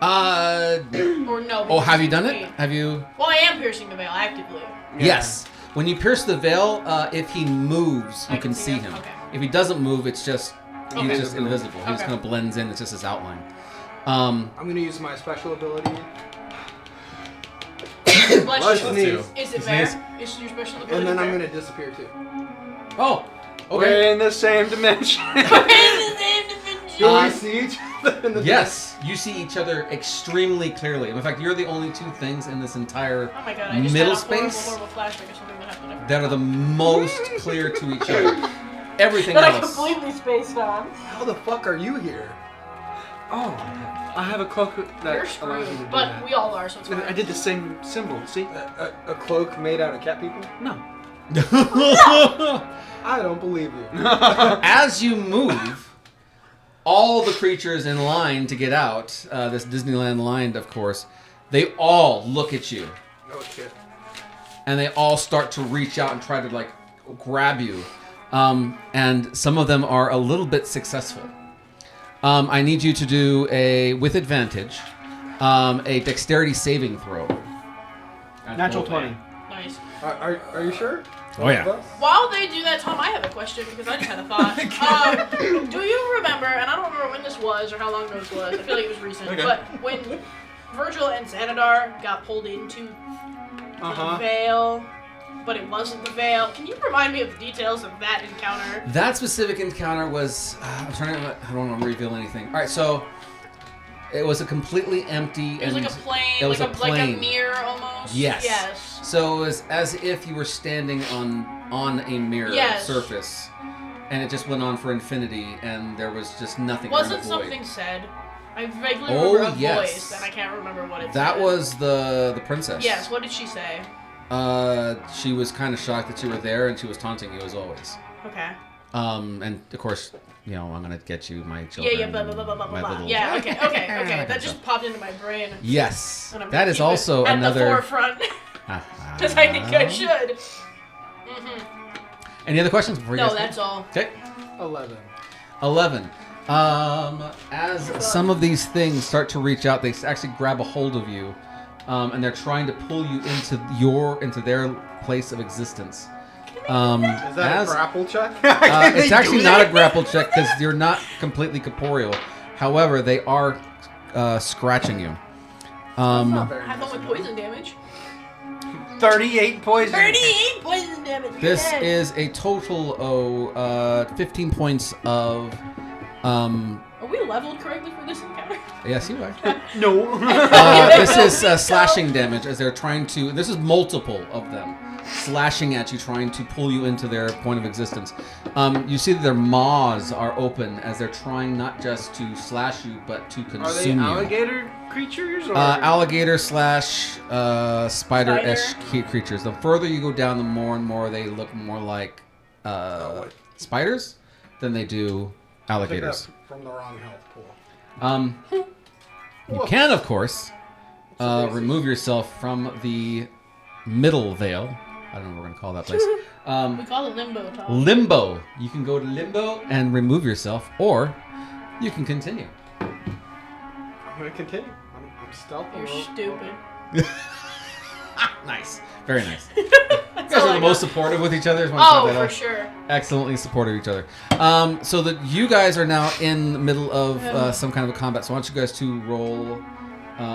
So, Or no? oh, have you because done it's it? me. Have you? Well, I am piercing the veil actively. Yes. When you pierce the veil, if he moves, you I can see him. Okay. If he doesn't move, it's just he's Okay. just invisible. He just Okay. kind of blends in. It's just his outline. I'm gonna use my special ability. Bless you. Sneeze. Is it Sneeze. fair? Is your special ability And then I'm fair? gonna disappear too. Oh, We're okay. in the same dimension. Do we see each other in the Yes, you see each other extremely clearly. In fact, you're the only two things in this entire Oh my god, I just middle had a horrible, space horrible flashback of something that happened. I that are the most clear to each other. Everything That I else. completely spaced on. How the fuck are you here? Oh, I have a cloak that You're allows me to screwed. do But that. we all are, so it's fine. I did the same symbol. See? A cloak made out of cat people? No. I don't believe you. As you move, all the creatures in line to get out, this Disneyland line, of course, they all look at you. Oh shit. And they all start to reach out and try to, like, grab you. And some of them are a little bit successful. I need you to do with advantage, a dexterity saving throw. Natural 20. Nice. Are you sure? Oh, yeah. Both of us? While they do that, Tom, I have a question because I just had a thought. Do you remember, and I don't remember when this was or how long ago this was, I feel like it was recent, Okay. but when Virgil and Xanadar got pulled into the veil, but it wasn't the veil, can you remind me of the details of that encounter? That specific encounter was... I don't want to reveal anything. All right, so it was a completely empty... It was like a plane, it was like a a plane. mirror almost. Yes. Yes. So it was as if you were standing on a mirror Yes. surface, and it just went on for infinity, and there was just nothing. Wasn't in the void. something said? I vaguely Oh, remember a yes. voice, and I can't remember what it That said. was the princess. Yes, what did she say? She was kind of shocked that you were there, and she was taunting you as always. Okay. And of course, I'm gonna get you, my Yeah, children. blah, blah, blah, blah, blah, my blah. little- Yeah, okay. That That kind just of popped into my brain. Yes, And I'm that gonna is keep it also at another. the forefront, because I think I should. Any other questions before you No, guys? that's all. Okay. 11. 11. As some of these things start to reach out, they actually grab a hold of you, and they're trying to pull you into their place of existence. Is that a grapple check? It's actually not a grapple check because you're not completely corporeal. However, they are scratching you. Not very Have fun with poison damage. 38 poison. 38 poison damage. You're This dead. is a total of 15 points of. Are we leveled correctly for this encounter? Yes, you are. No. This is slashing damage as they're trying to. This is multiple of them slashing at you, trying to pull you into their point of existence. You see that their maws are open as they're trying not just to slash you, but to Are they consume you. alligator creatures? Or? Alligator / spider-ish creatures. The further you go down, the more and more they look more like spiders than they do I think alligators. that's from the wrong health pool. You can, of course, remove yourself from the middle veil. I don't know what we're going to call that place. We call it limbo, Tom. Limbo. You can go to limbo and remove yourself, or you can continue. I'm gonna continue. I'm stealthy. You're stupid. Nice. Very nice. You guys are the most supportive with each other. Just wanna Oh, point that for out. sure. Excellently supportive of each other. So that you guys are now in the middle of some kind of a combat. So I want you guys to roll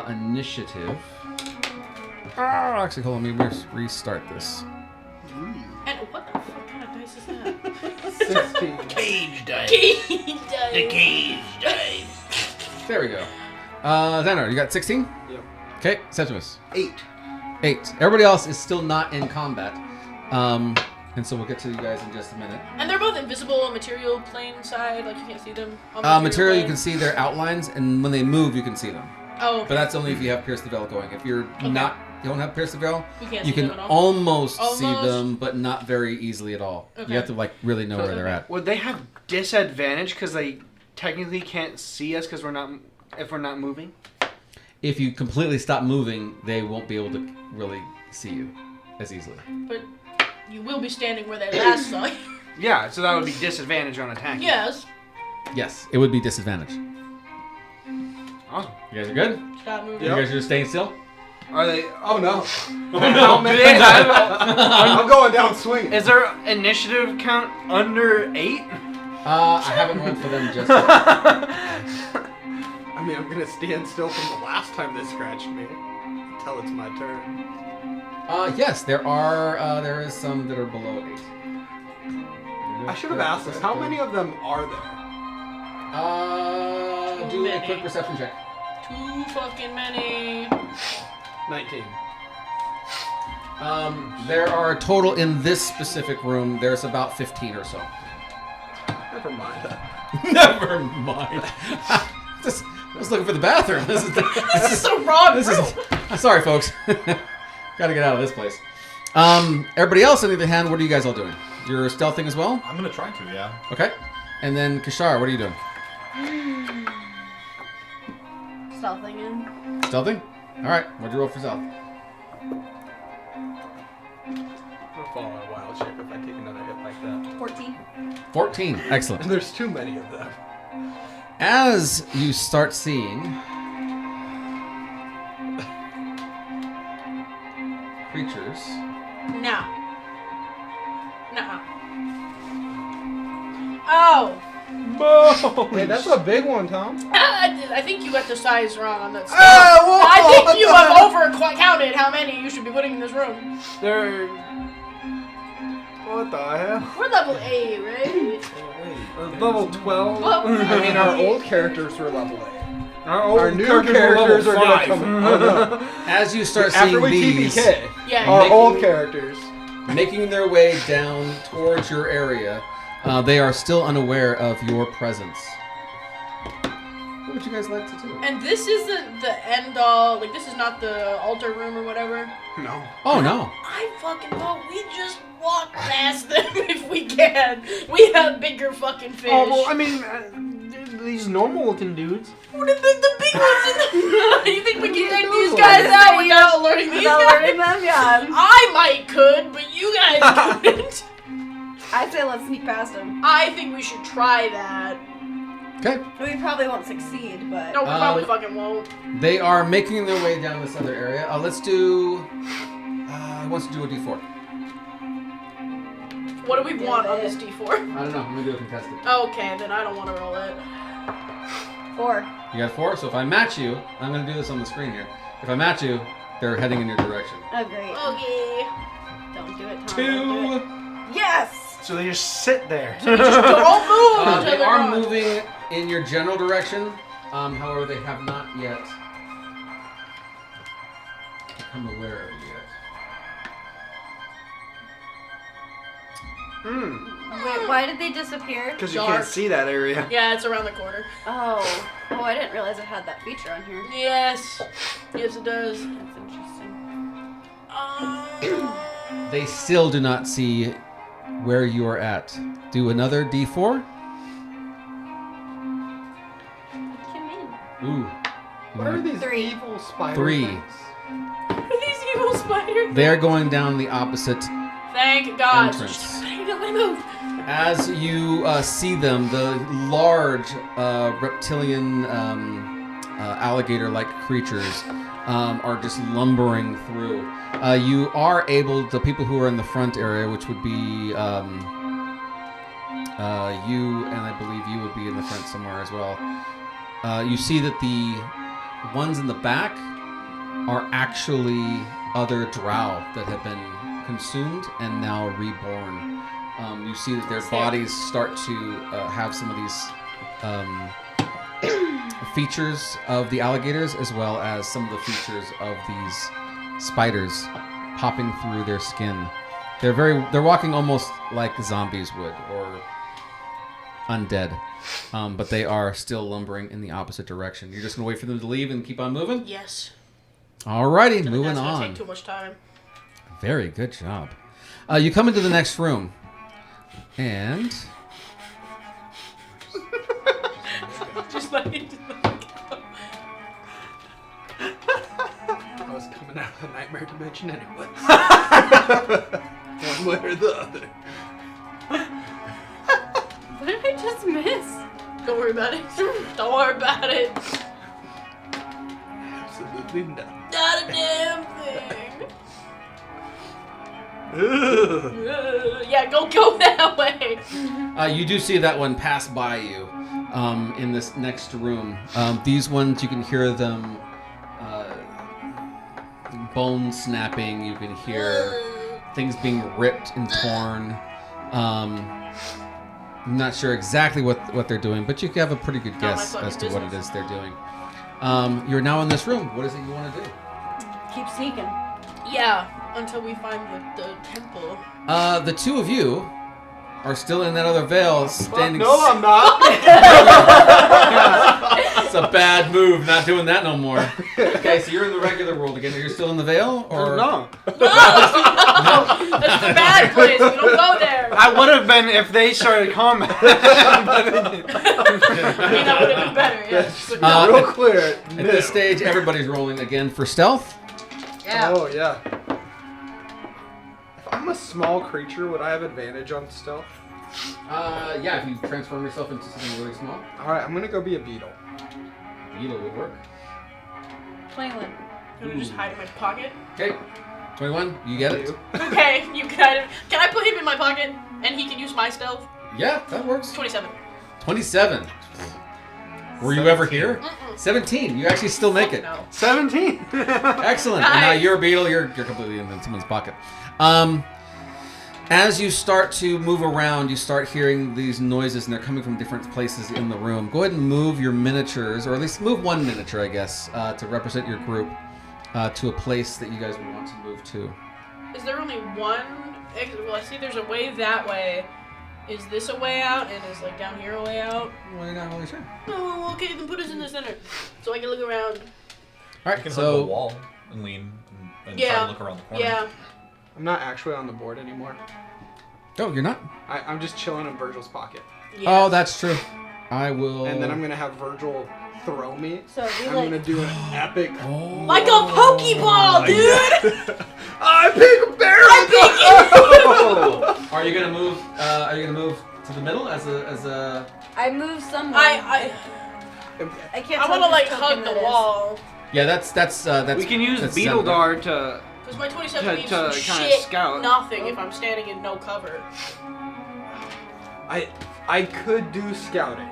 initiative. Actually, hold on. Let me restart this. And what the fuck kind of dice is that? 16. Cage dice. Cage dice. The cage dice. There we go. Xander, you got 16? Yep. Okay, Septimus. 8. 8. Everybody else is still not in combat. And so we'll get to you guys in just a minute. And they're both invisible on material plane side, like you can't see them. On Material, you plane. can see their outlines, and when they move, you can see them. Oh, okay. But that's only if you have Pierce the Veil going. If you're you don't have Pierce the Veil, We can't you see can them at all. almost see Almost. them, but not very easily at all. Okay. You have to like really know where they're at. Would they have disadvantage because they technically can't see us because if we're not moving? If you completely stop moving, they won't be able to really see you as easily. But you will be standing where they last saw you. Yeah, so that would be disadvantage on attack. Yes. Yes, it would be disadvantage. Awesome. You guys are good? Stop moving. You guys are just staying still? Are they? Oh no. How many? I'm going down swinging. Is there initiative count under 8? I haven't run for them just yet. I I mean, I'm gonna stand still from the last time they scratched me until it's my turn. Yes, there is some that are below 8. I should have asked this. How many of them are there? Too Do a many. quick perception check. Too fucking many. 19. There are a total in this specific room. There's about 15 or so. Never mind. Never mind. I was looking for the bathroom. This is So wrong. This is. Sorry, folks. Got to get out of this place. Everybody else, on the other hand, what are you guys all doing? You're stealthing as well? I'm gonna try to, yeah. Okay. And then Kishar, what are you doing? Stealthing in. Stealthing? All right. What'd you roll for stealth? I'll fall in a wild shape if I take another hit like that. 14. 14. Excellent. And there's too many of them. As you start seeing creatures, No. Nuh-uh. Oh. Hey, that's a big one, Tom. I think you got the size wrong on that stuff. whoa, I think you have over-counted how many you should be putting in this room. They're... What the hell? We're level 8, right? Level 12. Well, I mean, our old characters were level 8. Our new characters characters were are level going to 5. come. Oh, no. as you start After seeing we these TPK, Yeah. our Making- old characters. making their way down towards your area, they are still unaware of your presence. What would you guys like to do? And this isn't the end all, like this is not the altar room or whatever. No. Oh no. I fucking vote we just walk past them if we can. We have bigger fucking fish. Oh, well, I mean, these normal looking dudes. What are the big ones in the... You think we can take these guys out without alerting these Without guys? alerting them, yeah. I could, but you guys couldn't. I'd say let's sneak past him. I think we should try that. Okay. We probably won't succeed, but... No, we probably fucking won't. They are making their way down this other area. Let's do. Who wants to do a D4? What do we want on this D4? I don't know. I'm gonna do a contested. Okay, then I don't want to roll it. 4. You got 4. So if I match you, I'm gonna do this on the screen here. If I match you, they're heading in your direction. Oh, great. Okay. Don't do it, Tom. 2. Don't do it. Yes! So they just sit there. Don't move until They they're are gone. moving in your general direction. However, they have not yet become aware of you yet. Wait, why did they disappear? Because you Dark. can't see that area. Yeah, it's around the corner. Oh, I didn't realize it had that feature on here. Yes. Yes, it does. That's interesting. They still do not see where you are at. Do another D4. What do you mean? Ooh. What are these 3. evil spider 3. things? These evil spiders. They're going down the opposite. Thank God. Entrance. Let me move. As you see them, the large reptilian alligator-like creatures are just lumbering through. You are able, the people who are in the front area, which would be you, and I believe you would be in the front somewhere as well. You see that the ones in the back are actually other drow that have been consumed and now reborn. You see that their bodies start to have some of these features of the alligators, as well as some of the features of these spiders popping through their skin. They're walking almost like zombies would, or undead. But they are still lumbering in the opposite direction. You're just gonna wait for them to leave and keep on moving? Yes. Alrighty, moving That's gonna on. take too much time. Very good job. You come into the next room, and Just like. I was coming out of the nightmare dimension anyway. One way or the other. What did I just miss? Don't worry about it. Don't worry about it. Absolutely nothing. Not a damn thing. Yeah, go that way. you do see that one pass by you. in this next room. These ones, you can hear them bone snapping. You can hear things being ripped and torn. I'm not sure exactly what they're doing, but you can have a pretty good guess as to what it is they're doing. You're now in this room. What is it you want to do? Keep sneaking. Yeah, until we find the temple. The two of you are still in that other veil, standing. No, I'm not. It's a bad move. Not doing that no more. Okay, so you're in the regular world again. You're still in the veil, or No. No, that's the bad place. We don't go there. I would have been if they started combat. I mean, that would have been better. Yeah. Real clear. At this stage, everybody's rolling again for stealth. Yeah. Oh, yeah. If I'm a small creature, would I have advantage on stealth? Yeah, if you transform yourself into something really small, Alright, I'm gonna go be a beetle. beetle would work. Plainly. I'm gonna just hide in my pocket. Okay, 21, you get it? Okay, you kind of. Can I put him in my pocket and he can use my stealth? Yeah, that works. 27. 27. Were you ever here? 17. You actually still make it. No. 17. Excellent. And now you're a beetle. You're completely in someone's pocket. As you start to move around, you start hearing these noises, and they're coming from different places in the room. Go ahead and move your miniatures, or at least move one miniature, I guess, to represent your group to a place that you guys would want to move to. Is there only one exit? Well, I see there's a way that way. Is this a way out? And is like down here a way out? Well, you're not really sure. Oh, okay, then put us in the center. So I can look around. All You right, can hug the so wall and lean and try Yeah. to look around the corner. Yeah. I'm not actually on the board anymore. oh, you're not. I'm just chilling in Virgil's pocket. Yeah. Oh, that's true. I will. And then I'm gonna have Virgil throw me. So we I'm like. gonna do an epic. Oh. Like a Pokeball, dude! I pick a bear. Are you gonna move? Are you gonna move to the middle as a? I move somewhere. I can't. I tell want to which like token hug the that is. wall. Yeah, that's. We can use that's Beetle sound- Dart to. Because my 27 To- means to kinda shit scout. nothing if I'm standing in no cover. I could do scouting,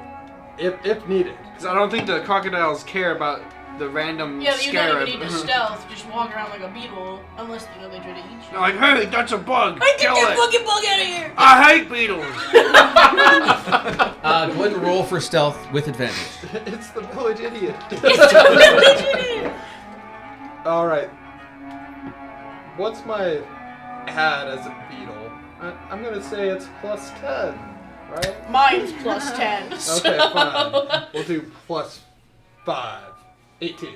if needed. Because I don't think the crocodiles care about the random Yeah, you scarab. don't even need to stealth. Just walk around like a beetle, unless they try to eat you. They're like, hey, that's a bug. Hey, get Kill that it. fucking bug out of here! I hate beetles. Go ahead and roll for stealth with advantage. It's the village idiot. It's a village idiot! All right. What's my add as a beetle? I'm gonna say it's plus 10, right? Mine's plus 10. Okay, fine. We'll do plus 5. 18.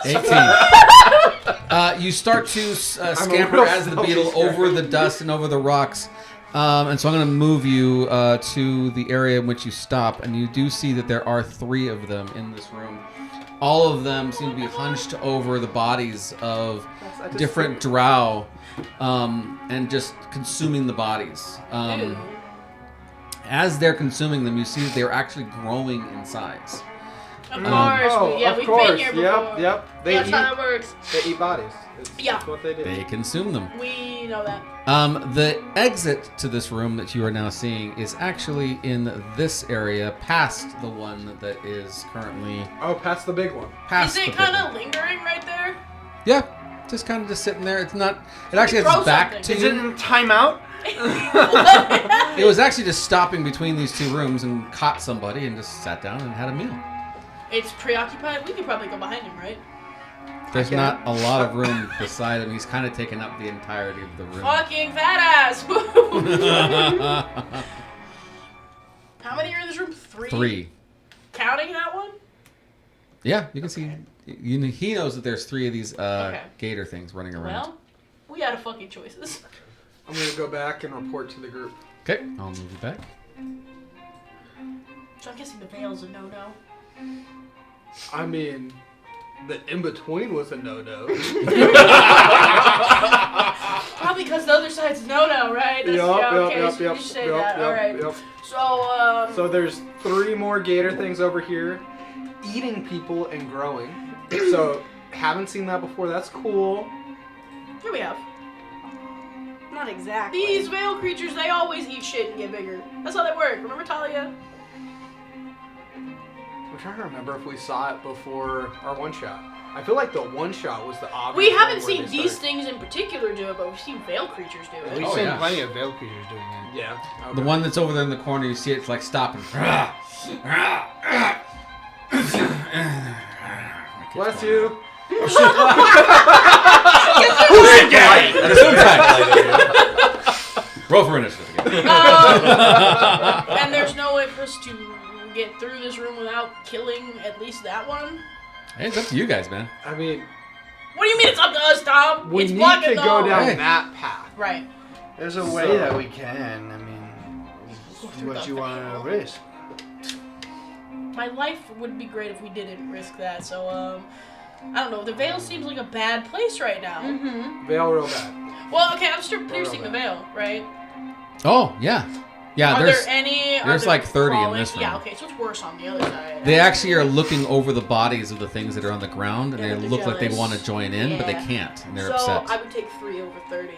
18. You start to scamper real as the stealthy beetle scarecrow. over the dust and over the rocks. And so I'm going to move you to the area in which you stop. And you do see that there are 3 of them in this room. All of them seem to be hunched over the bodies of different drow and just consuming the bodies. Ew. As they're consuming them, you see that they're actually growing in size. Of course. Oh, we've of course. been here before. Yep. That's how that works. They eat bodies. Yeah. That's what they do. They consume them. We know that. The exit to this room that you are now seeing is actually in this area, past the one that is currently Oh, past the big one. past Is the it big kind one. of lingering right there? Yeah, just kind of just sitting there. It's not. It actually has Throw its back something. to Is it you. in timeout? It was actually just stopping between these 2 rooms and caught somebody and just sat down and had a meal. It's preoccupied. We could probably go behind him, right? There's not a lot of room beside him. He's kind of taken up the entirety of the room. Fucking fat ass. How many are in this room? 3? 3. Counting that one? Yeah, you can see. He knows that there's 3 of these Okay. gator things running around. Well, we out of fucking choices. I'm gonna go back and report to the group. Okay, I'll move you back. So I'm guessing the veil's a no-no. I mean, the in between was a no-no. Probably because the other side's no-no, right? That's, okay, so you say that. All right. So, So there's 3 more gator things over here, eating people and growing. So haven't seen that before. That's cool. here we have. Not exactly. These veil creatures, they always eat shit and get bigger. That's how they work. Remember Talia? trying to remember if we saw it before our one shot. I feel like the one shot was the obvious. We haven't one where seen they these started. things in particular do it, but we've seen veil creatures do it. We've Oh, seen yeah. plenty of veil creatures doing it. Yeah. The one that's over there in the corner, you see it's like stopping. Bless you. Roll for initiative again. And there's no way for us to get through this room without killing at least that one? Hey, it's up to you guys, man. I mean, What do you mean it's up to us, Tom? we it's need blocking to the go hall. down Hey. that path. Right. There's a way So- that we can. I mean, what you want to risk? My life would be great if we didn't risk that, so, I don't know. The veil seems like a bad place right now. Mm-hmm. Veil real bad. Well, okay, I'm still piercing the veil, right? Oh, yeah. Yeah, Are there's. there any... there's are like there 30 in crawling- this room. Yeah, okay, so it's worse on the other side. They actually are looking over the bodies of the things that are on the ground, and Yeah, they they're look like they jealous. want to join in, but they Yeah. can't, and they're so upset. I would take 3 over 30.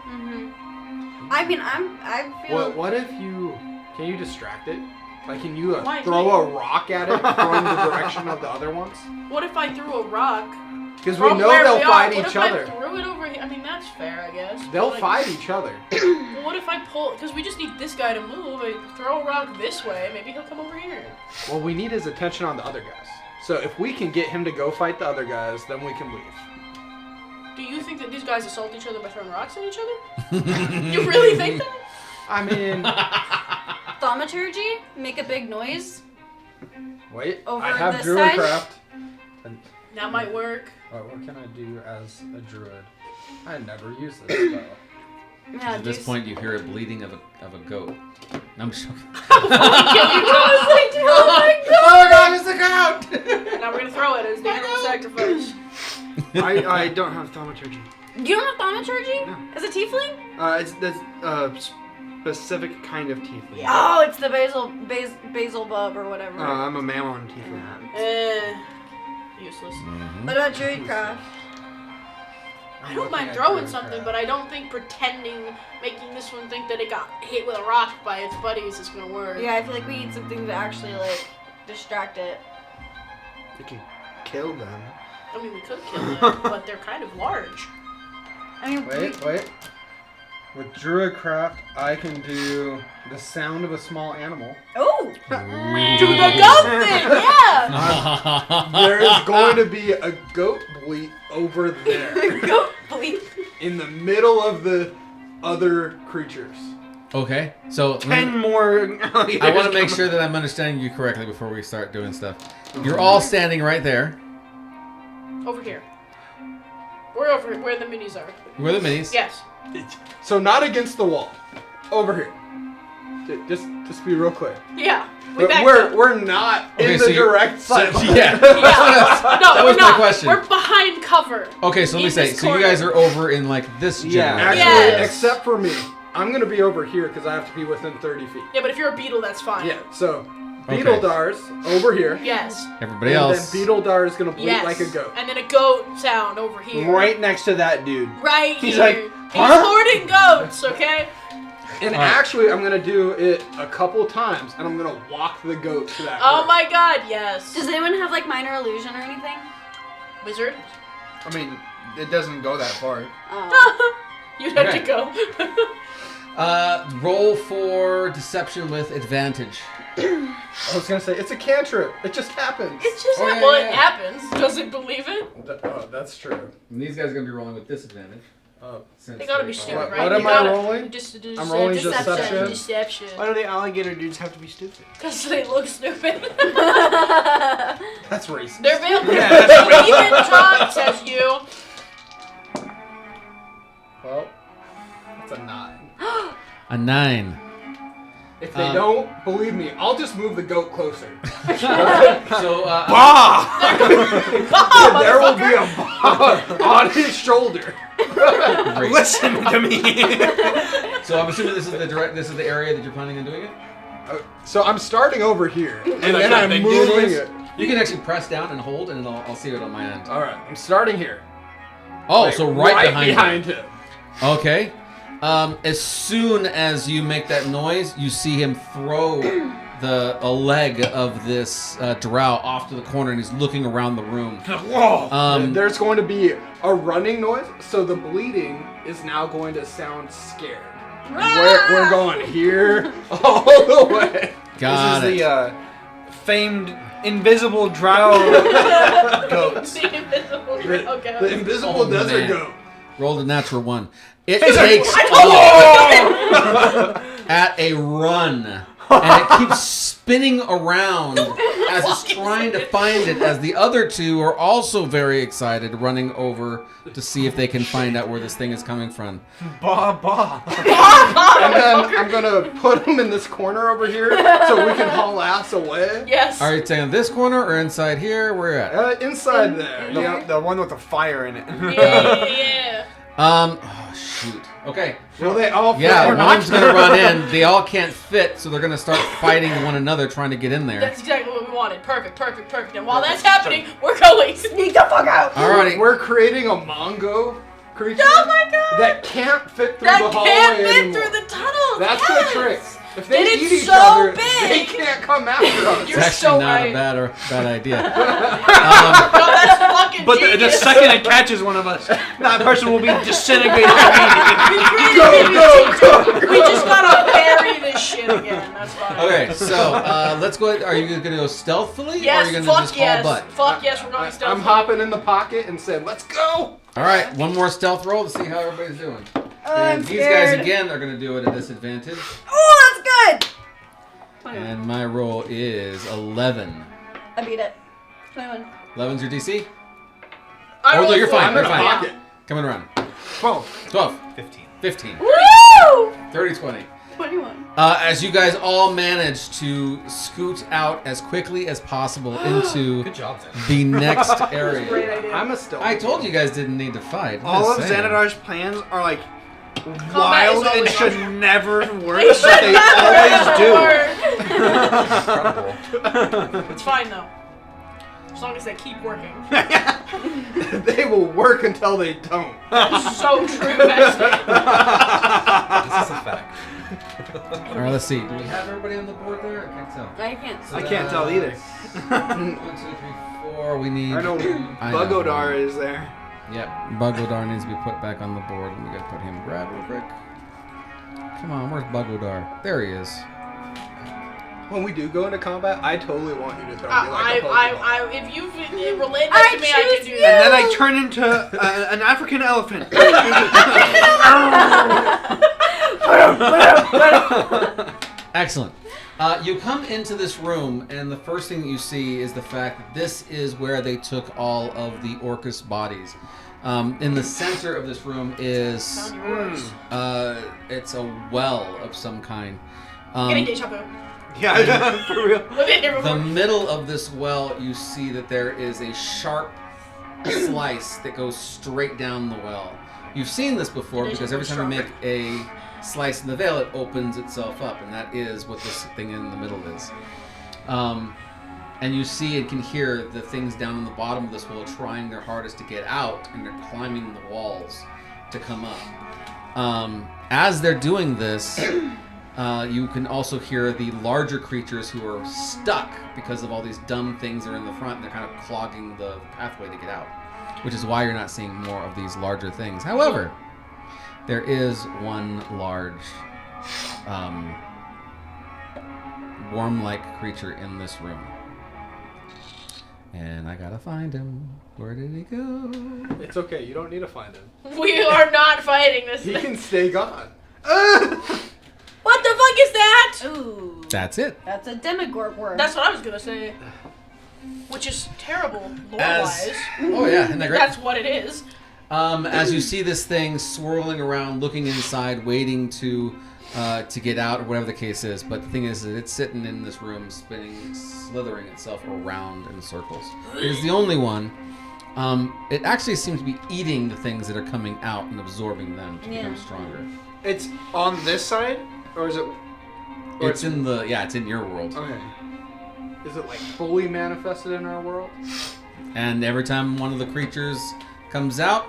Mm-hmm. I mean, I feel. What if you... Can you distract it? Like, can you Why throw me? a rock at it from the direction of the other ones? What if I threw a rock Because we from know where they'll we fight are? What each if other. I threw it over here? I mean, that's fair, I guess. They'll Like, fight each other. Well, what if I pull... Because we just need this guy to move. I throw a rock this way. Maybe he'll come over here. Well, we need his attention on the other guys. So if we can get him to go fight the other guys, then we can leave. Do you think that these guys assault each other by throwing rocks at each other? You really think that? I mean, Thaumaturgy? Make a big noise? wait. Over I have this side? Druidcraft. That might work. What can I do as a druid? I never use this spell. Yeah, At this point, you hear a bleeding of a goat. No, I'm just joking. Kill you, Thomas. Oh my god, it's a goat! Now we're gonna throw it as the animal sacrifice. I don't have thaumaturgy. You don't have thaumaturgy? No. As a tiefling? It's specific kind of tiefling. Oh, it's the basil bub or whatever. I'm a mammon tiefling. Useless. What about druidcraft? I don't mind throwing something, but I don't think pretending, making this one think that it got hit with a rock by its buddies is gonna work. Yeah, I feel like we need something to actually like distract it. You can kill them. I mean, we could kill them, but they're kind of large. I mean, Wait. With Druidcraft, I can do the sound of a small animal. Oh! Do the goat thing, yeah! There is going to be a goat bleat over there Go bleep. in the middle of the other creatures. Okay, so 10 more. I want to make sure that I'm understanding you correctly before we start doing stuff. You're all standing right there. Over here. We're over where the minis are. Where the minis? Yes. So not against the wall. Over here. Just be real clear. Yeah. We're not Okay, in so the you're- direct side. Yeah. Yeah. No, That we're was my not. question. We're behind cover. Okay, so let me In say, this so you corner. guys are over in like this Yeah. general. Actually, Yes. except for me. I'm gonna be over here because I have to be within 30 feet. Yeah, but if you're a beetle, that's fine. Yeah. So Okay. Beetle Dar's over here. Yes. Everybody and else. then Beetle Dar is gonna bleat Yes. like a goat. And then a goat sound over here. Right next to that dude. Right He's here. like, He's huh? hoarding goats, okay? And Alright. actually, I'm gonna do it a couple times, and I'm gonna walk the goat to that. Oh group. my god, yes. Does anyone have like minor illusion or anything? Wizard? I mean, it doesn't go that far. Oh. You'd have Okay. to go. Roll for deception with advantage. I was gonna say it's a cantrip. It just happens. It's just Oh, yeah, well, yeah, it yeah. happens. Doesn't believe it. Oh, that's true. And these guys are gonna be rolling with disadvantage. Oh, Since They gotta be they stupid, What- right? what You am I gotta- rolling? Just I'm rolling deception. Deception. Why do the alligator dudes have to be stupid? Because they look stupid. that's racist. They're veiled. Yeah, Even John says you. Well, that's a 9. A 9. If they don't believe me, I'll just move the goat closer. So, Ah! There will be a bar on his shoulder. great. Listen to me. So I'm assuming this is the area that you're planning on doing it? So I'm starting over here, and I then got I'm the moving goodness. it. You can actually press down and hold, and then I'll see it on my end. All right, I'm starting here. Oh, Like, so right behind him. you. Okay. As soon as you make that noise, you see him throw a leg of this drow off to the corner, and he's looking around the room. Whoa! There's going to be a running noise, so the bleeding is now going to sound scared. We're going here all the way. Got This it. is the famed invisible drow goats. The invisible okay. The invisible desert man. goat. Rolled a natural 1. It takes off at a run, and it keeps spinning around as it's trying to find it, as the other two are also very excited, running over to see if they can find out where this thing is coming from. Ba ba. And then I'm going to put him in this corner over here so we can haul ass away. Yes. Are you saying this corner or inside here? Where you at? Inside there. The one with the fire in it. Yeah. Oh, shoot. Okay. Will they all fit? Yeah, Or not? one's going to run in. They all can't fit, so they're going to start fighting one another trying to get in there. That's exactly what we wanted. Perfect. And while that's happening, we're going. Sneak the fuck out! Alrighty. We're creating a Mongo creature Oh my god! that can't fit through That the hallway can't fit anymore. through the tunnel. That's yes. the trick. If they And eat it's each so other, big. they can't come after us. It's You're actually so not right. a bad idea. No, that's fucking But the genius. second it catches one of us, that person will be disintegrated immediately. We just gotta bury this shit again. That's fine. Okay, so let's go ahead. Are you going to go stealthily, or are Yes, you going to fuck just yes. haul butt? Fuck yes, we're going stealth. I'm hopping in the pocket and saying, "Let's go!" All right, one more stealth roll to see how everybody's doing. I'm And these guys scared. again are going to do it at a disadvantage. Oh, that's good! 21. And my roll is 11. I beat it. 21. 11's your DC? I Oh, no, rolled you're four. fine. I'm You're in a fine. pocket. Coming around. 12. 12. 15. 15. Woo! 30, 20. 21. As you guys all manage to scoot out as quickly as possible into Good job, Zen. the next Great area. idea. I'm a stealth. I told you guys didn't need to fight. I'm All of just saying. Xanadar's plans are like Combat wild is and always should wrong. never work, They but should they never always Incredible. work. It's fine though. As long as they keep working. They will work until they don't. That's so true. That's This is a fact. All right, let's see. Do we have everybody on the board there? I can't tell. I can't. I can't tell either. 1, 2, 3, 4. We need. I know I know. Bugodar is there. Yep, Bugodar needs to be put back on the board. We gotta put him grab real quick. Come on, where's Bugodar? There he is. When we do go into combat, I totally want you to throw me like a Pokemon. if you've relayed I that to me, I can choose do you. that. And then I turn into an African elephant. Excellent. You come into this room, and the first thing that you see is the fact that this is where they took all of the Orcus bodies. In the center of this room is Found yours. it's a well of some kind. Getting deja vu. Yeah, for real. We've been here The before. middle of this well, you see that there is a sharp slice that goes straight down the well. You've seen this before because every time you make a slice in the veil, it opens itself up, and that is what this thing in the middle is. And you see and can hear the things down in the bottom of this well trying their hardest to get out, and they're climbing the walls to come up. As they're doing this, you can also hear the larger creatures who are stuck because of all these dumb things that are in the front, and they're kind of clogging the pathway to get out, which is why you're not seeing more of these larger things. However, there is one large worm-like creature in this room. And I gotta find him. Where did he go? It's okay. You don't need to find him. We are not fighting this He thing. can stay gone. What the fuck is that? Ooh. That's it. That's a demigorg worm. That's what I was gonna say. Which is terrible, As- lore-wise. Oh yeah, isn't that great? That's what it is. As you see this thing swirling around, looking inside, waiting to get out, or whatever the case is. But the thing is that it's sitting in this room, spinning, slithering itself around in circles. It is the only one. It actually seems to be eating the things that are coming out and absorbing them to become stronger. It's on this side, or is it? Or It's in the it's in your world. Okay. Is it like fully manifested in our world? And every time one of the creatures comes out,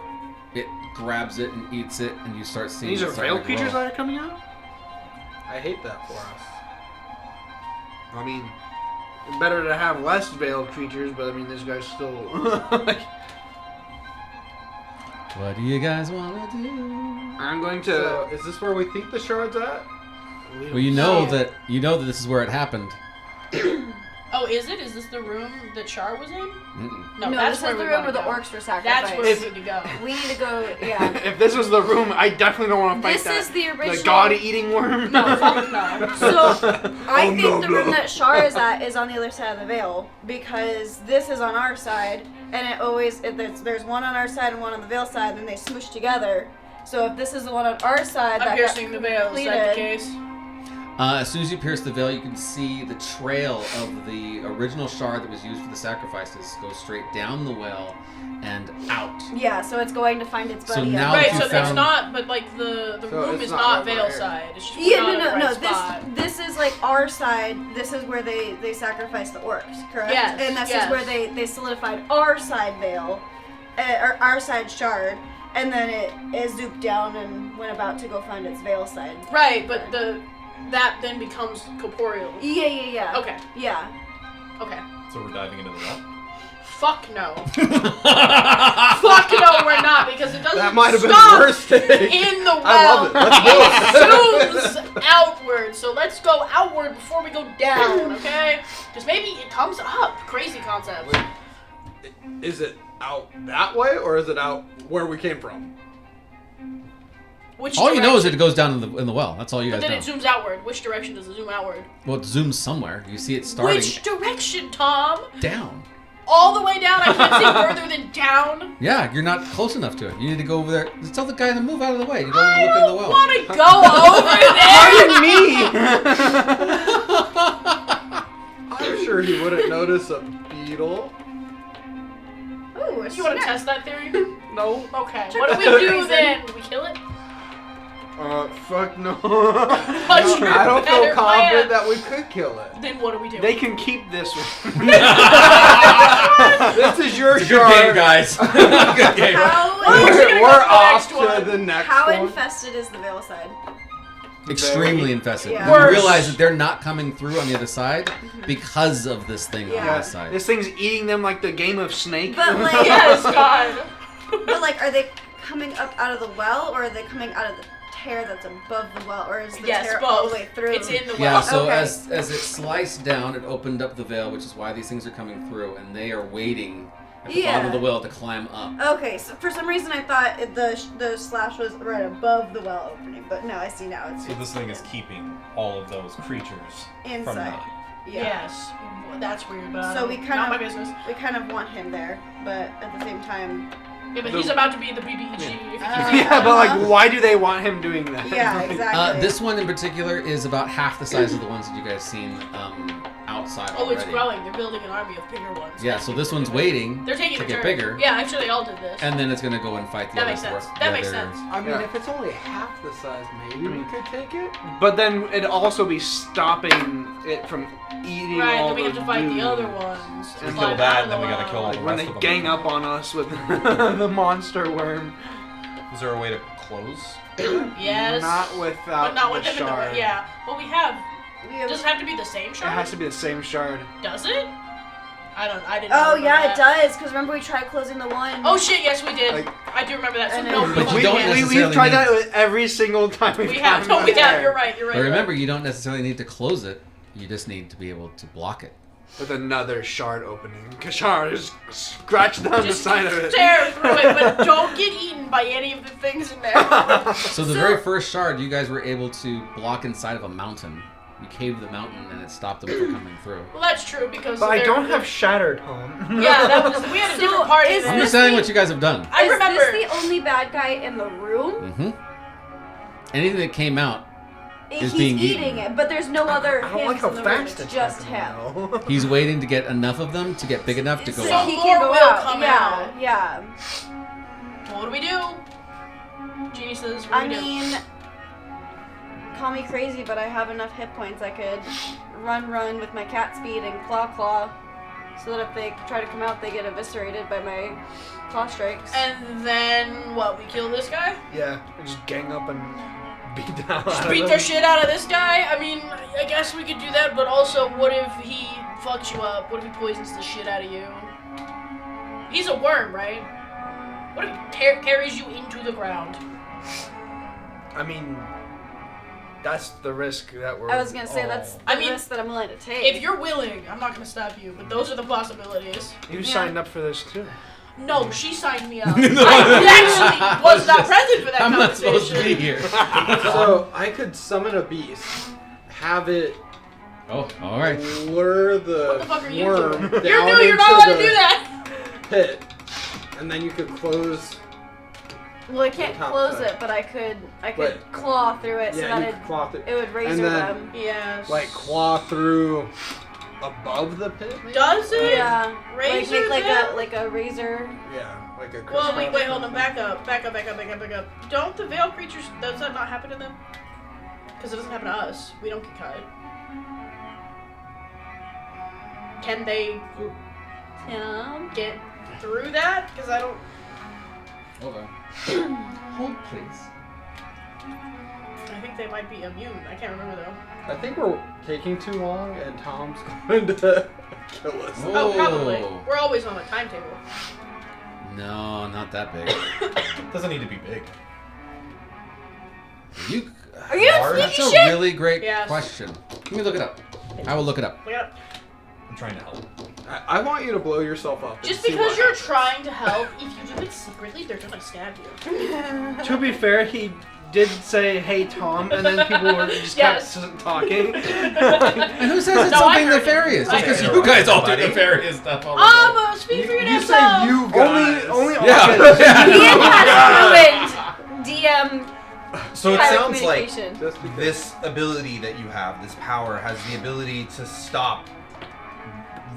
it grabs it and eats it, and you start seeing. These it are starting veiled to grow. creatures that are coming out. I hate that for us. I mean, better to have less veiled creatures, but I mean, this guy's still like. What do you guys want to do? I'm going to. So, is this where we think the shard's at? Well, you know that this is where it happened. Oh, is it? Is this the room that Char was in? Mm-mm. No, that's this is the we room wanna where the go. orcs were sacrificed. That's where we need to go. We need to go, yeah. If this was the room, I definitely don't want to fight This that. is the original... The god-eating worm. No, fuck no. So, I Oh, think no, the no. room that Shar is at is on the other side of the veil, because this is on our side, and it always, there's one on our side and one on the veil side, and they smoosh together. So if this is the one on our side I'm that piercing the veil. Is that the completed- case? As soon as you pierce the veil, you can see the trail of the original shard that was used for the sacrifices go straight down the well and out. Yeah, so it's going to find its So buddy. now Right, you so it's found- not, but like the So room it's is not not over veil here. side. It's just Yeah, not no, at the right no. spot. This is like our side. This is where they sacrificed the orcs, correct? Yes, And this yes. is where they solidified our side veil, or our side shard, and then it zooped down and went about to go find its veil side. Right, but that then becomes corporeal. Yeah. Okay, Yeah. okay. So we're diving into the well. Fuck no. Fuck no, we're not, because it doesn't That might have been stop the worst thing. in the well. I love it. Let's do it. It zooms outward, so let's go outward before we go down, okay? Because maybe it comes up. Crazy concept. Is it out that way, or is it out where we came from? Which All you know is direction? it goes down in the well. That's all you But guys then know. it zooms outward. Which direction does it zoom outward? Well, it zooms somewhere. You see it starting Which direction, Tom? down. All the way down? I can't see further than down? Yeah, you're not close enough to it. You need to go over there. Just tell the guy to move out of the way. You don't I want to look in the don't well. want to go over there! I'm sure he wouldn't notice a beetle. Ooh, You want to test that theory? No. Okay. Check What do out we the do reason. then? Do we kill it? Fuck no. What's your I don't feel better confident plan? that we could kill it. Then what do we do? They can keep this one. This is your It's a good shard. game, guys. Good game. How We're gonna go We're to the off next one. to the next how one. infested is the veil side? Extremely infested. Yeah. You Worse. realize that they're not coming through on the other side because of this thing on the Yeah. other side. This thing's eating them like the game of Snake. But like, Yes, God. but like, are they coming up out of the well, or are they coming out of the tear that's above the well, or is the Yes, tear both. all the way through? It's in the Yeah, well. so Okay. as it sliced down, it opened up the veil, which is why these things are coming through, and they are waiting at the bottom of the well to climb up. Okay, so for some reason I thought the slash was right above the well opening, but no, I see now. It's So this thing is keeping all of those creatures from inside. not. Yeah. Yes. That's weird, but So we kind not of my business. We kind of want him there, but at the same time, Yeah, but he's about to be the BBEG. If he keeps Yeah, but like, why do they want him doing that? yeah, exactly. This one in particular is about half the size of the ones that you guys seen outside Oh, already. it's growing. They're building an army of bigger ones. Yeah, so this one's waiting They're taking to a get turn. bigger, Yeah, actually, they all did this. and then it's gonna go and fight the That other makes sense. the That makes other- sense. I mean, Yeah. if it's only half the size, maybe we could take it. But then it'd also be stopping it from eating Right, all then we have the to fight dude. the other ones. We and kill climb that, out of and then the we gotta kill all well. the When rest they of them. gang up on us with the monster worm. Is there a way to close? Yes. Not without but not the with them in the shard. Yeah. Well, we have. We have- Does it have to be the same It shard? has to be the same shard. Does it? I didn't. Oh remember yeah, that. it does. Because remember we tried closing the one. Oh shit! Yes, we did. Like- I do remember that. So And no, then- we, But you don't necessarily We've tried need- that with every single time we have. No, we have. You're right. You're right. But remember, you don't necessarily need to close it. You just need to be able to block it. With another shard opening. Kashar just scratch down the Just side of it. tear through it, but don't get eaten by any of the things in there. So the very first shard, you guys were able to block inside of a mountain. You caved the mountain, and it stopped them from coming through. Well, that's true because. But I they're- don't have shattered home. Yeah, that was. We had a So, different party. is then. I'm just this saying the- what you guys have done. I Is remember. this the only bad guy in the room? Mm-hmm. Anything that came out, Is He's being eating eaten. it, but there's no other I don't like hymns how in the room. fast It's it's just happening, him. though. he's waiting to get enough of them to get big enough to go So So out. he more can go will out. come yeah, out. yeah. What do we do? Genie says. What I do we do? mean, call me crazy, but I have enough hit points. I could run with my cat speed and claw, so that if they try to come out, they get eviscerated by my claw strikes. And then what? We kill this guy? Yeah, and just gang up and beat down. Just out of beat them. the shit out of this guy? I mean, I guess we could do that, but also, what if he fucks you up? What if he poisons the shit out of you? He's a worm, right? What if he carries you into the ground? I mean, that's the risk that we're. I was gonna say that's the risk that I'm willing to take. If you're willing, I'm not gonna stop you, but those are the possibilities. You signed up for this too. No, she signed me up. I actually was not present for that I'm not conversation. supposed to be here. So I could summon a beast, have it Oh, all right. lure the, What the fuck are you worm doing? down You're into not allowed to the do that! pit, and then you could close. well, I can't Top close side. it, but I could But- claw through it so Yeah, you that could claw through. it would razor And then- them. Yes. Like claw through above the pit. Maybe? Does it? Yeah, Razor like make them? like a razor. Yeah, like a. Well, wait, crisscross hold on, or back up. Don't the veil creatures, does that not happen to them? Because it doesn't happen to us. We don't get cut. Can they get through that? Because I don't... Hold on. Hold, please. I think they might be immune. I can't remember though. I think we're taking too long, and Tom's going to kill us. Oh, probably. Oh. We're always on a timetable. No, not that big. Doesn't need to be big. You. Are you Large? That's sneaky a shit? really great Yes. question. Let me look it up. I will look it up. Look it up. I'm trying to help. I want you to blow yourself up. and Just see because what you're happens. trying to help, if you do it secretly, they're gonna stab you. To be fair, he did say, "Hey Tom," and then people were just Yes. kept talking. And who says it's No, I something heard it. nefarious? I Just because heard you it. guys all do Buddy. nefarious stuff all the time. Speak for You yourself. say you guys. only Yeah. Ian has ruined DM So it private sounds like communication. Just because. this ability that you have, this power, has the ability to stop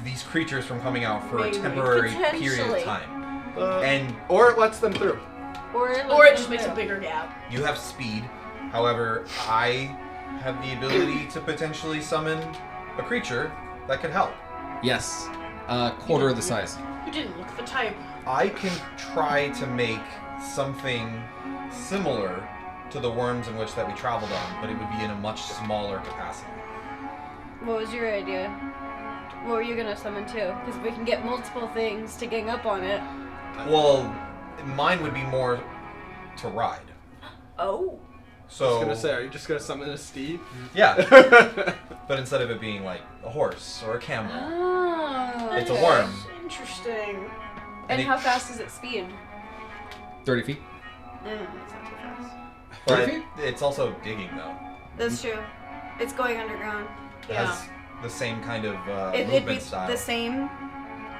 these creatures from coming out for Maybe. a temporary period Potentially. of time. Uh, And or it lets them through. Or Or it just makes a bigger gap. you have speed. However, I have the ability to potentially summon a creature that could help. Yes. Quarter of the size. You didn't look the type. I can try to make something similar to the worms in which that we traveled on, but it would be in a much smaller capacity. What was your idea? What were you gonna summon too? Because we can get multiple things to gang up on it. Well, mine would be more to ride. Oh. I So was gonna say, are you just gonna summon a steed? yeah, but instead of it being like a horse or a camel, Oh. it's a okay. worm. Interesting. And it- how fast is it speed? 30 feet. It's not too fast. 30 But feet? it's also digging though. That's true. It's going underground. It Yeah. has the same kind of It'd movement be style. the same.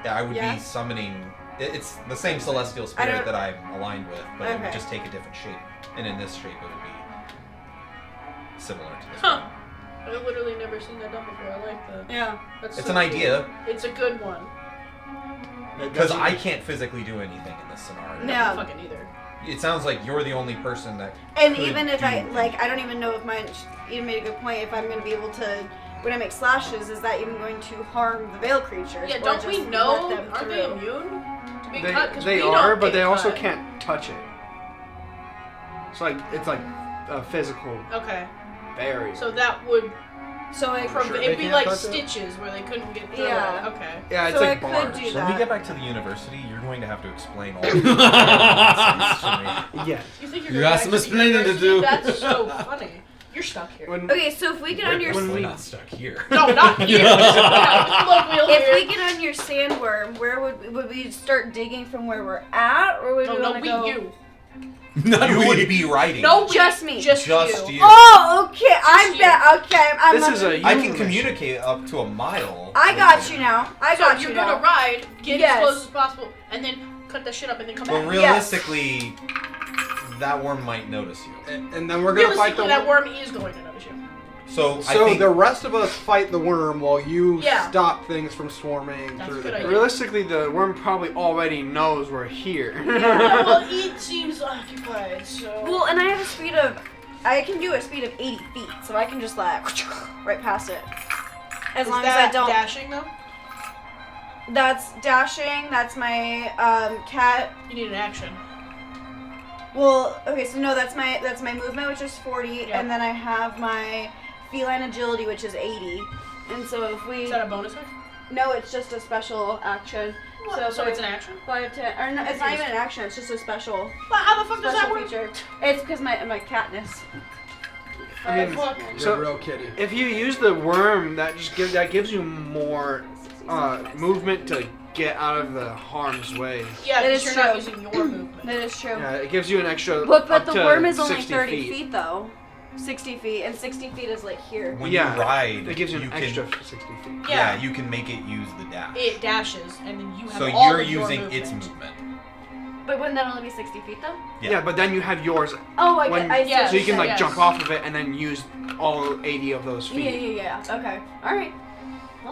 Yeah, I would Yeah. be summoning. It's the same celestial I spirit don't- that I'm aligned with, but it would Okay. just take a different shape. And in this shape, it would be similar to this Huh. one. I've literally never seen that done before. I like that. Yeah. That's It's so an cool. idea, It's a good one. because I can't physically do anything in this scenario. Yeah. Fucking either. It sounds like you're the only person that. And could even if do I anything. I don't even know if mine. Even made a good point. If I'm gonna be able to, when I make slashes, is that even going to harm the veil creatures? Yeah, or don't we just know? let them Aren't they through? immune to being They, cut? 'Cause they we are, don't but get they also cut. can't touch it. It's like a physical Okay, barrier. so that would So I Sure they it'd be can't like touch it? stitches where they couldn't get through. Yeah. It. Okay. yeah, it's so like I could bars. do When that. we get back to the university, you're going to have to explain all of this to me. Yeah. You think you're You going got back some to the explaining to university? do. That's so funny. You're stuck here. When, Okay, so if we get on We're your definitely not stuck here. No, not here. Yeah, colloquial if here. we get on your sandworm, where would we start digging from where we're at, or would we No, want to we go? you. Not You we. would be riding. No, we, Just me. Just you. you. Oh, okay. I'm you. back. Okay, I'm. this is a I you can mission. communicate up to a mile. I with got you now. I So got you're you gonna now. ride, get Yes. as close as possible, and then cut that shit up and then come But back. realistically, that worm might notice you. And then we're gonna fight the Realistically, that worm is going to notice you. So I So think the rest of us fight the worm while you Yeah. stop things from swarming That's through a the good pit. idea. Realistically, the worm probably already knows we're here. Yeah, well, it seems occupied, so. Well, and I have a speed of. I can do a speed of 80 feet, so I can just like right past it. As is long that as I don't. dashing though? That's dashing. That's my cat. You need an action. Well, okay, so no, that's my movement, which is 40, Yep. and then I have my feline agility, which is 80. And so if we Is that a bonus action? no, it's just a special action. So it's an action? 5, 10, or no, it's not even an action. It's just a special Well, how the fuck does that special work? feature. It's because my catness. I mean, Fuck. You're So- a real kitty. If you use the worm, that gives you more movement to get out of the harm's way. Yeah, That because is you're not true. using your movement. That is true. Yeah, it gives you an extra. But up the to worm is only 60 30 feet though. 60 feet, and 60 feet is like here. When Yeah, you ride, It gives you an can, extra 60 feet. Yeah, you can make it use the dash. It dashes, and then you have So all you're of your using movement. its movement. But wouldn't that only be 60 feet though? Yeah. but then you have yours. Oh, I When- get. I see yeah, what So you can like yes. jump off of it and then use all 80 of those feet. Yeah. Okay. All right.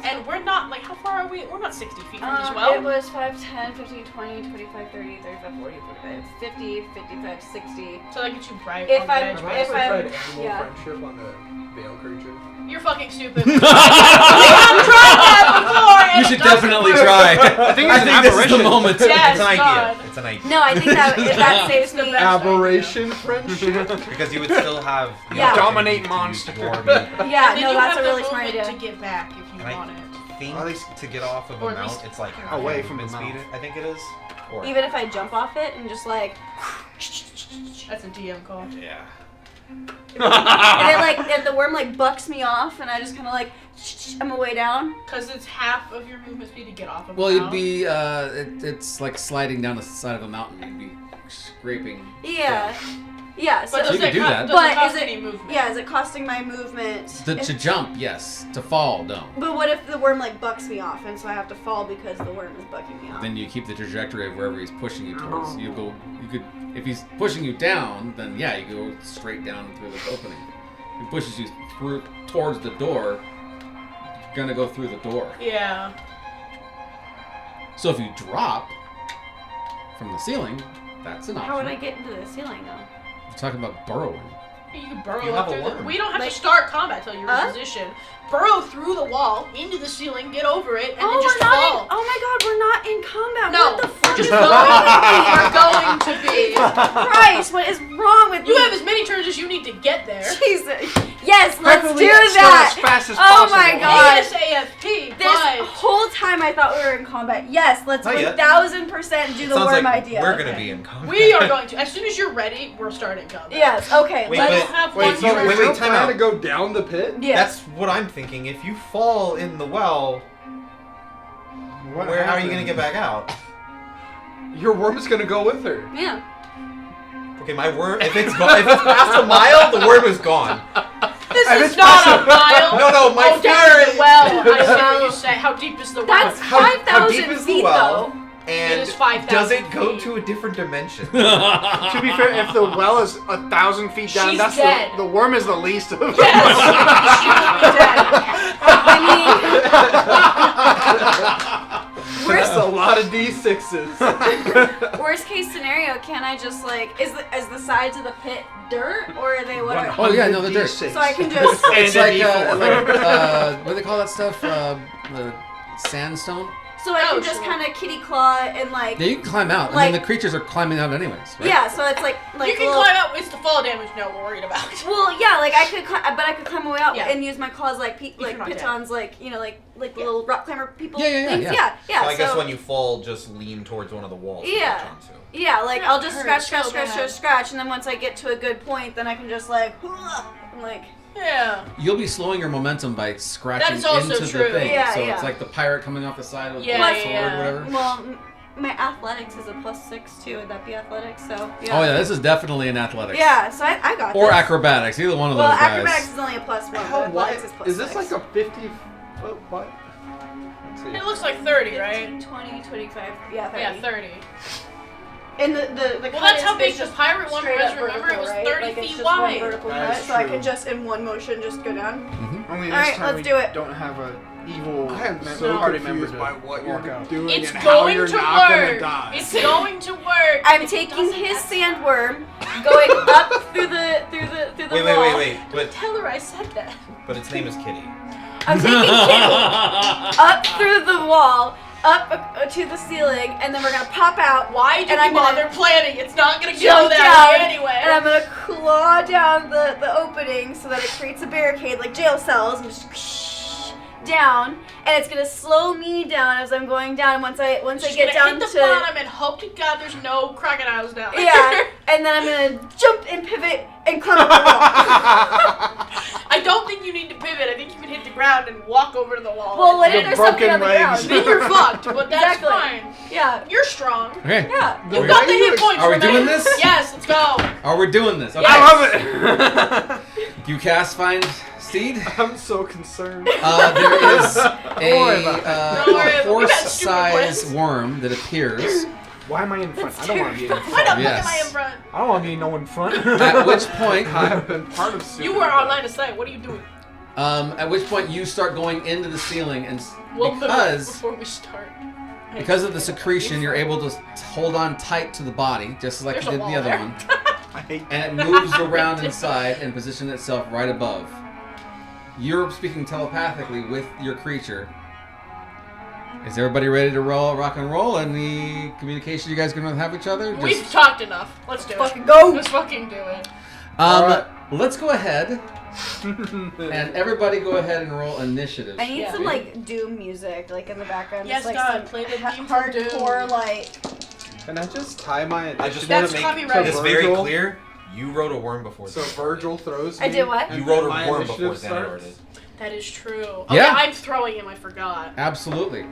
And we're not, like, how far are we? We're not 60 feet from this It well. was 5, 10, 15, 20, 25, 30, 35, 40, 45, 50, 55, 60. So that gets you right If on the I- edge. Have I if ever I'm- tried animal yeah. friendship on the veil creature? You're fucking stupid. We have tried that before, and You it should doesn't definitely work. try. I think it's an this is the aberration. moment. Yes, It's an God. idea. It's an idea. No, I think that saves me. best. Aberration friendship? Because you would still have the Yeah. opportunity Dominate to use monster. your movement. Yeah, And then no, you that's have a really the smart movement idea. to get back if you And I want it. think At least- to get off of Or a at mount, least it's like away half from the movement speed. mount. I think it is. Or Even if I jump off it and just like, That's a DM call. yeah. and then like if the worm like bucks me off, and I just kind of like, I'm a way down. Because it's half of your movement speed to get off of Well, the you'd mount. be, it's like sliding down the side of a mountain. You'd be scraping. Yeah. Yeah. So, But You does can it do co- that. does But it cost is it- any movement? yeah, is it costing my movement? To jump, yes. To fall, no. But what if the worm like bucks me off, and so I have to fall because the worm is bucking me off? Then you keep the trajectory of wherever he's pushing you towards. You could, if he's pushing you down, then yeah, you go straight down through the opening. If he pushes you through towards the door, you're gonna go through the door. Yeah. So if you drop from the ceiling, that's an option. How would I get into the ceiling though? We're talking about burrowing. You can burrow You up have a through the. worm. We don't have Like- to start combat till you're Huh? in position. Burrow through the wall, into the ceiling, get over it, and Oh, then just we're not fall. in. Oh my God, we're not in combat. No, What the fuck just is wrong with me? We're going to be. Christ, what is wrong with You me? have as many turns as you need to get there. Jesus. Yes, let's Preferably do start that. as fast as Oh possible. my God. ASAFP, This but whole time I thought we were in combat. Yes, let's Not yet. 1000% do the Sounds worm like idea. we're gonna Okay. be in combat. we are going to. As soon as you're ready, we're starting combat. Yes, okay. Wait, let's but- have wait, one you- turn. wait, Is your time plan out. to go down the pit? Yeah. That's what I'm thinking. If you fall in the well, how are you gonna get back out? Your worm's gonna go with her. Yeah. Okay, my worm. If it's past a mile, the worm is gone. This If is it's not possible- a mile. No, my oh, down fear the well. I see what you say. How deep is the well? That's How deep 5,000 is the feet well? though. And is 5,000 does it go feet. to a different dimension? To be fair, if the well is 1,000 feet down, She's that's dead. the worm is the least of them. Yes. She will be dead. I That's a lot of D6s. mean, worst case scenario, can I just like is the sides of the pit dirt or are they what? Oh, yeah, no, they're dirt. So I can just It's And like, a D4. what do they call that stuff? The sandstone? so I Oh, can just sure. kind of kitty claw and like Yeah, you can climb out. I Like- mean, the creatures are climbing out anyways, right? yeah. So it's like You can little- climb out. It's the fall damage now we're worried about. Well, yeah, like I could, but I could climb my way out Yeah. and use my claws like you're not dead. pitons, like you know, like the Yeah. little rock climber people. Yeah, things. yeah. yeah. So I guess when you fall, just lean towards one of the walls. to Yeah. latch onto. yeah, like That I'll just hurts scratch, so scratch, bad. scratch, and then once I get to a good point, then I can just like, and like. Yeah. You'll be slowing your momentum by scratching That's also into true. the thing. Yeah, so yeah. it's like the pirate coming off the side with Yeah, the yeah, sword yeah. or whatever. Well, my athletics is a +6 too. Would that be athletics? So yeah. Oh yeah, this is definitely an athletics. Yeah, so I got Or this. acrobatics, either one of Well, those guys. acrobatics is only a +1. How But wide? athletics is +6. Is this like a 50-foot what? Let's see. It looks like 30, right? 15, 20, 25. Yeah, 30. Yeah, 30. And the Well, cut that's how is big the just pirate one straight was. up Remember, it was vertical, 30 right? Like, it's feet just one wide. vertical That's cut, so I true. can just in one motion just go down. Only this Alright, time let's we do it. don't have a evil I am member, so party member confused to by what walk you're out. doing It's and how going you're to not gonna work. die. It's going to work. I'm If it taking doesn't, his that's- sandworm, going up through the wall. Wait. But Tell her I said that. its name is Kitty. I'm taking Kitty up through the wall, up to the ceiling, and then we're gonna pop out. Why did And you I'm gonna bother planning? It's not gonna go jump that down, way anyway. and I'm gonna claw down the opening so that it creates a barricade like jail cells, and just down, and it's gonna slow me down as I'm going down. Once I Just get gonna down hit the to bottom and hope to God there's no crocodiles down there. yeah, and then I'm gonna jump and pivot and climb up the wall. I don't think you need to pivot. I think you can hit the ground and walk over to the wall. Well, what Your if there's something broken on the legs. ground? then you're fucked, but that's Exactly. fine. Yeah, You're strong. Okay. yeah. You've got the hit points. Are we remember? doing this? Yes, let's go. Are we doing this? Okay. I love it. You cast Find Steed. I'm so concerned. There is worry about it. Don't worry about it. We got stupid horse-sized plans. worm that appears, Why am I in front? I don't want to be in Why front. the Yes. fuck am I in front? I don't want to be no in front. at which point I have been part of Super. You were on line of sight. What are you doing? At which point you start going into the ceiling, and We'll move because before we start. of the secretion, you're able to hold on tight to the body, just like There's you a did wall the other there. one, I hate and it moves around inside and positions itself right above. You're speaking telepathically with your creature. Is everybody ready to rock and roll? Any communication you guys gonna have with each other? We've talked enough. Let's do it. Fucking go. Let's fucking do it. Alright. Let's go ahead and everybody go ahead and roll initiative. I need Yeah. some like Doom music, like in the background. Yes, just, like God, some play the theme from hardcore, Doom. like. Can I just tie my I just initiative? want That's to make copyrighted. this very Virgil? clear. You rode a worm before. So this. Virgil throws me. I did what? and You rode a my worm initiative before Xanador starts? did. That is true. Oh, Yeah. I'm throwing him. I forgot. Absolutely.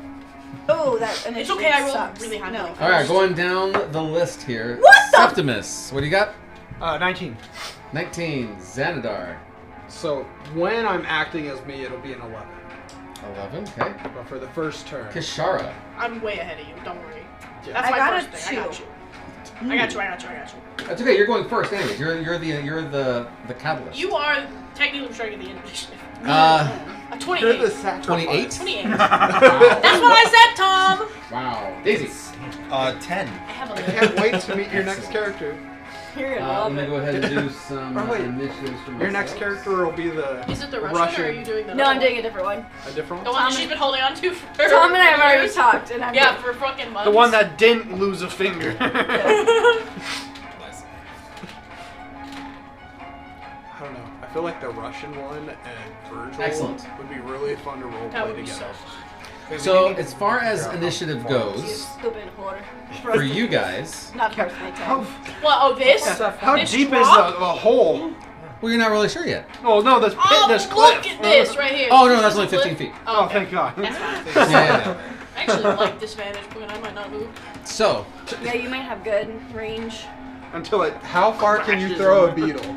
Oh, that initiative It's okay. I rolled sucks. really high. No. All right, going down the list here. What the- Septimus, what do you got? 19. 19. Xanadar. So when I'm acting as me, it'll be an 11. 11. Okay. But for the first turn, Kishara. I'm way ahead of you. Don't worry. Yeah. That's I my got first a thing. I got 2. you. I got you. I got you. I got you. That's okay. You're going first, anyways. You're the catalyst. You are technically starting at the initiative. Uh, A you're the 28. sacrifice. 28. 28. That's what I said, Tom. Wow. Daisy. 10. I have a I can't wait to meet your next character. You're gonna Let love me it. go ahead and do some Oh, wait. initiatives for Your next myself. character will be the Is it the Russian, or are you doing the No, other I'm doing a different one. a different The one. one that she's been holding on to for Tom and I have already years? talked, and I'm Yeah, for fucking months. The one that didn't lose a finger. Nice. I don't know. I feel like the Russian one and Virgil Excellent. would be really fun to role That play would be together. So, as far as initiative You goes, stupid whore. for you guys, Not first my time. Well, oh, this? How This deep drop? is the hole? well, you're not really sure yet. Oh no, this pit, Oh, this look cliff. at this right here. Oh, no, This that's is only a cliff. 15 feet. Oh, Oh, okay. thank God. That's fine. Yeah. I actually like this vantage point. I might not move. So, Yeah, you might have good range. Until it. How far can you crashes throw a over. beetle?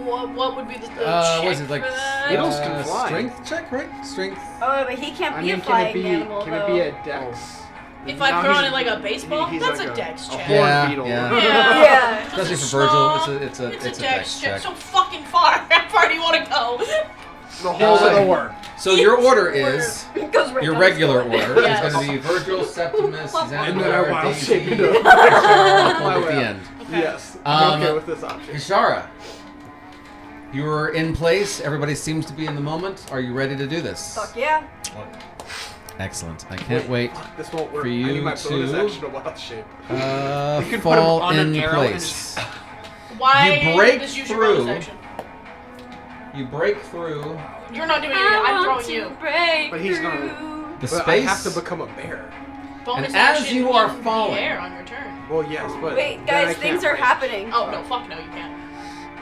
What would be the what check is it, like, for that? Beetles can fly. strength check, right? Strength. Oh, but he can't I be mean, a can flying it be? animal Can though. it be a dex? If No, I'm throwing he's- it like a baseball, he's that's like a dex check. horned Yeah, beetle. yeah. Yeah. Yeah. Especially It's for Virgil, small. it's a It's a dex dex check. check. So fucking far. How far do you want to go? The holes of the worm. So your order is It goes right your down regular his order Yes. is going to be Virgil, Septimus, And then I Xanadar, wild Daisy, shape it up. Kishara at the end. Okay. Yes, I'm Um, okay with this option. Kishara, you are in place. Everybody seems to be in the moment. Are you ready to do this? Fuck yeah. Excellent. I can't wait. This won't work. for I you need my bonus to- action to wild shape. You could put him Fall on an in arrow and place. Why You break just use your through. bonus action? You break through You're not doing anything. I'm throwing you. Break But he's gonna- through. the But space. I have to become a bear. Bonus And as action you are in falling- the air on your turn. Well, yes, but Wait, then I guys, things can't are range. happening. Oh no, fuck no, you can't.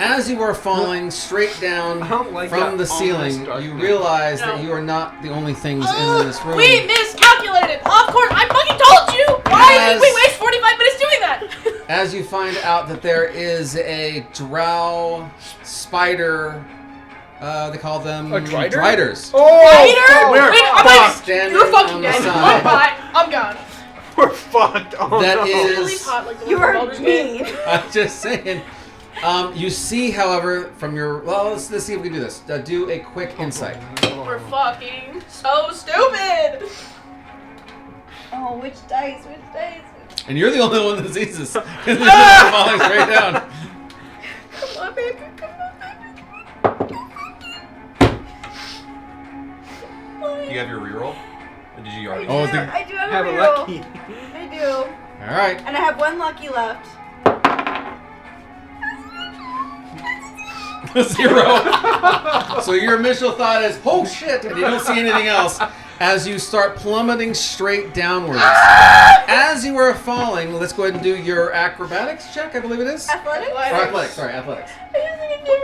As you are falling straight down I don't like from that the ominous ceiling, darkness. you realize No. that you are not the only things Oh, in this room. we miscalculated. Of course, I fucking told you. Why did we Yes. waste 45 minutes doing that? As you find out that there is a drow spider, they call them A drider? driders. Spider? we're Wait, I'm fucked. like, Standing you're fucking on the dead. side. Bye. I'm gone. We're fucked. Oh That no. is- Really hot, like the You one from are Baldur's Gate. mean. I'm just saying. You see, however, from your let's see if we can do this. Do a quick insight. We're fucking so stupid. Oh, which dice? Which dice? And you're the only one that sees this. 'Cause it's just falling straight down. Come on, baby. Come on, baby. You have your reroll? Or did you already? Oh, I do have, Have a a reroll. lucky. I do. All right. And I have one lucky left. 0. So your initial thought is, oh shit, and you don't see anything else as you start plummeting straight downwards. As you are falling, let's go ahead and do your acrobatics check, I believe it is. Athletics? Or athletics, sorry, athletics.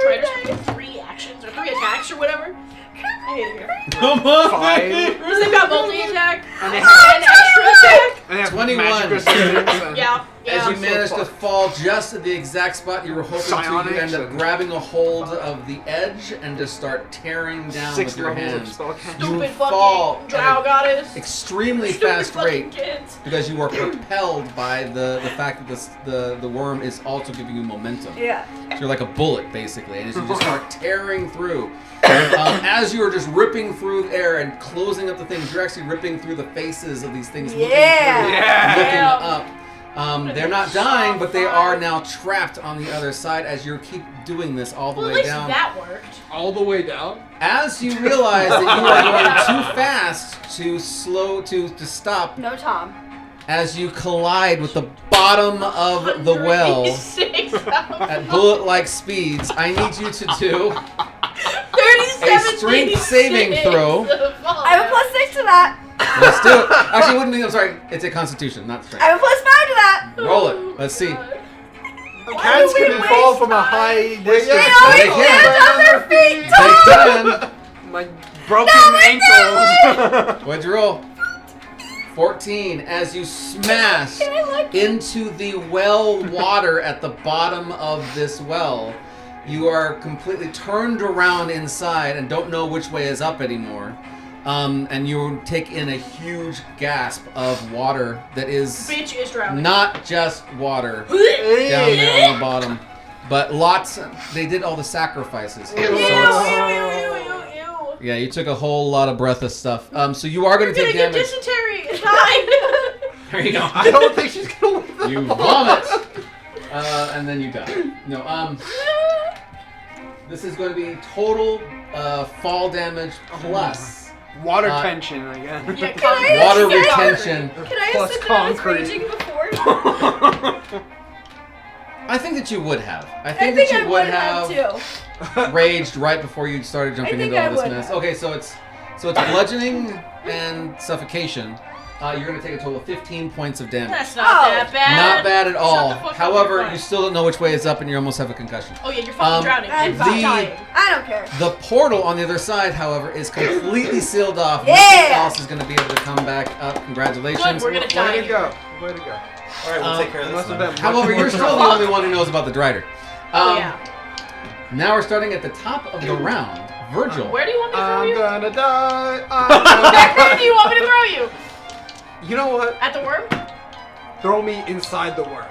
Triders for 3 actions or 3 attacks or whatever. I hate it here. Come on, 5. Because they've got multi-attack And they and have, extra attack. and they have 21. magic resistance. And Yeah. As you Yeah. manage to fall just at the exact spot you were hoping to, you Psionics end up and- grabbing a hold of the edge and just start tearing down 6 with your levels of hands. spellcasting. You Stupid fall fucking drow at goddess. an extremely Stupid fast fucking rate kids. because you are propelled by the fact that the worm is also giving you momentum. Yeah. So you're like a bullet, basically, and as you just start tearing through, as you are just ripping through air and closing up the things, you're actually ripping through the faces of these things, Yeah. looking Yeah. up. They're not dying, but they are now trapped on the other side as you keep doing this all the Well, at way least down. that worked. All the way down. As you realize that you are going too fast to stop, No, Tom. as you collide with the bottom of the well 186 at bullet-like speeds, I need you to do 37 a strength saving throw. I have a +6 to that. Let's do it. Actually, it wouldn't be. I'm sorry. It's a Constitution, not I strength. have a +5 to that. Roll it. Let's see. Cats do we can waste fall from a high distance. They They always can. stand on their feet, They Tom. can. My broken ankles. What'd you roll? 14. As you smash Can I look? into the well water at the bottom of this well, you are completely turned around inside and don't know which way is up anymore. And you take in a huge gasp of water that is Bitch is drowning. not just water down there on the bottom, but lots. They did all the sacrifices. So Ew, ew, it's- ew, ew, ew, ew. yeah, you took a whole lot of breath of stuff. So you are going You're to gonna take get damage. dysentery and die. There you go. I don't think she's gonna live that You long. vomit, and then you die. No, this is going to be total fall damage plus Water Uh, tension again. Yeah, Can I- water can I- retention. Can I Plus assume that I was concrete. raging before? I think that you would have. I I think think that I you would have too. raged right before you started jumping think into all I this would mess. have. Okay, so it's bludgeoning and suffocation. You're going to take a total of 15 points of damage. That's not Oh. that bad. Not bad at Shut all. the fuck up, However, you're you fine. still don't know which way is up, and you almost have a concussion. Oh yeah, you're fucking drowning. I'm You're fine. dying. I don't care. The portal on the other side, however, is completely sealed off. Yeah! Nothing else is going to be able to come back up. Congratulations. Good, we're gonna die. Way to go. Way to go. All right, we'll take care of this. Must have then. been However, much you're more still the trouble. only one who knows about the Drider. Oh yeah. Now we're starting at the top of the round. Virgil. Where do you want me to throw I'm you? gonna die. Where do you want me to throw you? You know what? At the worm? Throw me inside the worm.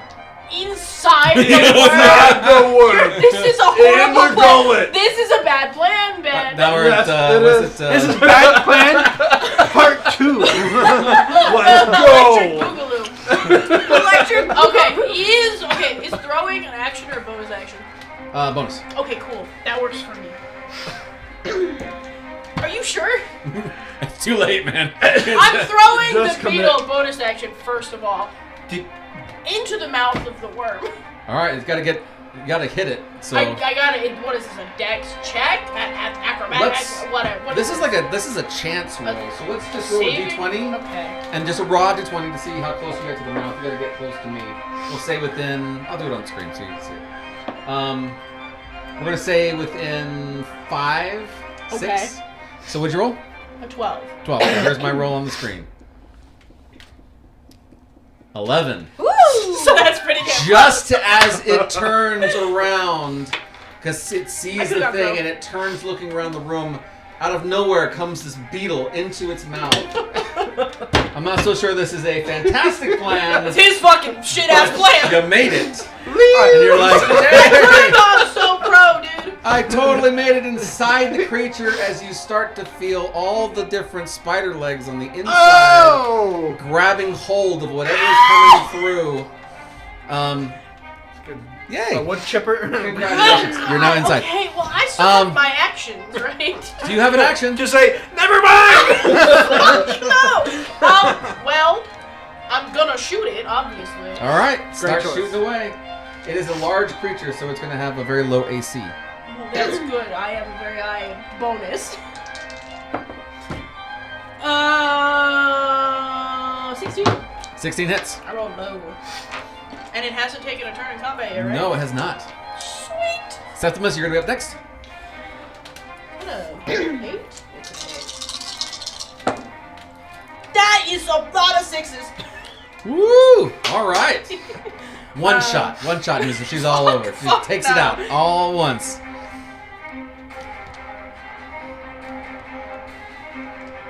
Inside the Inside worm. the worm. This is a In horrible the plan. gullet. This is a bad plan, Ben. Now we're Yes, at, it was is. it, This is bad plan part 2. Let's Electric go. boogaloo. Electric. Okay, is throwing an action or a bonus action? bonus. Okay, cool. That works for me. Are you sure? It's too late, man. I'm throwing Just the commit. beetle bonus action first of all Did- into the mouth of the worm. All right, it's got to get. You got to hit it. So I got it. What is this? A dex check? Acrobatics? Let's- Whatever. What this is is a chance roll. So let's just roll a saving? d20 Okay. and just a raw d20 to see how close you get to the mouth. You got to get close to me. We'll say within. I'll do it on screen so you can see it. We're gonna say within 5, 6. Okay. So what'd you roll? A 12. 12. Here's my roll on the screen. 11. Woo! So that's pretty good. Just as it turns around, because it I sees could've the got thing broke. and it turns looking around the room, out of nowhere comes this beetle into its mouth. I'm not so sure this is a fantastic plan. It's his fucking shit ass plan. You made it. And you're like, hey, I'm so pro, dude. I totally made it inside the creature as you start to feel all the different spider legs on the inside Oh! grabbing hold of whatever is coming through. Yay. A wood chipper. Congratulations. You're now inside. Okay, well, I still have Um, my actions, right? Do you have an action? Just say, never mind! No! Well, I'm gonna shoot it, obviously. All right, start choice. shooting away. It is a large creature, so it's going to have a very low AC. Well, that's good. I have a very high bonus. 16. 16 hits. I rolled low. And it hasn't taken a turn in combat yet, right? No, it has not. Sweet. Septimus, you're going to be up next. Hello. 8? It's an 8. That is a lot of 6s. Woo! All right. One shot, Mister. She's all over. She fuck takes no. it out all at once.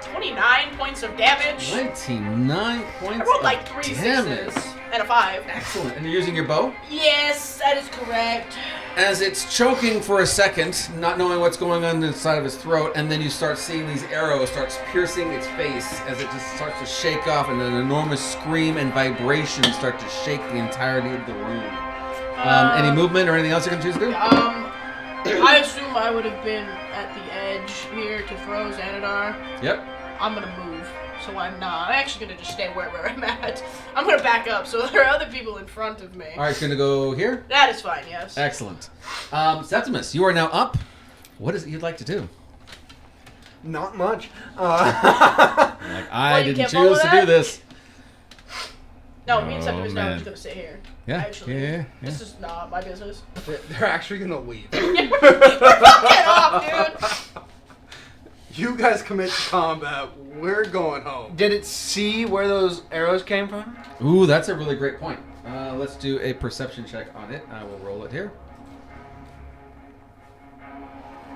29 points of damage. 29 points. I rolled like of 3 damage. 6s and a 5. Excellent. And you're using your bow? Yes, that is correct. As it's choking for a second, not knowing what's going on inside of his throat, and then you start seeing these arrows starts piercing its face as it just starts to shake off, and an enormous scream and vibration start to shake the entirety of the room. Any movement or anything else you can choose to do? I assume I would have been at the edge here to throw Xanadar. Yep. I'm gonna move, so I'm not. I'm actually gonna just stay where I'm at. I'm gonna back up, so there are other people in front of me. All right, you're going to go here? That is fine, yes. Excellent. Septimus, you are now up. What is it you'd like to do? Not much. Like, I you didn't can't follow choose to that? do this. No, me and Septimus Oh, now are man. just gonna sit here. Yeah, Actually, yeah. this is not my business. They're actually gonna leave. Get off, dude! You guys commit to combat. We're going home. Did it see where those arrows came from? Ooh, that's a really great point. Let's do a perception check on it. I will roll it here.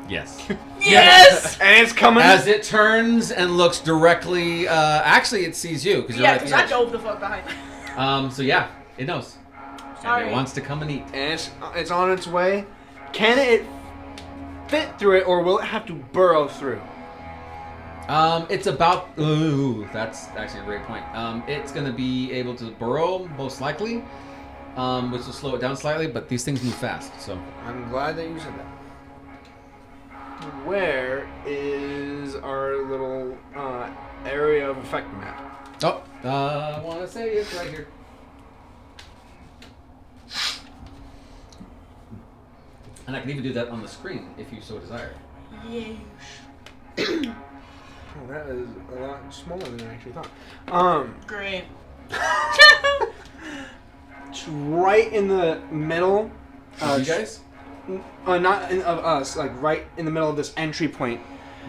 Yes. Yes! And it's coming. As it turns and looks directly, actually it sees you because you're Yeah, right at because the I edge. dove the fuck behind. So yeah, it knows. And Sorry. it wants to come and eat. And it's on its way. Can it fit through it, or will it have to burrow through? It's about. Ooh, that's actually a great point. It's going to be able to burrow most likely, which will slow it down slightly. But these things move fast, so. I'm glad that you said that. Where is our little area of effect map? Oh, I want to say it's right here. And I can even do that on the screen if you so desire. Yes. Oh, that is a lot smaller than I actually thought. Great. It's right in the middle. You guys? Not of us, like right in the middle of this entry point.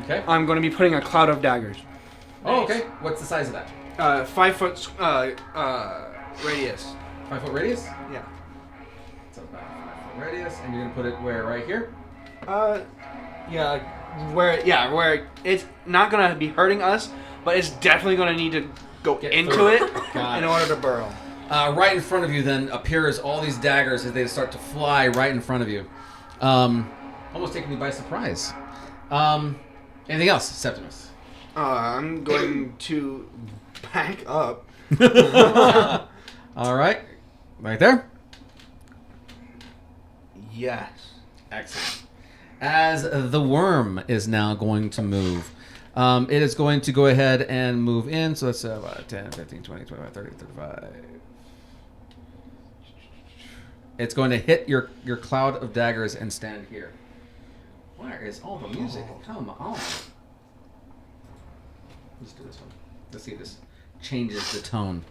Okay. I'm going to be putting a cloud of daggers. Oh, okay. What's the size of that? 5 foot radius. 5 foot radius? Yeah. So about 5 foot radius, and you're gonna put it where? Right here? Yeah, where it's not gonna be hurting us, but it's definitely gonna need to go Get into through it Got in it. order to burrow. Right in front of you, then appears all these daggers as they start to fly right in front of you, almost taking you by surprise. Anything else, Septimus? I'm going to back up. All right, right there. Yes. Excellent. As the worm is now going to move, it is going to go ahead and move in. So that's about 10, 15, 20, 25, 30, 35. It's going to hit your cloud of daggers and stand here. Where is all the music? Come on. Let's do this one. Let's see if this changes the tone.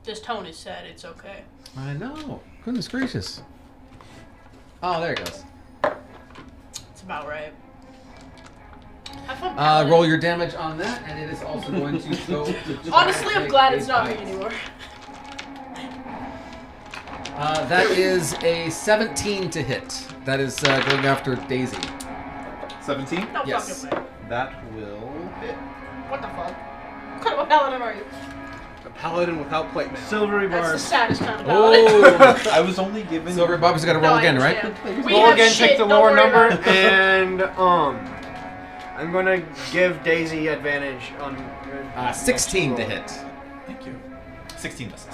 This tone is sad. It's okay. I know. Goodness gracious. Oh, there it goes. It's about right. Have fun. Paladin. Roll your damage on that, and it is also going to go to try Honestly, and I'm take glad a it's not me bite. anymore. That is a 17 to hit. That is going after Daisy. 17? No Yes. fucking way. That will hit. What the fuck? What kind of a paladin are you? A paladin without plate mail. Silvery That's the bars. saddest kind of paladin. Oh! I was only given. Silver Bob's got to roll No, I again, right? understand. We Roll have again, shit, take the don't lower worry number, about it. and I'm gonna give Daisy advantage on. 16 to hit. Thank you. 16 misses.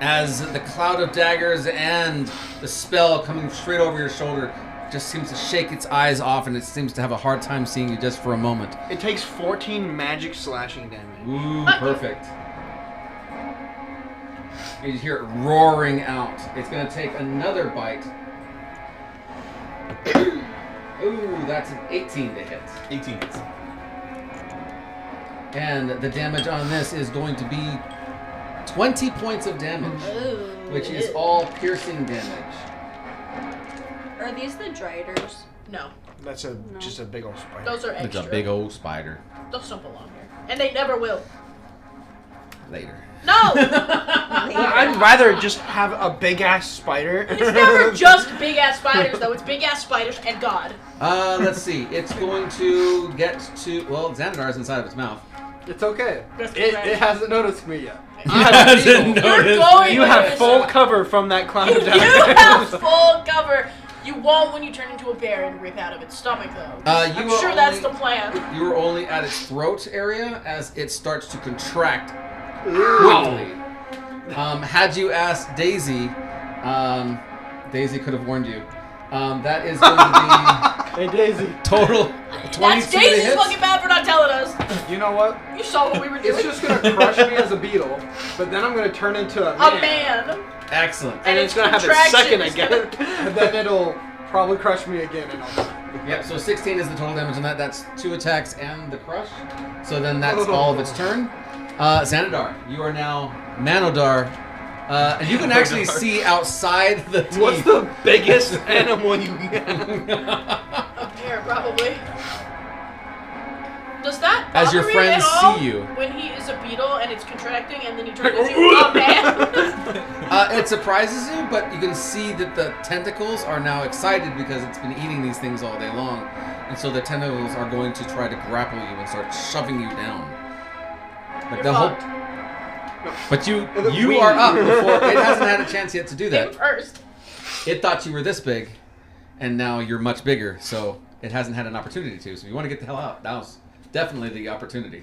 As the cloud of daggers and the spell coming straight over your shoulder just seems to shake its eyes off, and it seems to have a hard time seeing you just for a moment. It takes 14 magic slashing damage. Ooh, perfect. You hear it roaring out. It's going to take another bite. Ooh, that's an 18 to hit. 18 hits. And the damage on this is going to be 20 points of damage, Ooh. which is all piercing damage. Are these the driders? No, That's just a big old spider. those are It's extra. a big old spider. Those don't belong here, and they never will. Later. No, I'd rather just have a big ass spider. it's never just big ass spiders though. It's big ass spiders and God. Let's see. It's going to get to... Well, Xanadar's inside of its mouth. It's okay. That's It correct. hasn't noticed me yet. Hasn't You're noticed. going. You have full cover from that cloud of You death. have full cover. You won't when you turn into a bear and rip out of its stomach, though. You I'm are sure that's only- the plan. You are only at its throat area as it starts to contract quickly. Had you asked Daisy, Daisy could have warned you. That is going to Hey, Daisy. be total 22 That's Daisy's hits. fucking bad for not telling us. You know what? You saw what we were doing. It's just gonna crush me as a beetle, but then I'm gonna turn into a man. a man. Excellent. And it's gonna have its contraction second is again. And then it'll probably crush me again, and I'll die. Yep, so 16 is the total damage on that. That's 2 attacks and the crush. So then that's all of its turn. Xanadar, you are now Manodar. And you can actually see outside the teeth. What's the biggest animal you get? A bear, probably. Does that As your bother friends me at all see you. when he is a beetle and it's contracting and then he turns into a man? It surprises you, but you can see that the tentacles are now excited because it's been eating these things all day long. And so the tentacles are going to try to grapple you and start shoving you down. But You're the whole... fucked. But you are up before... It hasn't had a chance yet to do Him that. first. It thought you were this big, and now you're much bigger, so it hasn't had an opportunity to. So if you want to get the hell out, now's definitely the opportunity.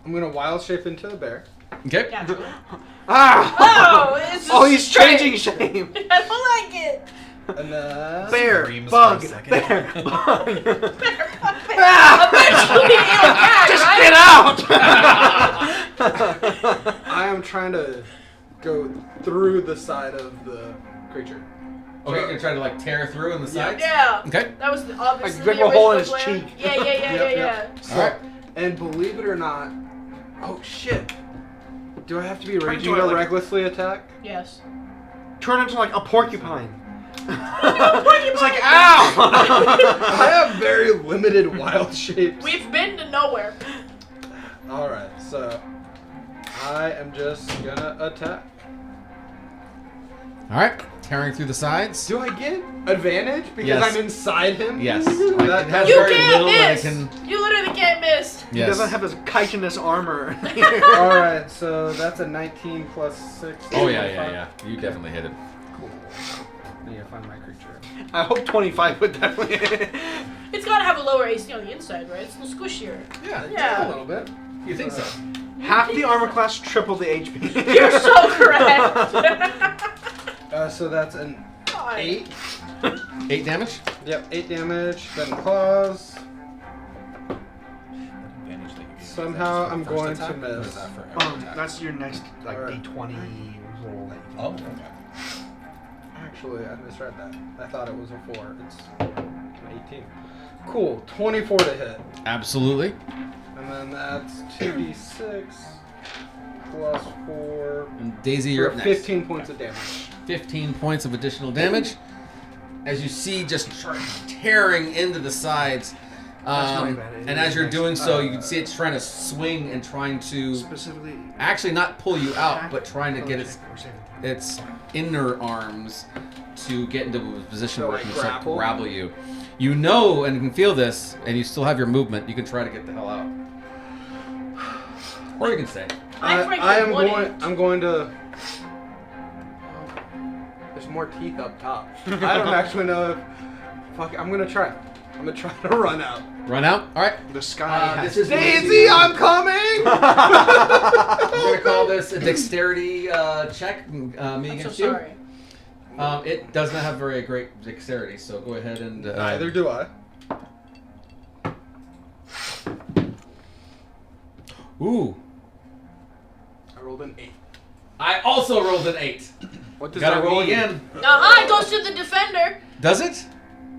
I'm gonna wild shape into a bear. Okay? Naturally. Ah! Oh, it's Oh, he's strange. changing shape. I don't like it. And Bear, Screams bug, for a second. bear, bug. Eventually it'll gag, Just right? get out! I am trying to go through the side of the creature. Okay, you're going to try to like tear through in the sides? Yeah. Okay. That was obviously Like, rip the a hole in original his plan. cheek. Yeah. Yep. So, Alright. and believe it or not, oh shit. Do I have to be Turn raging into to like- recklessly attack? Yes. Turn into like a porcupine. It's like, ow! I have very limited wild shapes. We've been to nowhere. Alright, so I am just gonna attack. Alright. Tearing through the sides. Do I get advantage because Yes. I'm inside him? Yes. That- It has You very can't little that miss. it can... You literally can't miss. He Yes. doesn't have his chitinous armor. Alright, so that's a 19 plus 6. Oh, yeah. You definitely hit it. Cool. I need to find my creature. I hope 25 would definitely. It's gotta have a lower AC on the inside, right? It's a little squishier. Yeah. Yeah. A little bit. You think so? Half the armor class, triple the HP. You're so correct. So that's an God. 8. 8 damage? Yep, 8 damage. Then claws. Advantage that you gave Somehow is that just I'm for the going first to attack, or miss. is that for every attack? That's your next like Alright. D20 roll that you Oh, okay. Actually, I misread that. I thought it was a 4. It's an 18. Cool. 24 to hit. Absolutely. And then that's 2d6 plus 4. And Daisy, you're For up next. 15 points of damage. 15 points of additional damage. As you see, just tearing into the sides. That's my bad. And as you're doing so, you can see it's trying to swing and trying to specifically actually not pull you out, but trying to get check. its inner arms to get into a position So, where it like, can start to grapple? grapple you. You know and can feel this, and you still have your movement. You can try to get the hell out, or you can stay. I frankly I am wouldn't. going. I'm going to. There's more teeth up top. I don't actually know if. Fuck. I'm gonna try. I'm gonna try to run out. Run out. All right. The sky. This is Daisy, I'm coming. I'm gonna call this a dexterity check. Me I'm so against you. sorry. It does not have very great dexterity, so go ahead and. Neither do I. Ooh. I rolled an 8. I also rolled an 8. What does Gotta that roll mean? again. It goes to the defender. Does it?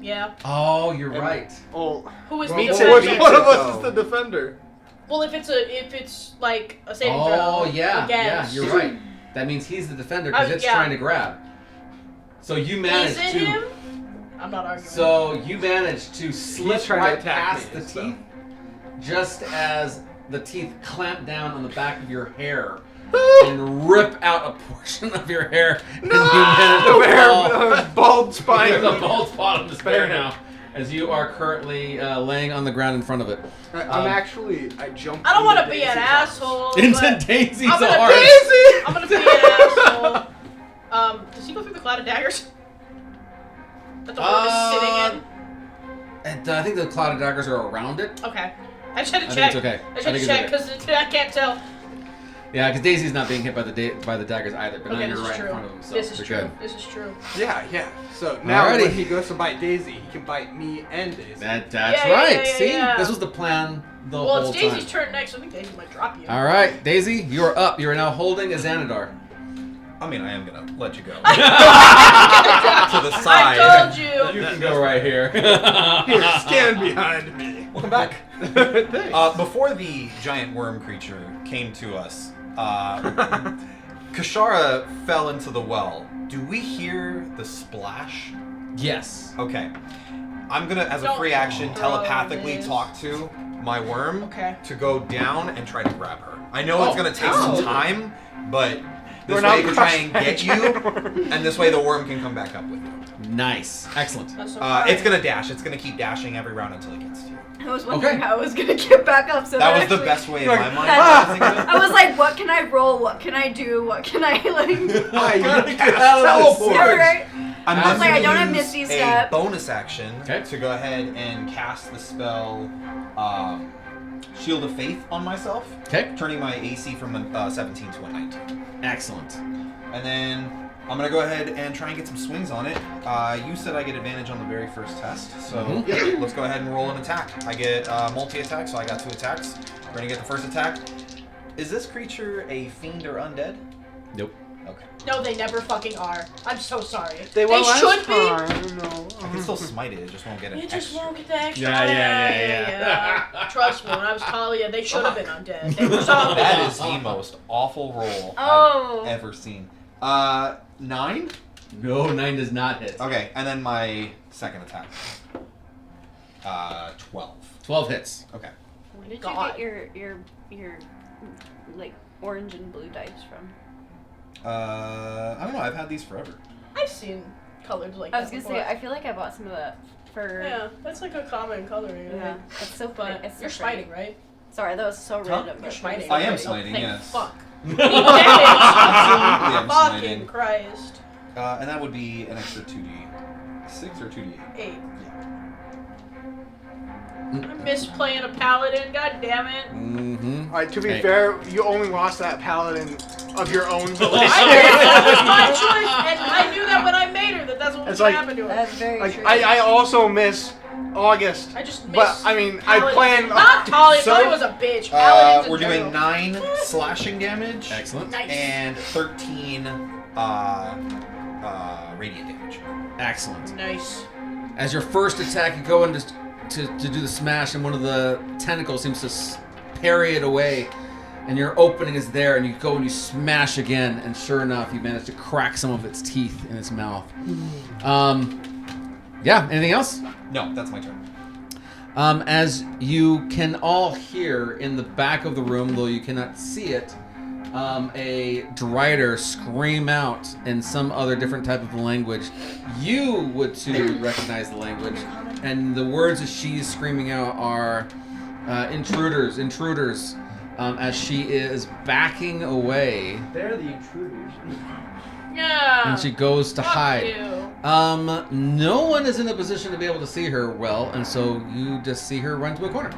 Yeah. Oh, you're right. Oh, Who is Well, the well, defender? which One of us though. is the defender. Well, if it's like a saving throw. Oh, yeah. against- Yeah, you're right. That means he's the defender because it's yeah. trying to grab. So you managed Is it to. him? I'm not arguing. So you managed to slip trying to right attack past me, the so. teeth, just as the teeth clamp down on the back of your hair and rip out a portion of your hair. And you manage to fall. bald spine. There's a bald spot on the spare now, as you are currently laying on the ground in front of it. I jumped. I don't want to into be an Daisy's asshole. Into but Daisy's I'm gonna arms. be- I'm gonna be an asshole. Does he go through the cloud of daggers? That the worm is sitting in? And, I think the cloud of daggers are around it. Okay. I just had to I think check. it's okay. I just I had to think check it's because I can't tell. Yeah, because Daisy's not being hit by the daggers either, but now Okay, you're this is right in true. front of him, so This is you're true. good. This is true. Yeah. So now Alrighty. when he goes to bite Daisy, he can bite me and Daisy. That's Yeah, right. yeah, See, yeah. this was the plan the Well, whole it's Daisy's time. turn next, so I think Daisy might drop you. All right, Daisy, you are up. You are now holding a Xanadar. I mean, I am gonna let you go. To the side. I told you. You can go right here. Here, stand behind me. Welcome back. Thanks. Before the giant worm creature came to us, Kashara fell into the well. Do we hear the splash? Yes. Okay. I'm gonna, as a Don't free action, throw telepathically this. talk to my worm Okay. to go down and try to grab her. I know it's gonna take Oh. some time, but We're this not way I can try and crushed by get you, giant worms. and this way the worm can come back up with you. Nice. Excellent. That's so It's gonna dash. It's gonna keep dashing every round until it gets to you. I was wondering Okay. how I was gonna get back up. So That was the actually- best way in Like, my mind. that's- to think of it. I was like, what can I roll? What can I do? What can I like? I Gotta cast get out of this. teleport. Yeah, right. I'm I was like, gonna I don't have use Misty a Step. bonus action Okay. to go ahead and cast the spell Shield of Faith on myself, Okay. turning my AC from a 17 to a 19. Excellent. And then I'm going to go ahead and try and get some swings on it. You said I get advantage on the very first test, so Mhm. yeah, let's go ahead and roll an attack. I get multi-attack, so I got 2 attacks. We're going to get the first attack. Is this creature a fiend or undead? Nope. Okay. No, they never fucking are. I'm so sorry. They were last should be. time. No. I can still smite it, it just won't get an You just extra. won't get the extra. Yeah. Trust me, when I was Talia, they should have been undead. They were so That is the most awful roll Oh. I've ever seen. 9? No, 9 does not hit. Okay, and then my second attack. 12. 12 hits. Okay. Where did God. you get your like orange and blue dice from? I don't know. I've had these forever. I've seen colors like I was that gonna before. say I feel like I bought some of that for. Yeah, that's like a common coloring. I Yeah, think. it's so But pretty. It's so you're pretty. smiting, right? Sorry, that was so random. You're but- smiting. I am Okay. smiting, thank yes. Fuck. Absolutely, I'm Fucking smiting. Christ. And that would be an extra 2d6 or 2d8. 8. I miss playing a paladin. God damn it. Mm-hmm. Alright, to be Hey. fair, you only lost that paladin of your own I volition. knew that was my choice, and I knew that when I made her, that's what was It's gonna like- happen to her. That's very Like, true. I also miss August. I just miss. But, I mean, I Paladin. planned- Not Talia. So- Talia was a bitch. Paladins in We're doing general. 9 slashing damage. Excellent. Nice. And 13 radiant damage. Excellent. Nice. As your first attack, you go in to do the smash, and one of the tentacles seems to parry it away, and your opening is there, and you go and you smash again, and sure enough, you manage to crack some of its teeth in its mouth. Yeah, anything else? No, that's my turn. As you can all hear in the back of the room, though you cannot see it, a Drider scream out in some other different type of language. You would too recognize the language, and the words that she's screaming out are intruders, intruders, as she is backing away, They're the intruders. Yeah. and she goes to Fuck hide. you. No one is in a position to be able to see her well, and so you just see her run to a corner.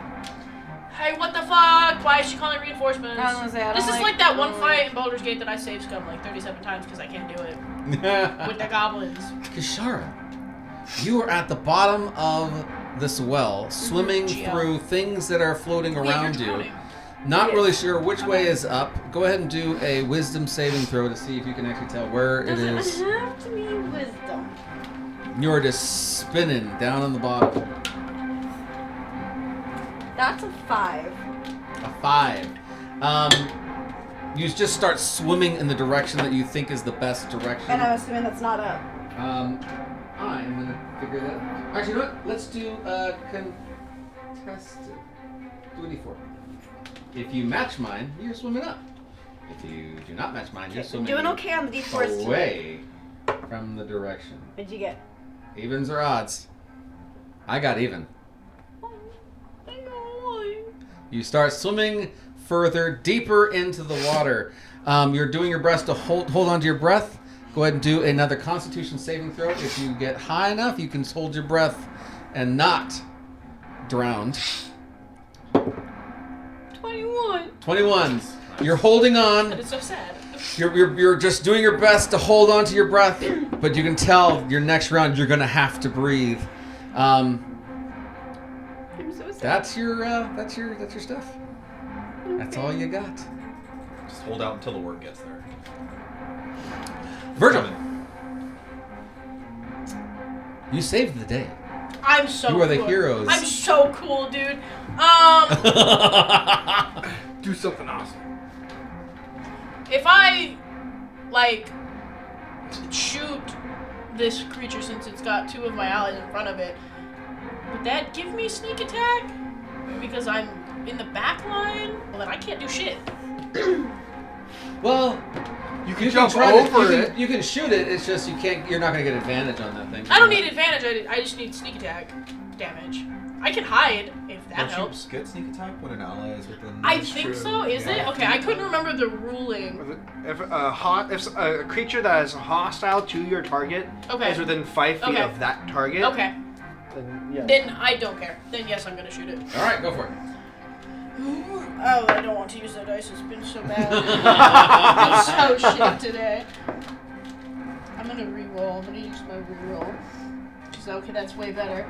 Hey, what the fuck? Why is she calling reinforcements? I was gonna say, I This don't is like that one really- fight in Baldur's Gate that I saved scum like 37 times because I can't do it. with the goblins. Kishara, you are at the bottom of this well, swimming Geo. through things that are floating Wait, around you're you. drowning. Not Yes. really sure which way is up. Go ahead and do a wisdom saving throw to see if you can actually tell where it Doesn't is. have to be wisdom. You're just spinning down on the bottom. That's a 5. A 5. You just start swimming in the direction that you think is the best direction. And I'm assuming that's not up. I'm gonna figure that out. Actually, you know what? Let's do contested. Do a d4. If you match mine, you're swimming up. If you do not match mine, you're swimming Doing okay on the D4s too. away from the direction. What'd you get? Evens or odds? I got even. You start swimming further, deeper into the water. You're doing your best to hold on to your breath. Go ahead and do another Constitution saving throw. If you get high enough, you can hold your breath and not drowned. 21. 21. You're holding on. And it's so sad. You're just doing your best to hold on to your breath, but you can tell your next round you're gonna have to breathe. I'm so sad. That's your stuff. That's all you got. Just hold out until the word gets there. Virgil, you saved the day. I'm so You are the cool. heroes. I'm so cool, dude. Do something awesome. If I, like, shoot this creature since it's got 2 of my allies in front of it, would that give me sneak attack? Because I'm in the back line? Well, then I can't do shit. Well, You can jump over it. You can shoot it. It's just you can't. You're not gonna get advantage on that thing. I don't need advantage, I just need sneak attack damage. I can hide, if that Don't helps. you get sneak attack when an ally is within? I That's think true. so, is it? Yeah. Okay, I couldn't remember the ruling. If a creature that is hostile to your target Okay. is within 5 feet Okay. of that target, Okay, then yeah. then I don't care. Then yes, I'm gonna shoot it. All right, go for it. Oh, I don't want to use that dice. It's been so bad. I'm so shit today. I'm gonna re-roll. I'm gonna use my re-roll. Okay, that's way better.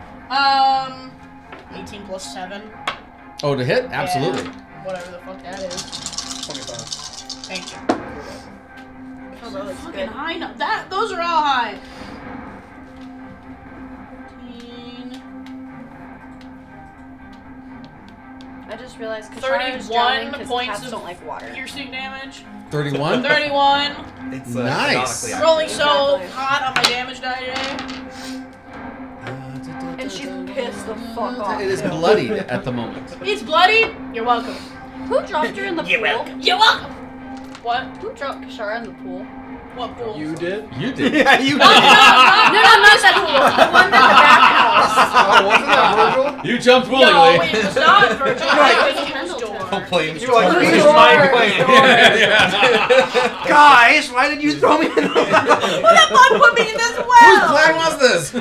18 plus 7. Oh, to hit? Absolutely. Yeah, whatever the fuck that is. 25. Thank you. Oh, that looks Fucking good. high. No, those are all high. 18. I just realized Kashara is 31 drowning because points cats of don't like water. piercing damage. 31. 31. It's Nice. canonically Rolling accurate. so Exactly. hot on my damage die today. And she's pissed the fuck off. It is too. bloodied at the moment. It's bloody. You're welcome. Who dropped her in the pool? You're welcome. What? Who dropped Kashara in the pool? What pool? You did? You did. Yeah, you No, did. No, not that pool. The one in the back house. Oh, wasn't that Virgil? You jumped No, willingly. it was not Virgil. Right. It was Kendall's door. Don't blame You're like, Who's who's yours? my plan? Yeah. Guys, why did you throw me in the Who the fuck put me in this Whose well? plan was this?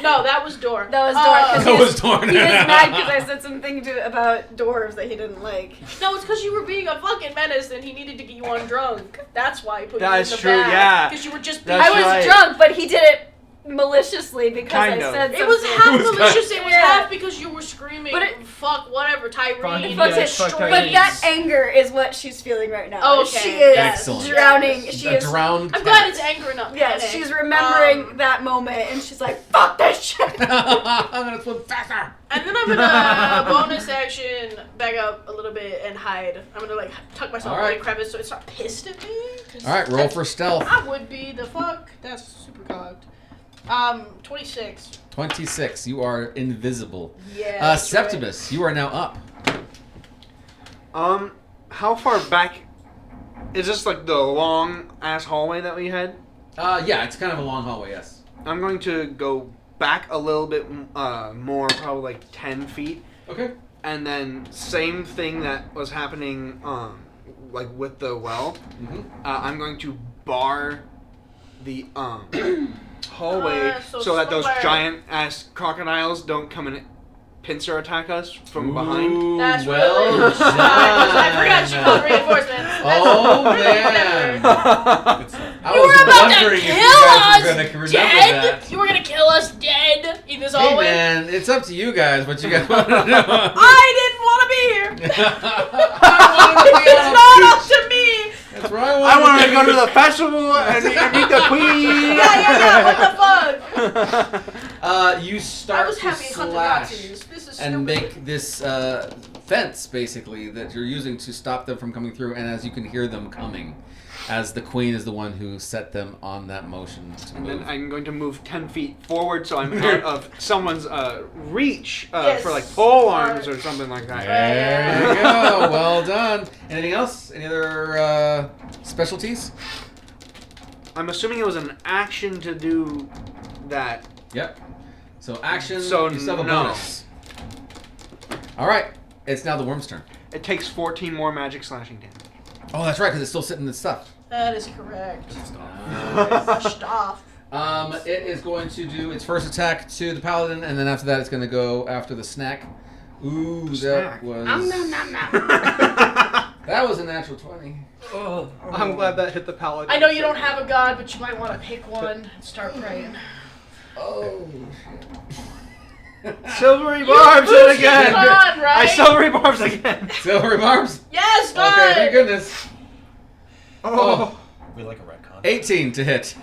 No, that was door. That was Dora. 'cause That he was Dora. He is mad because I said something about dwarves that he didn't like. No, it's because you were being a fucking menace and he needed to get you on drunk. That's why he put That you is in the true, back. yeah. Because you were just That's I was right. drunk, but he did it maliciously because Kind I of. said It was something. half It was malicious. It was Yeah. half because you were screaming. But it- fuck whatever, Tyrene. Fuck and yeah, you're fuck straight. But that anger is what she's feeling right now. Oh, okay. She is Excellent. drowning. Yes. She A is. drowned I'm glad cat. it's anger, not Yes, panic. she's remembering that moment, and she's like, "Fuck this shit." I'm gonna swim faster. And then I'm gonna bonus action back up a little bit and hide. I'm gonna like tuck myself All right. in a crevice so it's not pissed at me. 'cause All right, roll for stealth. I would be the fuck. That's super cocked. 26. 26. You are invisible. Yeah. that's right. Septimus, you are now up. How far back is this? Like the long ass hallway that we had? Yeah, it's kind of a long hallway. Yes. I'm going to go back a little bit more, probably like 10 feet, Okay. and then same thing that was happening, like with the well. Mm-hmm. I'm going to bar the hallway so that those somewhere- giant ass crocodiles don't come and pincer attack us from behind. That's well really done. I forgot you called reinforcements. That's Oh really man. clever. Good stuff. I You was were about to wondering if you kill guys us were going to remember dead. that. You were gonna kill us dead. As Hey always. man, it's up to you guys what you guys want to do. I didn't want to be here. It's It's not up to me. That's where I I want wanted to go to the festival and meet the queen. Yeah. What the fuck? You I start was to happy Hunter got to. slash This is and stupid. make this fence basically that you're using to stop them from coming through, and as you can hear them coming, as the queen is the one who set them on that motion to And move. then I'm going to move 10 feet forward so I'm out of someone's reach Yes. for like pole arms or something like that. There you go. Well done. Anything else? Any other specialties? I'm assuming it was an action to do that. Yep. So action. So you still have a no. bonus. All right. It's now the worm's turn. It takes 14 more magic slashing damage. Oh, that's right, because it's still sitting in the stuff. That is correct. Nice. Stop. It is going to do its first attack to the paladin, and then after that, it's going to go after the snack. Ooh, that Snack. was That that was a natural 20. I'm glad that hit the paladin. I know you don't have a god, but you might want to pick one and start praying. Oh. Silvery You barbs it boosted again! God, right? I silvery barbs again! Silvery barbs. Yes, God. Okay, thank goodness. Oh. We like a retcon. 18 to hit.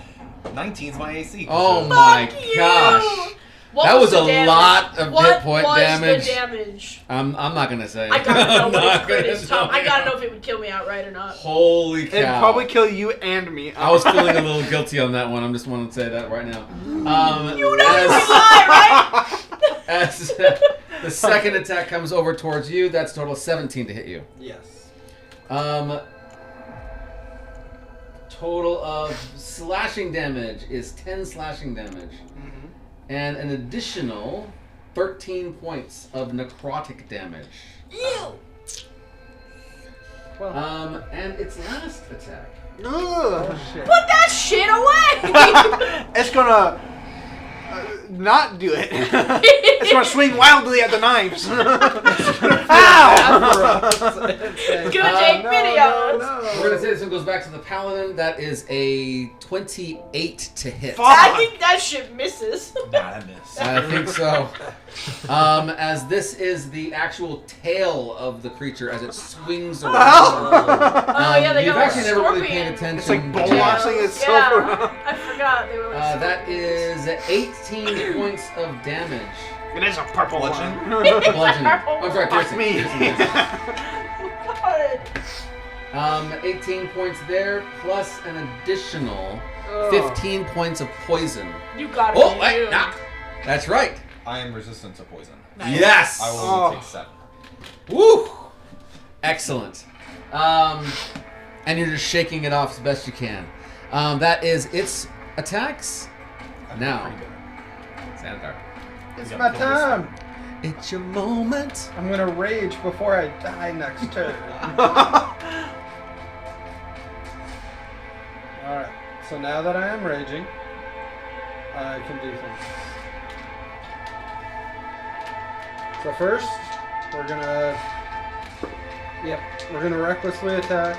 19's my AC. Oh so- my Fuck you. gosh. What That was the a damage? lot of what hit point was damage. The damage? I'm not gonna say. I gotta know I'm what not its crit gonna is, Tom. I tell gotta you. know if it would kill me outright or not. Holy cow. It'd probably kill you and me. I was feeling a little guilty on that one. I'm just want to say that right now. You know you lie, right? As the second attack comes over towards you, that's a total of 17 to hit you. Yes. Total of slashing damage is 10 slashing damage. And an additional 13 points of necrotic damage. Ew. And its last attack. Ugh. Shit. Put that shit away! It's gonna not do it. It's gonna swing wildly at the knives. Ow! It's gonna take videos. We're gonna say this one goes back to the paladin. That is a 28 to hit. Fuck. I think that shit misses. Nah, I missed. I think so. As this is the actual tail of the creature as it swings around. Oh yeah, they You've got like actually never really paid scorpion. attention. It's like to- blasting itself Yeah, around. I forgot they were like That scorpions. is 18 points of damage. It is a purple Bludgeon? one. Bludgeon. I'm sorry, Fuck piercing. me. God. 18 points there, plus an additional Oh. 15 points of poison. You gotta Oh, be wait, you. nah. That's right. I am resistant to poison. Nice. Yes. I will Oh. take 7. Woo! Excellent. And you're just shaking it off as best you can. That is its attacks. Now, Xandar. It's my time. It's your moment. I'm gonna rage before I die next turn. Alright, so now that I am raging, I can do things. So first, we're gonna recklessly attack.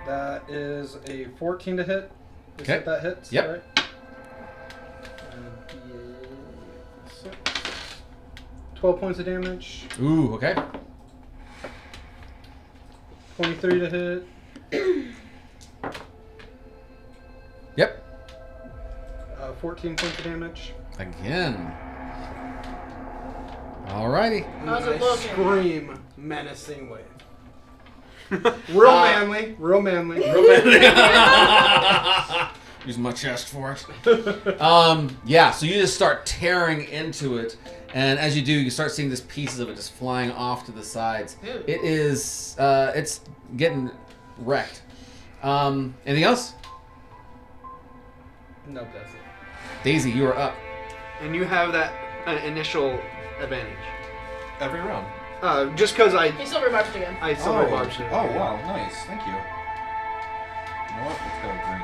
That is a 14 to hit. Is Okay. That hits, Yep. right? D6. 12 points of damage. Ooh, okay. 23 to hit. Yep. 14 points of damage. Again. Alrighty. How's And it I looking? scream menacingly. Real manly. Real manly. Use my chest for it. Yeah, so you just start tearing into it, and as you do, you start seeing these pieces of it just flying off to the sides. Ew. It is, it's getting wrecked. Anything else? No, that's it. Daisy, you are up. And you have that initial advantage. Every round. Just because He's silver marked again. I silver barbs it. Oh, wow. Nice. Thank you. You know what? Let's go green.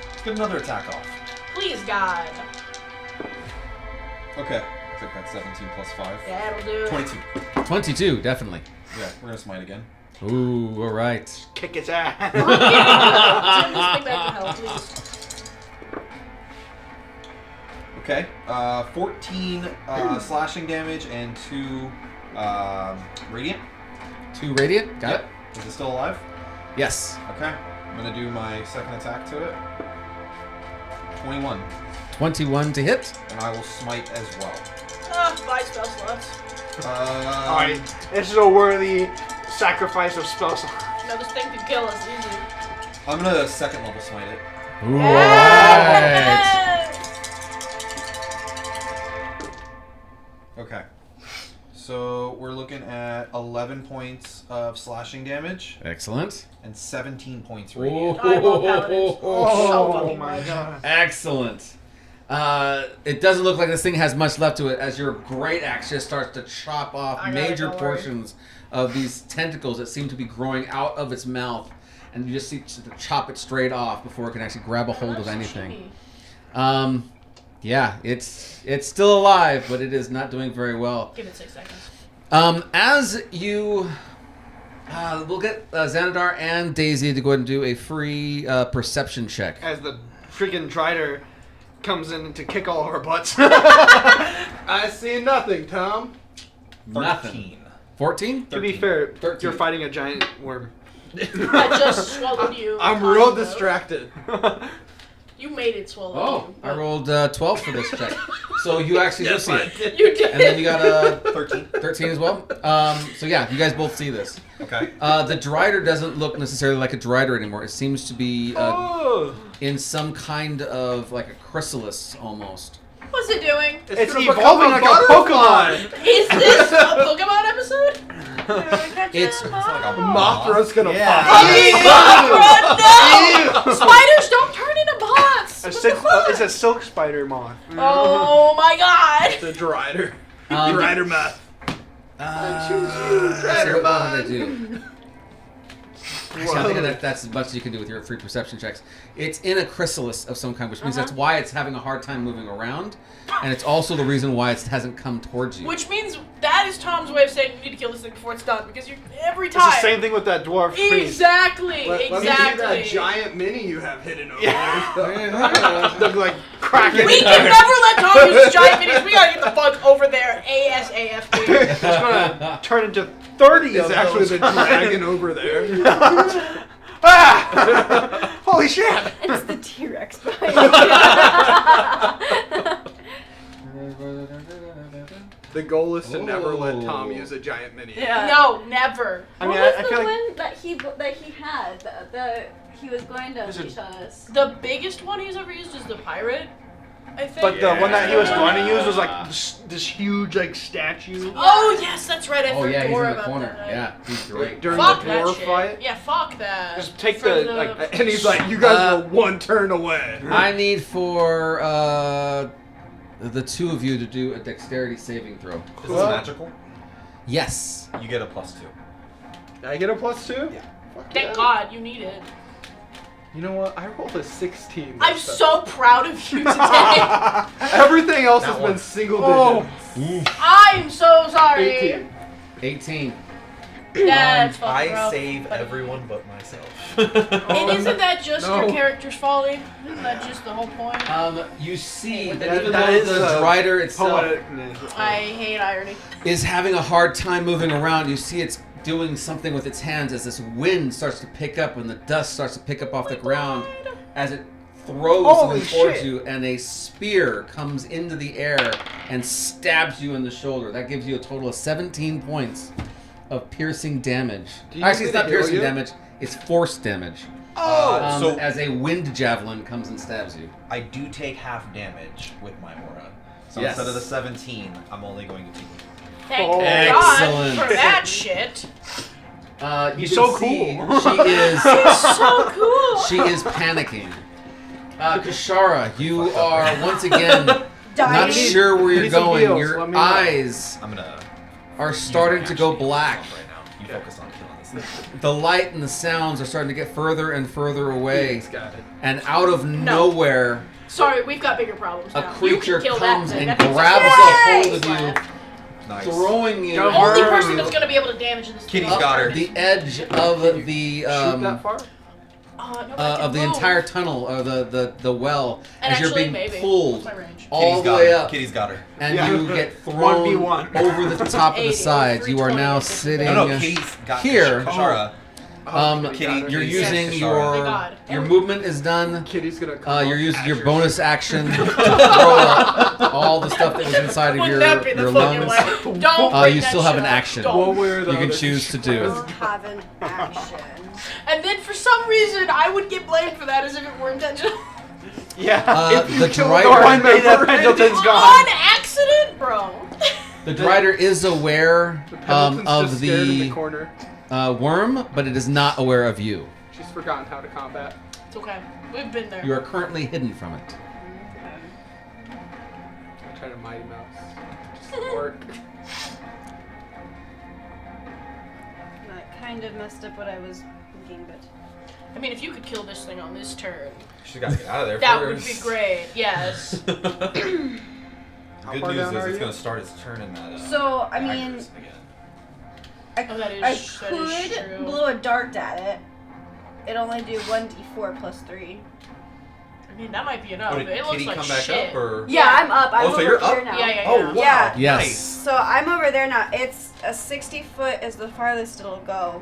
Let's get another attack off. Please, God. Okay. I think that's 17 plus 5. Yeah, it'll do. 22. 22, definitely. Yeah, we're gonna smite again. Ooh, all right. Kick his ass. Send this thing back to hell, please. Okay. 14 slashing damage and 2 radiant. 2 radiant. Got it. Is it still alive? Yes. Okay. I'm gonna do my second attack to it. 21. 21 to hit. And I will smite as well. Bye, spell slots. Alright, this is a worthy sacrifice of spell slots. No, this thing could kill us easily. I'm gonna second level smite it. Ooh, all right. Okay. So we're looking at 11 points of slashing damage Excellent. and 17 points Oh, radiant. I love paladins. So fucking my much. god. Excellent. It doesn't look like this thing has much left to it as your great axe just starts to chop off I got it, major don't worry. portions of these tentacles that seem to be growing out of its mouth, and you just see to chop it straight off before it can actually grab a hold of anything. Yeah, it's still alive, but it is not doing very well. Give it 6 seconds. As you, we'll get Xanadar and Daisy to go ahead and do a free perception check. As the freaking Drider comes in to kick all of our butts. I see nothing, Tom. Nothing. 14? To be fair, 13. you're fighting a giant worm. I just swallowed you. I'm kind real of. distracted. You made it swallow Oh, you. I rolled 12 for this check. So you actually do see it. You did. And then you got a 13. 13 as well. So yeah, you guys both see this. Okay. The Drider doesn't look necessarily like a Drider anymore. It seems to be Oh! in some kind of like a chrysalis almost. What's it doing? It's gonna evolving become like a Pokemon! Is this a Pokemon episode? It's Mothra's gonna Yeah. pop. Oh, no! Spiders don't turn into bots! A What silk, the fuck? it's a silk spider moth. Oh my god! It's a Drider. Um, Drider math. Drider what did I do? Actually, I think that's as much as you can do with your free perception checks. It's in a chrysalis of some kind, which means that's why it's having a hard time moving around, and it's also the reason why it hasn't come towards you. Which means that is Tom's way of saying you need to kill this thing before it's done, because you're every It's time. the same thing with that dwarf priest. Exactly, Let me see exactly. that giant mini you have hidden over They're like cracking. We can never let Tom use his giant minis. We gotta get the fuck over there ASAP. It's gonna turn into 30 there. of It's actually those. the dragon over there. Ah! Holy shit! It's the T-Rex behind The goal is to never let Tom Oh. use a giant mini. Yeah. No, never. I mean, What was I the feel like one that he had? He was going to Is it- unleash on us. The biggest one he's ever used is the pirate, I think. but the one that he was Yeah. going to use was like this huge like statue. Oh yes, that's right. I Oh forgot yeah, he's in the about corner. that. Yeah, he's great. During Fuck the that dwarf shit. fight. Yeah, fuck that. Just take For the, like, And he's like, you guys were one turn away. I need for the two of you to do a dexterity saving throw. Is this Well- magical? Yes. You get a +2. I get a +2? Yeah. Fuck Thank yeah. God you need it. You know what? I rolled a 16. I'm this time. so proud of you today. Everything else That has one. been single Oh. digits. I'm so sorry. 18. 18. That's fucking I rough. save But- everyone but myself. And isn't that just No. your character's folly? Isn't that just the whole point? You see That- that even that though is, the Drider itself Poeticness. I hate irony. is having a hard time moving around, you see it's doing something with its hands as this wind starts to pick up and the dust starts to pick up off the ground as it throws Holy something towards shit. you, and a spear comes into the air and stabs you in the shoulder. That gives you a total of 17 points of piercing damage. Do you Actually, need it's not to heal piercing you? damage, it's force damage. So As a wind javelin comes and stabs you. I do take half damage with my aura. So Yes. instead of the 17, I'm only going to take. Thank Oh. God Excellent. for that shit. You He's can so see cool. She is So cool. she is panicking. Kashara, you are once again Dying. not sure where you're Need some going. heals, Your let me know. eyes I'm gonna. are starting to go black. Right now. You focus on killing this thing. The light and the sounds are starting to get further and further away. He's got it. And out of nowhere, Sorry, we've got bigger problems a now. creature you can kill comes that thing. and That thing's grabs a a hold of slap. you, Nice. throwing you Go The only Arr. person that's gonna be able to damage this. Kitty's thing. got her. the edge of the Shoot that far? No, I can of the move. entire tunnel or the well And as you're actually, being maybe. pulled What's my range? all Kitty's the got way her. up, Kitty's got her. and Yeah. you get thrown 1v1. over the top of the 80, sides. You are 320 now at this sitting No, Kitty's got here. Kashara. Kitty, you're Kitty's using Kashara. your God. movement is done. Kitty's gonna come. You're up using at your your bonus action to throw up all the stuff that was inside of Wouldn't that be your the fucking lungs. way? Don't bring You that still have shit an up. action. Don't. One way or the You can other. choose to I do. don't have an action. And then for some reason, I would get blamed for that as if it were intentional. Yeah. If you The kill driver- the One day that Pendleton's On gone. accident, bro. The Drider is aware Pendleton's of just scared in the the corner. worm, but it is not aware of you. She's forgotten how to combat. It's okay. We've been there. You are currently hidden from it. I tried a Mighty Mouse. Just didn't work. That kind of messed up what I was thinking, but I mean, if you could kill this thing on this turn, She's got to get out of there that would first. be great. Yes. How Good far news down is are it's you? going to start its turn in that. So, I mean, Agnes again. Oh, that is- I that is could true. blow a dart at it. It only do 1d4 plus 3. I mean, that might be enough. Oh, but did it looks Kitty like come back shit. up or? Yeah, I'm up. I'm Oh, so over you're here up? now. Yeah. Oh wow! Yeah. Yes. Nice. So I'm over there now. It's a 60 foot is the farthest it'll go.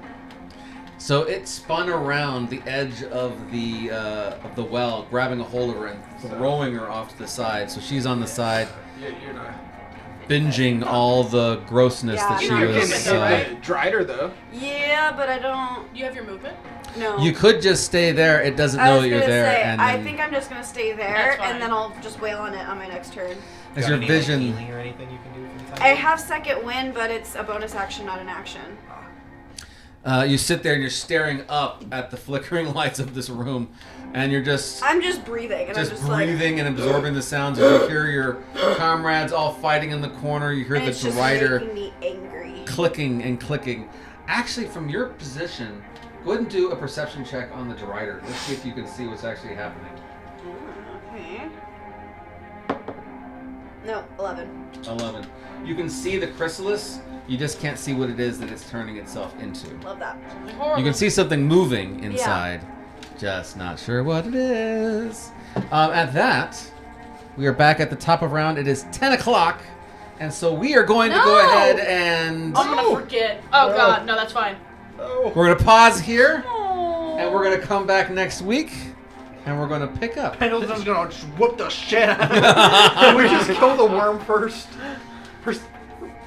So it spun around the edge of the well, grabbing a hold of her and throwing her off to the side. So she's on the side, You're not. binging all the grossness Yeah, that she I'm not was. moving though, right? Dried her though. Yeah, but I don't. You have your movement? No. You could just stay there. It doesn't I know was that you're gonna there, say, and I then think I'm just gonna stay there, That's fine. and then I'll just wail on it on my next turn. as Got your any, vision. Like, healing or anything you can do from the time? I have second wind, but it's a bonus action, not an action. You sit there and you're staring up at the flickering lights of this room, and you're just I'm just breathing, and I'm just breathing and absorbing the sounds. You hear your comrades all fighting in the corner. You hear like, and the it's just Drider making me angry. clicking and clicking. Actually, from your position, go ahead and do a perception check on the Drider. Let's see if you can see what's actually happening. Okay. No, 11. 11. You can see the chrysalis. You just can't see what it is that it's turning itself into. Love that. Horrible. You can see something moving inside. Just not sure what it is. At that, we are back at the top of round. It is 10 o'clock. And so we are going to go No! ahead and I'm gonna forget. Oh No. god, no, that's fine. Oh. we're going to pause here. Oh. And we're going to come back next week. And we're going to pick up. Pendleton's gonna just whoop the shit out of him. Can we just kill the worm first? We're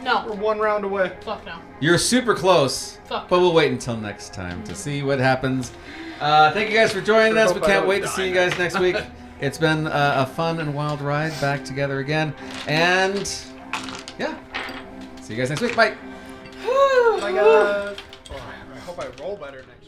No. one round away. Fuck no. You're super close. Fuck. But we'll wait until next time to see what happens. Thank you guys for joining us. We can't wait to see you guys next week. It's been a fun and wild ride back together again. And yeah, see you guys next week. Bye. Oh my god. Oh, I hope I roll better next